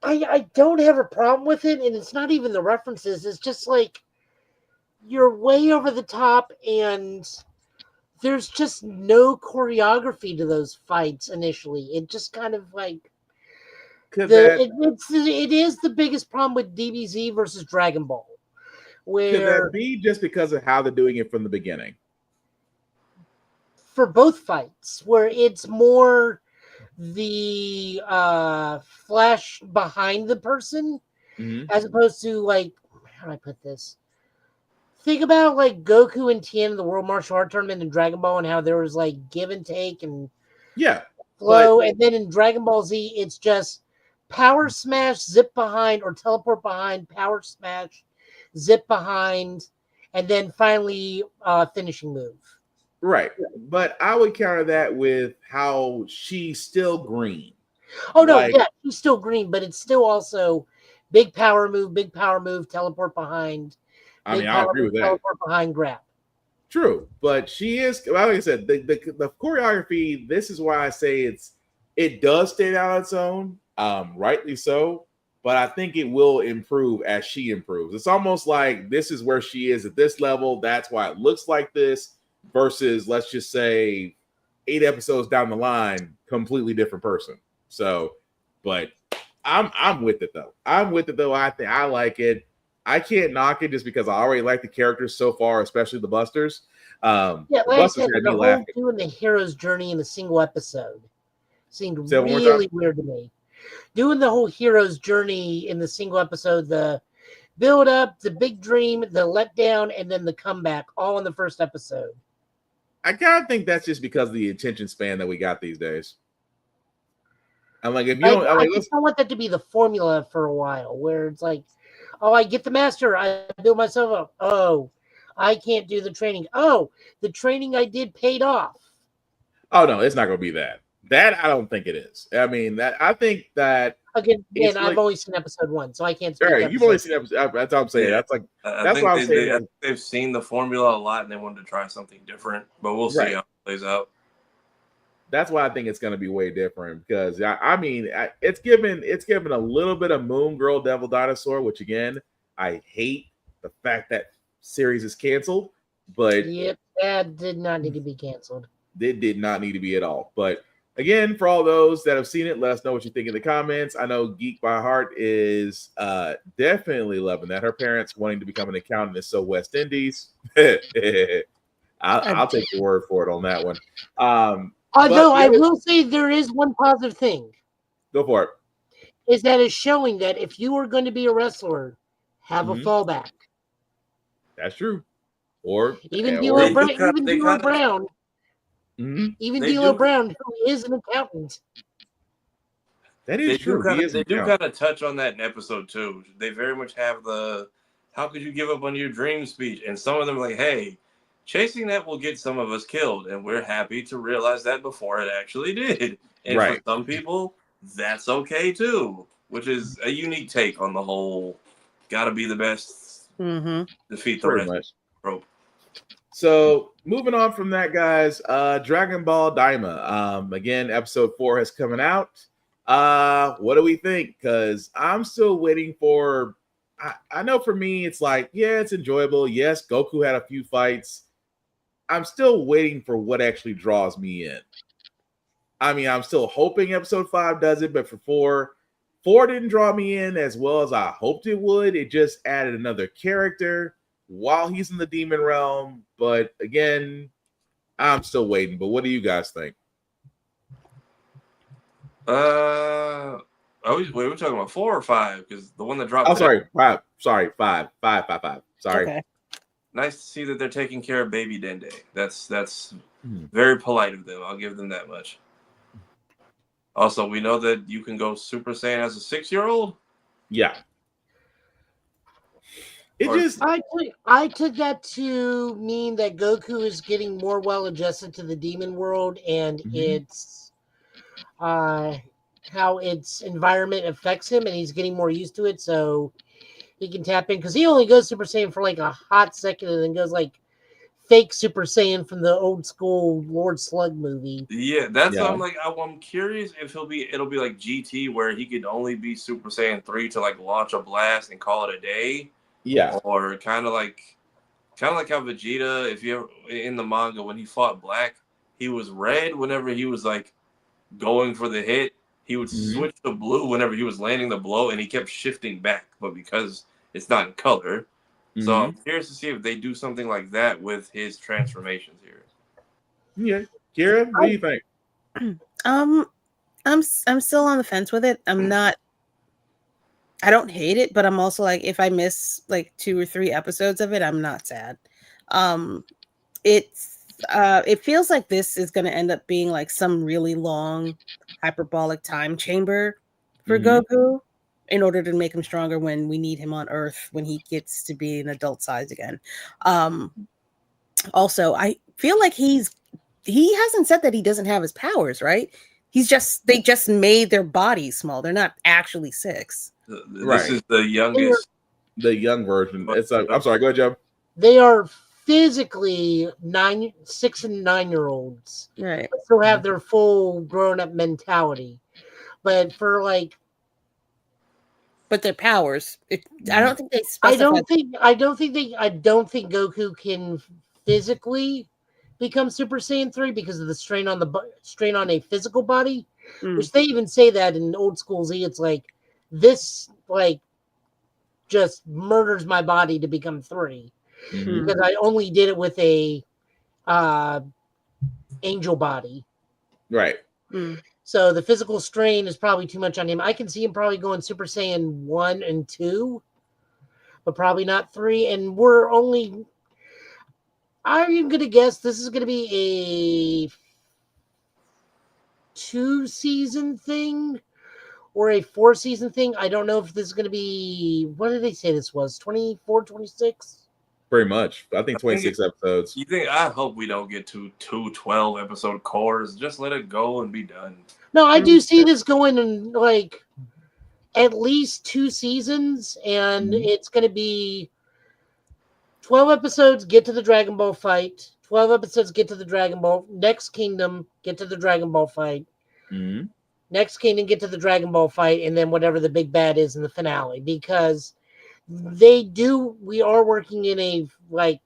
I don't have a problem with it, and it's not even the references. It's just like you're way over the top, and there's just no choreography to those fights initially. It just kind of like it is the biggest problem with DBZ versus Dragon Ball. Where could that be just because of how they're doing it from the beginning? For both fights, where it's more the flash behind the person as opposed to like, how do I put this? Think about like Goku and Tien in the World Martial Art Tournament in Dragon Ball and how there was like give and take and flow, and then in Dragon Ball Z it's just power smash, zip behind, or teleport behind, power smash, zip behind, and then finally finishing move. Right. But I would counter that with how she's still green. Oh, no. Yeah, she's still green, but it's still also big power move, teleport behind. I mean, I agree with that. Teleport behind, grab. True. But she is, like I said, the choreography, this is why I say it does stand out on its own, rightly so. But I think it will improve as she improves. It's almost like this is where she is at this level. That's why it looks like this. Versus, let's just say, 8 episodes down the line, completely different person. So, but I'm with it though. I think I like it. I can't knock it just because I already like the characters so far, especially the Busters. Like Busters I said, doing the hero's journey in a single episode seemed really weird to me. doing the whole hero's journey in the single episode, the build up, the big dream, the letdown, and then the comeback, all in the first episode. I kind of think that's just because of the attention span that we got these days. I'm like, if you don't, I just don't want that to be the formula for a while, where it's like, oh, I get the master, I build myself up. Oh, I can't do the training. Oh, the training I did paid off. Oh no, it's not going to be that. That I don't think it is. I mean, that I think that again, like, I've only seen episode 1, so I can't speak. Right, you've only seen episode. That's what I'm saying. Yeah. That's like I that's what I'm saying. They've seen the formula a lot and they wanted to try something different, but we'll see how it plays out. That's why I think it's going to be way different because I mean it's given a little bit of Moon Girl Devil Dinosaur, which again I hate the fact that series is canceled, but yep, that did not need to be canceled. It did not need to be at all. But again, for all those that have seen it, let us know what you think in the comments. I know Geek by Heart is definitely loving that. Her parents wanting to become an accountant is so West Indies. I'll take your word for it on that one. Although I will say there is one positive thing. Go for it. Is that it's showing that if you are going to be a wrestler, have a fallback. That's true. Or even D'Lo Brown, who is an accountant. That is true. They do kind of touch on that in episode 2. They very much have the "how could you give up on your dream" speech, and some of them are like, "Hey, chasing that will get some of us killed, and we're happy to realize that before it actually did." And for some people, that's okay too, which is a unique take on the whole "gotta be the best, defeat the rest" trope. So moving on from that, guys, Dragon Ball Daima. Again, episode 4 has coming out. What do we think? Because I'm still waiting for. I know for me, it's like, yeah, it's enjoyable. Yes, Goku had a few fights. I'm still waiting for what actually draws me in. I mean, I'm still hoping episode 5 does it, but for 4 didn't draw me in as well as I hoped it would. It just added another character while he's in the demon realm. But again, I'm still waiting. But what do you guys think? We're talking about 4 or 5? Because the one that dropped. Oh, sorry, 5. Sorry, 5. 5. Sorry. Okay. Nice to see that they're taking care of Baby Dende. That's very polite of them. I'll give them that much. Also, we know that you can go Super Saiyan as a 6-year-old. Yeah. I took that to mean that Goku is getting more well adjusted to the demon world and its how its environment affects him, and he's getting more used to it, so he can tap in, because he only goes Super Saiyan for like a hot second and then goes like fake Super Saiyan from the old school Lord Slug movie. Yeah, that's what I'm like. I'm curious if it'll be like GT, where he could only be Super Saiyan 3 to like launch a blast and call it a day. Yeah. Or kind of like how Vegeta, if you ever in the manga, when he fought Black, he was red whenever he was like going for the hit. He would switch to blue whenever he was landing the blow, and he kept shifting back. But because it's not in color, so I'm curious to see if they do something like that with his transformations here. Yeah, Kira, what do you think? I'm still on the fence with it. I don't hate it, but I'm also like, if I miss like 2 or 3 episodes of it, I'm not sad. It feels like this is going to end up being like some really long hyperbolic time chamber for Goku in order to make him stronger when we need him on Earth, when he gets to be an adult size again. Also, I feel like he hasn't said that he doesn't have his powers, right? They just made their bodies small. They're not actually 6. This is the youngest. The young version. It's I'm sorry, go ahead, Joe. They are physically 6 and 9-year-olds. Right. But still have their full grown-up mentality. But for like, but their powers, I don't think they specify. I don't think Goku can physically become Super Saiyan 3 because of the strain on a physical body. Which they even say that in old school Z. It's like, this like just murders my body to become 3 because I only did it with a angel body. Right. So the physical strain is probably too much on him. I can see him probably going Super Saiyan 1 and 2, but probably not 3. And I'm going to guess this is going to be a 2-season thing or a 4-season thing. I don't know if this is going to be, what did they say this was? 24, 26? Pretty much. I think 26 episodes. I hope we don't get to 2 12-episode cores. Just let it go and be done. No, I do see this going in like at least 2 seasons, and it's going to be 12 episodes, get to the Dragon Ball fight. 12 episodes, get to the Dragon Ball. Next Kingdom, get to the Dragon Ball fight. Mm-hmm. Next Kingdom, get to the Dragon Ball fight, and then whatever the big bad is in the finale. Because we are working in a like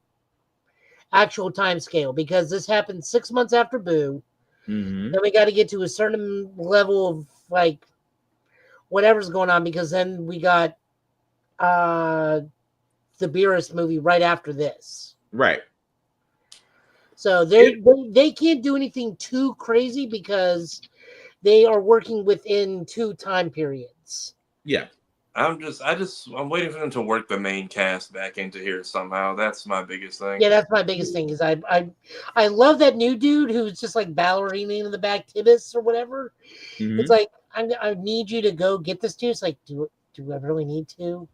actual time scale, because this happened 6 months after Boo. Mm-hmm. Then we got to get to a certain level of like whatever's going on, because then we got the Beerus movie right after this. Right. So they can't do anything too crazy because they are working within 2 time periods. Yeah. I'm waiting for them to work the main cast back into here somehow. That's my biggest thing. Yeah, that's my biggest thing. Is I love that new dude who's just like ballerina in the back, Tibbs or whatever. Mm-hmm. It's like I need you to go get this dude. It's like, do I really need to?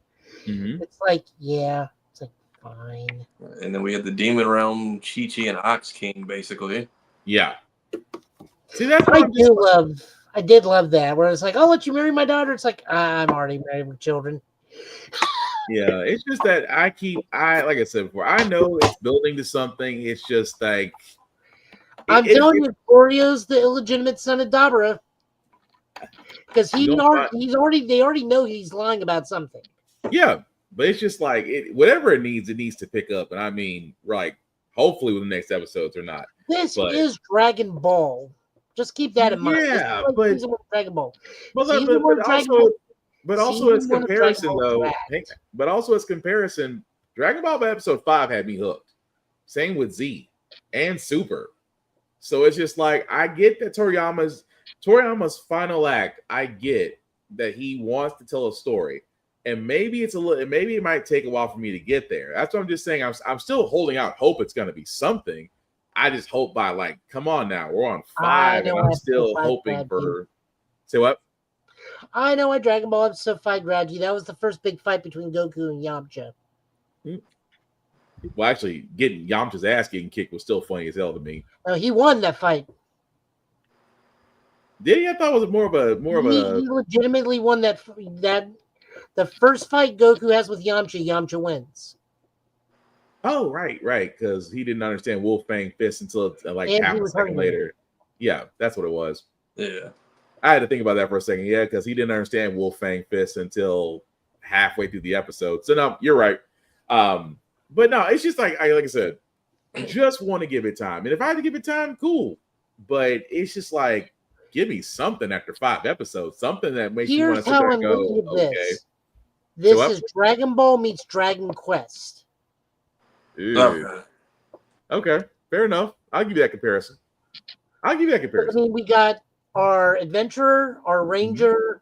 Mm-hmm. It's like, yeah. It's like, fine. And then we had the Demon Realm, Chi-Chi, and Ox King, basically. Yeah. See, that's I did love that, where it's like, I'll let you marry my daughter. It's like, I'm already married with children. Yeah, it's just that like I said before, I know it's building to something. It's just like I'm telling you, Orio's the illegitimate son of Dabra. Because they already know he's lying about something. Yeah, but it's just like whatever it needs to pick up. And I mean, like, hopefully with the next episodes or not. This is Dragon Ball. Just keep that in mind. Yeah, but Dragon Ball. But also as comparison though. But also as comparison, Dragon Ball episode 5 had me hooked. Same with Z and Super. So it's just like I get that Toriyama's final act. I get that he wants to tell a story, and maybe it might take a while for me to get there. That's what I'm just saying. I'm still holding out hope it's going to be something. I just hope by like, come on now, we're on 5, and I'm still hoping for. Say what? I know why Dragon Ball episode 5 grabbed you. That was the first big fight between Goku and Yamcha. Well, actually, getting Yamcha's ass getting kicked was still funny as hell to me. No, he won that fight. Did he? I thought it was more of a. He legitimately won that. The first fight Goku has with Yamcha wins. Oh, right, because he didn't understand Wolfang Fist until like half a second later. Yeah, that's what it was. Yeah. I had to think about that for a second. Yeah, because he didn't understand Wolfang Fist until halfway through the episode. So no, you're right. But no, it's just like I said, just want to give it time. And if I had to give it time, cool. But it's just like, give me something after 5 episodes, something that makes you want to sit there and go, okay. This is Dragon Ball meets Dragon Quest. Okay, fair enough. I'll give you that comparison. I mean, we got our adventurer, our ranger,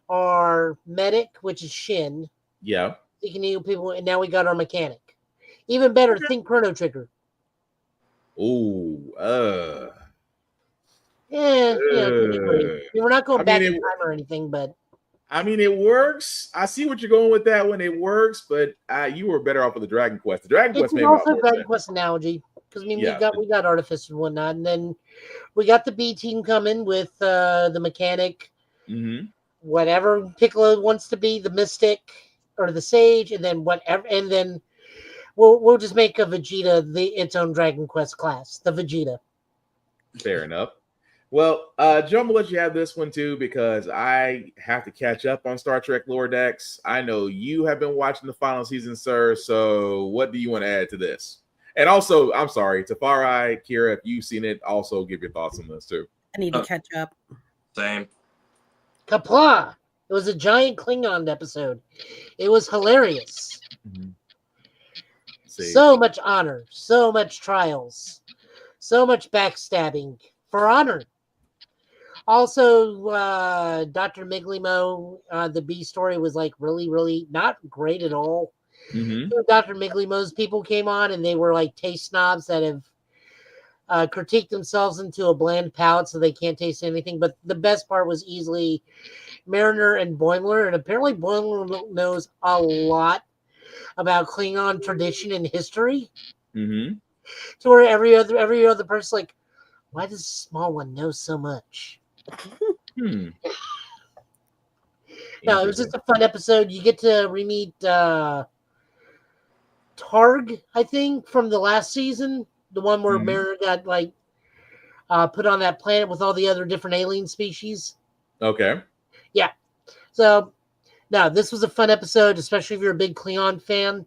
our medic, which is Shin. Yeah. He can heal people, and now we got our mechanic. Even better, think Chrono Trigger. Ooh, we're not going back in time or anything, but I mean, it works. I see what you're going with that one. It works, but you were better off with the Dragon Quest. The Dragon Quest made also a Dragon Quest analogy, because I mean, we got Artifice and whatnot, and then we got the B team coming with the mechanic, whatever Piccolo wants to be, the Mystic or the Sage, and then whatever, and then we'll just make a Vegeta its own Dragon Quest class, the Vegeta. Fair enough. Well, Joe, I'm gonna let you have this one too, because I have to catch up on Star Trek Lower Decks. I know you have been watching the final season, sir. So what do you want to add to this? And also, I'm sorry, Tafari, Kira, if you've seen it, also give your thoughts on this too. I need to catch up. Same. Kapla! It was a giant Klingon episode. It was hilarious. So much honor, so much trials, so much backstabbing for honor. Also, Dr. Miglimo, the B story was like really, really not great at all. Mm-hmm. So Dr. Miglimo's people came on and they were like taste snobs that have critiqued themselves into a bland palate so they can't taste anything. But the best part was easily Mariner and Boimler. And apparently Boimler knows a lot about Klingon tradition and history. Mm-hmm. To where every other person's like, why does the small one know so much? Hmm. No, it was just a fun episode. You get to re-meet Targ, I think, from the last season. The one where Mariner got like put on that planet with all the other different alien species. Okay. Yeah. So, no, this was a fun episode, especially if you're a big Klingon fan.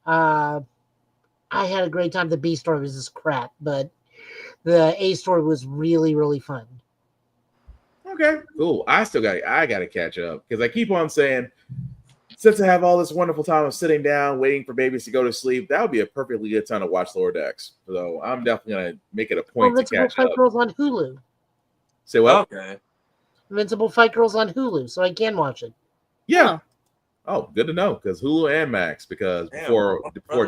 I had a great time. The B story was just crap, but the A story was really, really fun. Okay, cool. I got to catch up because I keep on saying, since I have all this wonderful time of sitting down, waiting for babies to go to sleep, that would be a perfectly good time to watch Lower Decks. So I'm definitely going to make it a point to Invincible catch Fight up. Girls on Hulu. Say what? Okay. Invincible Fight Girls on Hulu, so I can watch it. Yeah. Oh, good to know because Hulu and Max because before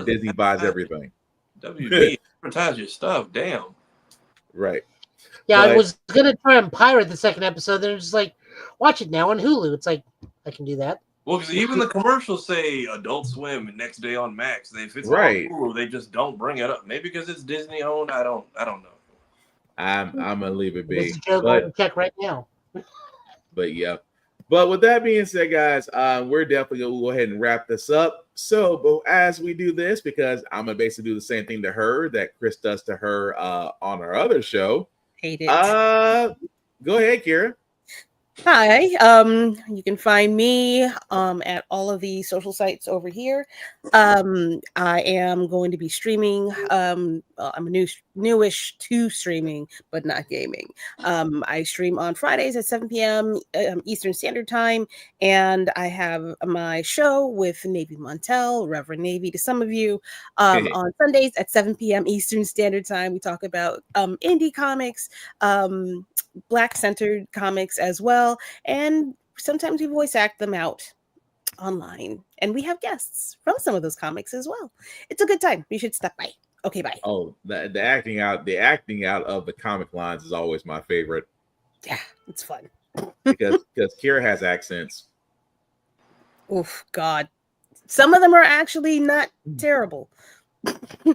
Disney buys everything. WB, advertise your stuff. Damn. Right. Yeah, I was gonna try and pirate the second episode. Then it's just like, watch it now on Hulu. It's like, I can do that. Well, because even the commercials say Adult Swim and next day on Max. If it's right, on Hulu, they just don't bring it up. Maybe because it's Disney owned. I don't know. I'm gonna leave it be. This is Joe going to check right now. But yeah. But with that being said, guys, we're definitely going to go ahead and wrap this up. So, but as we do this, because I'm going to basically do the same thing to her that Chris does to her on our other show. Hate it. Go ahead, Kira. Hi. You can find me at all of the social sites over here. I am going to be streaming. I'm newish to streaming, but not gaming. I stream on Fridays at 7 p.m. Eastern Standard Time, and I have my show with Navy Montel, Reverend Navy to some of you, on Sundays at 7 p.m. Eastern Standard Time. We talk about indie comics, Black-centered comics as well, and sometimes we voice act them out online, and we have guests from some of those comics as well. It's a good time. You should stop by. Okay, bye. Oh, the acting out of the comic lines is always my favorite. Yeah, it's fun because Kira has accents. Oof, God, some of them are actually not terrible.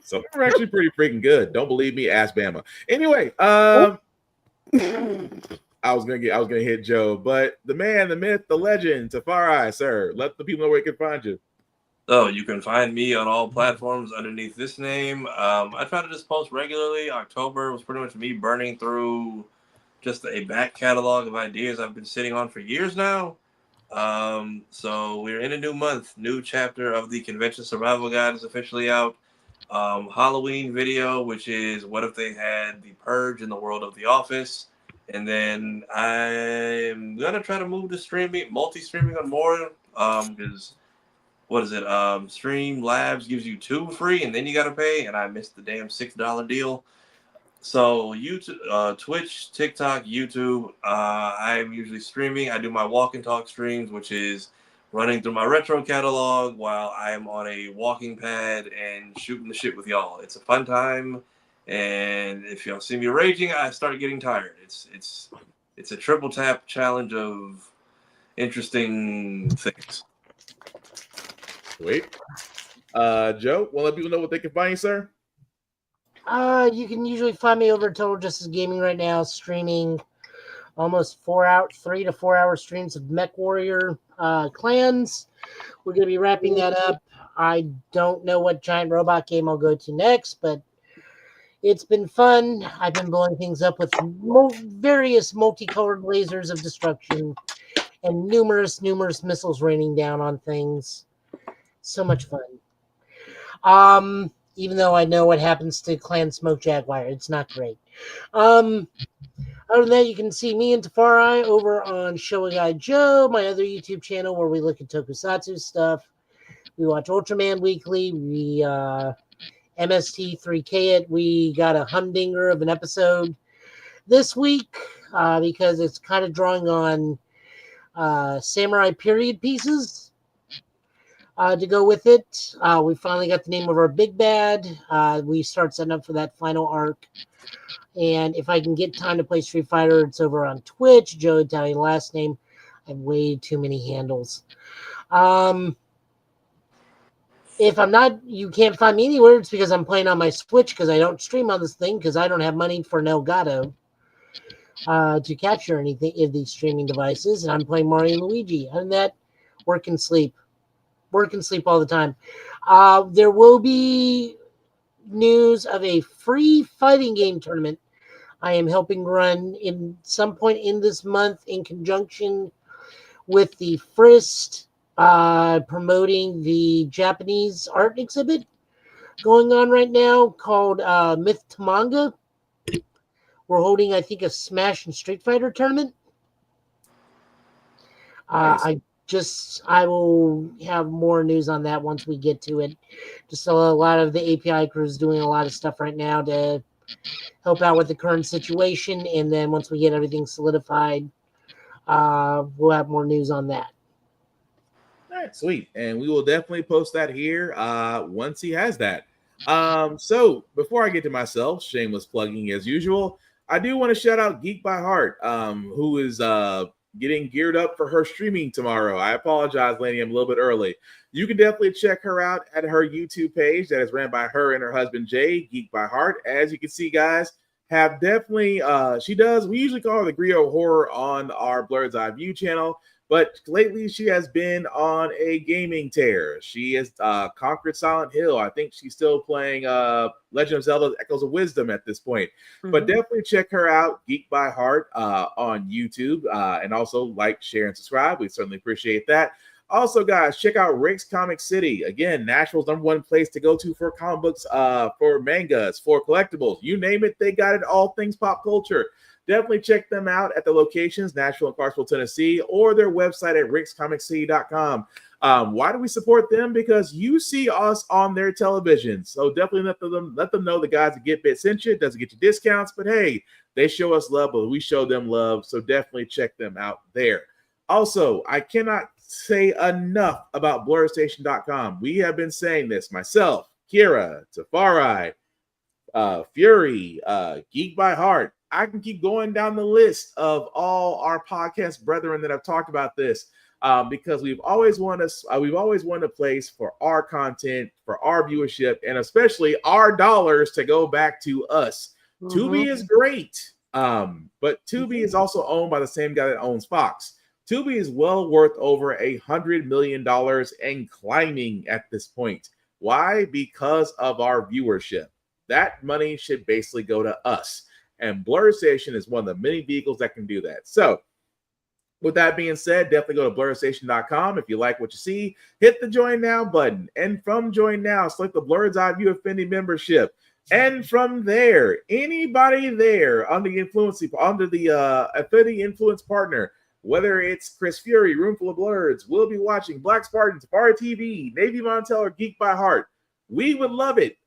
Some are actually pretty freaking good. Don't believe me? Ask Bama. Anyway, I was gonna hit Joe, but the man, the myth, the legend, Tafari, sir, let the people know where you can find you. So you can find me on all platforms underneath this name. I try to just post regularly. October was pretty much me burning through just a back catalog of ideas I've been sitting on for years now. So we're in a new month. New chapter of the Convention Survival Guide is officially out. Halloween video, which is what if they had the Purge in the world of The Office. And then I'm gonna try to move to streaming, multi-streaming on more, because what is it? Stream Labs gives you 2 free, and then you gotta pay. And I missed the damn $6 deal. So YouTube, Twitch, TikTok, YouTube. I'm usually streaming. I do my walk and talk streams, which is running through my retro catalog while I am on a walking pad and shooting the shit with y'all. It's a fun time. And if y'all see me raging, I start getting tired. It's a triple tap challenge of interesting things. Sweet. Joe, want to let people know what they can find you, sir? You can usually find me over at Total Justice Gaming right now, streaming almost 3 to 4 hour streams of Mech Warrior clans. We're going to be wrapping that up. I don't know what giant robot game I'll go to next, but it's been fun. I've been blowing things up with various multicolored lasers of destruction and numerous missiles raining down on things. So much fun. Even though I know what happens to Clan Smoke Jaguar, it's not great. Other than that, you can see me and Tafari over on Show a Guy Joe, my other YouTube channel where we look at tokusatsu stuff. We watch Ultraman weekly. We MST3K it. We got a humdinger of an episode this week. because it's kind of drawing on samurai period pieces to go with it. We finally got the name of our big bad. We start setting up for that final arc. And if I can get time to play Street Fighter, it's over on Twitch. Joe Italian last name. I have way too many handles. If I'm not, you can't find me anywhere. It's because I'm playing on my Switch because I don't stream on this thing because I don't have money for an Elgato to capture anything in these streaming devices. And I'm playing Mario and Luigi. Other than that, work and sleep. Work and sleep all the time. There will be news of a free fighting game tournament I am helping run in some point in this month in conjunction with the FRIST promoting the Japanese art exhibit going on right now called Myth to Manga. We're holding, I think, a Smash and Street Fighter tournament. Nice. I will have more news on that once we get to it. Just a lot of the API crew is doing a lot of stuff right now to help out with the current situation. And then once we get everything solidified, we'll have more news on that. All right, sweet. And we will definitely post that here once he has that. So before I get to myself, shameless plugging as usual, I do want to shout out Geek by Heart, who is getting geared up for her streaming tomorrow. I apologize, Laney, I'm a little bit early. You can definitely check her out at her YouTube page that is ran by her and her husband, Jay, Geek by Heart. As you can see, guys, have definitely, we usually call her the Griot Horror on our Blurred's Eye View channel, but lately she has been on a gaming tear. She has conquered Silent Hill. I think she's still playing Legend of Zelda Echoes of Wisdom at this point. Mm-hmm. But definitely check her out, Geek by Heart, on YouTube. And also like, share, and subscribe. We certainly appreciate that. Also, guys, check out Rick's Comic City. Again, Nashville's #1 place to go to for comic books, for mangas, for collectibles. You name it, they got it, all things pop culture. Definitely check them out at the locations, Nashville and Clarksville, Tennessee, or their website at rickscomiccity.com. Why do we support them? Because you see us on their television. So definitely let them know the guys at Get Bit sent you. It doesn't get you discounts, but hey, they show us love, but we show them love. So definitely check them out there. Also, I cannot say enough about BlurStation.com. We have been saying this, myself, Kira, Tafari, Fury, Geek by Heart. I can keep going down the list of all our podcast brethren that have talked about this, because we've always wanted a place for our content, for our viewership, and especially our dollars to go back to us. Mm-hmm. Tubi is great, but Tubi is also owned by the same guy that owns Fox. Tubi is well worth over $100 million and climbing at this point. Why? Because of our viewership. That money should basically go to us. And BlurStation is one of the many vehicles that can do that. So with that being said, definitely go to BlurStation.com. If you like what you see, hit the Join Now button. And from Join Now, select the Blurred's Eye View Affinity membership. And from there, anybody there under the Affinity Influence Partner, whether it's Chris Fury, Roomful of Blurs, we'll be watching Black Spartan, Safari TV, Navy Montel, or Geek by Heart. We would love it.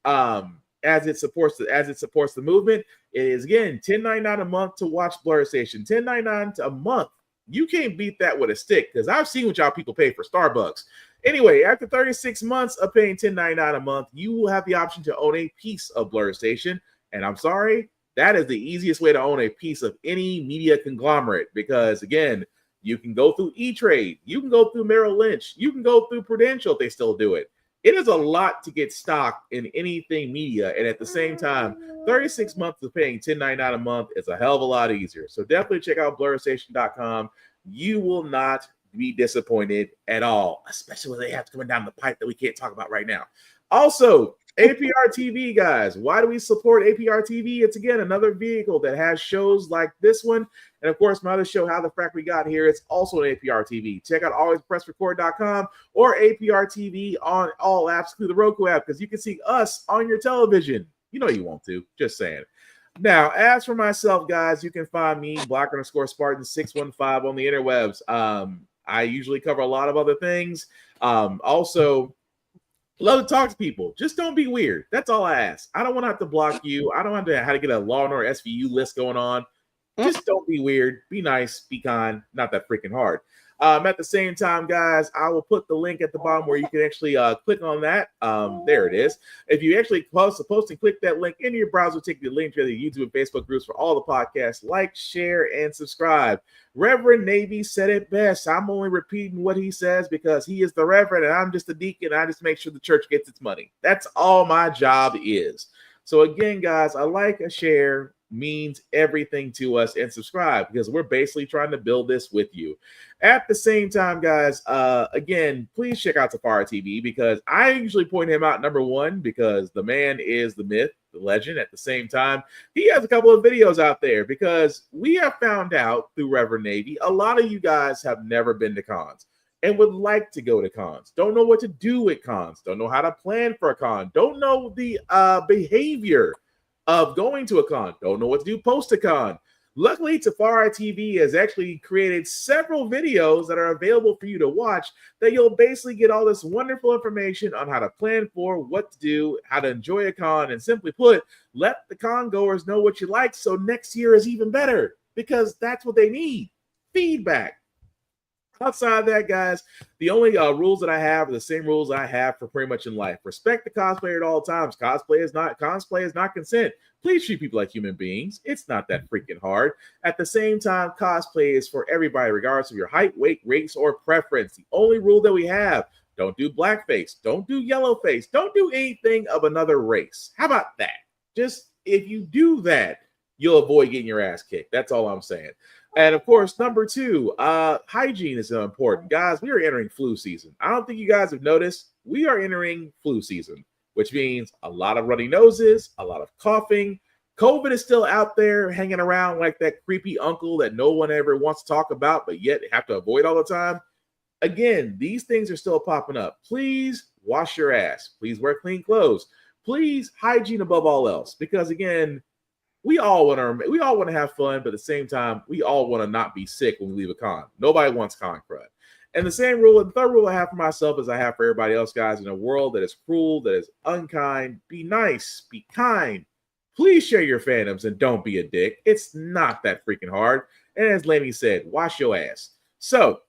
As it supports the movement. It is, again, $10.99 a month to watch BlurStation. $10.99 a month. You can't beat that with a stick, because I've seen what y'all people pay for Starbucks. Anyway, after 36 months of paying $10.99 a month, you will have the option to own a piece of BlurStation. And I'm sorry, that is the easiest way to own a piece of any media conglomerate, because, again, you can go through E-Trade, you can go through Merrill Lynch, you can go through Prudential if they still do it. It is a lot to get stock in anything media, and at the same time, 36 months of paying $10.99 a month is a hell of a lot easier. So definitely check out BlurStation.com. You will not be disappointed at all, especially when they have coming down the pipe that we can't talk about right now. Also, APR TV, guys. Why do we support APR TV? It's, again, another vehicle that has shows like this one. And, of course, my other show, How the Frack We Got Here, it's also an APR TV. Check out alwayspressrecord.com or APR TV on all apps through the Roku app, because you can see us on your television. You know you want to. Just saying. Now, as for myself, guys, you can find me, Black_Spartan615 on the interwebs. I usually cover a lot of other things. Also, love to talk to people. Just don't be weird. That's all I ask. I don't want to have to block you. I don't have to how to get a Law and Order SVU list going on. Just don't be weird. Be nice. Be kind. Not that freaking hard. At the same time, guys, I will put the link at the bottom where you can actually click on that. There it is. If you actually post and click that link into your browser, take the link to the YouTube and Facebook groups for all the podcasts. Like, share, and subscribe. Reverend Navy said it best. I'm only repeating what he says because he is the Reverend and I'm just a deacon. I just make sure the church gets its money. That's all my job is. So again, guys, a like, a share means everything to us, and subscribe because we're basically trying to build this with you. At the same time, guys, again, please check out Safari TV because I usually point him out number one because the man is the myth, the legend. At the same time, he has a couple of videos out there because we have found out through Reverend Navy, a lot of you guys have never been to cons and would like to go to cons, don't know what to do at cons, don't know how to plan for a con, don't know the behavior of going to a con, don't know what to do post a con. Luckily, Tafari TV has actually created several videos that are available for you to watch that you'll basically get all this wonderful information on how to plan for, what to do, how to enjoy a con, and simply put, let the con goers know what you like so next year is even better because that's what they need, feedback. Outside of that, guys, the only rules that I have are the same rules I have for pretty much in life. Respect the cosplayer at all times. Cosplay is not consent. Please treat people like human beings. It's not that freaking hard. At the same time, cosplay is for everybody, regardless of your height, weight, race, or preference. The only rule that we have, don't do blackface, don't do yellowface, don't do anything of another race. How about that? Just if you do that, you'll avoid getting your ass kicked. That's all I'm saying. And of course, number two, hygiene is important. Guys, we are entering flu season. I don't think you guys have noticed. We are entering flu season, which means a lot of runny noses, a lot of coughing. COVID is still out there hanging around like that creepy uncle that no one ever wants to talk about, but yet have to avoid all the time. Again, these things are still popping up. Please wash your ass. Please wear clean clothes. Please hygiene above all else, because again, we all want to have fun, but at the same time, we all want to not be sick when we leave a con. Nobody wants con crud. And the same rule, and the third rule I have for myself as I have for everybody else, guys, in a world that is cruel, that is unkind, be nice, be kind. Please share your fandoms and don't be a dick. It's not that freaking hard. And as Laney said, wash your ass. So,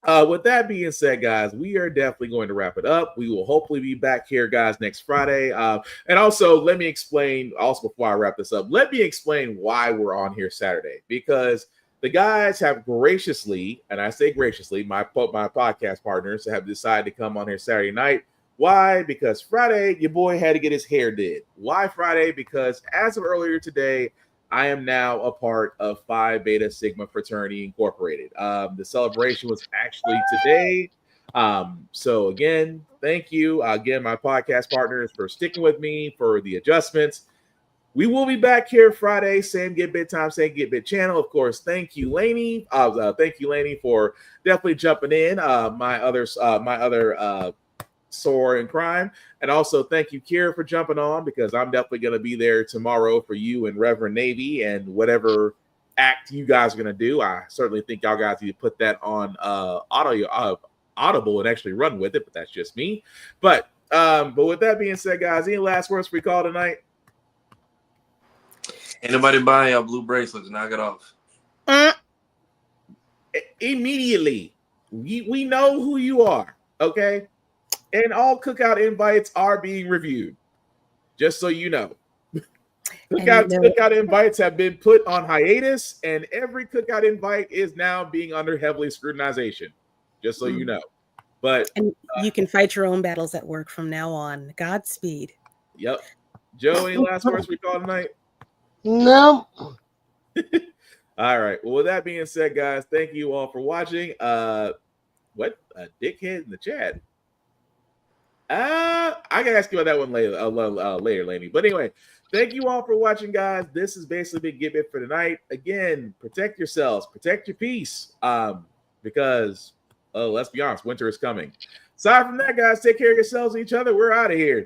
with that being said, guys, we are definitely going to wrap it up. We will hopefully be back here, guys, next Friday. And also, let me explain, also before I wrap this up, let me explain why we're on here Saturday. Because the guys have graciously, and I say graciously, my podcast partners have decided to come on here Saturday night. Why? Because Friday, your boy had to get his hair did. Why Friday? Because as of earlier today, I am now a part of Phi Beta Sigma Fraternity Incorporated. The celebration was actually today. So again, thank you. Again, my podcast partners for sticking with me for the adjustments. We will be back here Friday, same Get Bit time, same Get Bit channel. Of course, thank you, Laney. Thank you, Laney, for definitely jumping in. My other Sore in crime, and also thank you, Kira, for jumping on, because I'm definitely going to be there tomorrow for you and Reverend Navy and whatever act you guys are going to do. I certainly think y'all guys need to put that on Audible and actually run with it, but that's just me. But with that being said, guys, any last words for we call tonight? Anybody buying your blue bracelets? Knock it off. Immediately. We know who you are, okay? And all cookout invites are being reviewed, just so you know. Cookout invites have been put on hiatus, and every cookout invite is now being under heavily scrutinization, just so you know. But and you can fight your own battles at work from now on. Godspeed. Yep. Joe, any last words we call tonight? No. All right. Well, with that being said, guys, thank you all for watching. What a dickhead in the chat. I can ask you about that one later, later, Laney. But anyway, thank you all for watching, guys. This has basically been Get Bit for tonight. Again, protect yourselves, protect your peace, because let's be honest, winter is coming. Aside from that, guys, take care of yourselves and each other. We're out of here.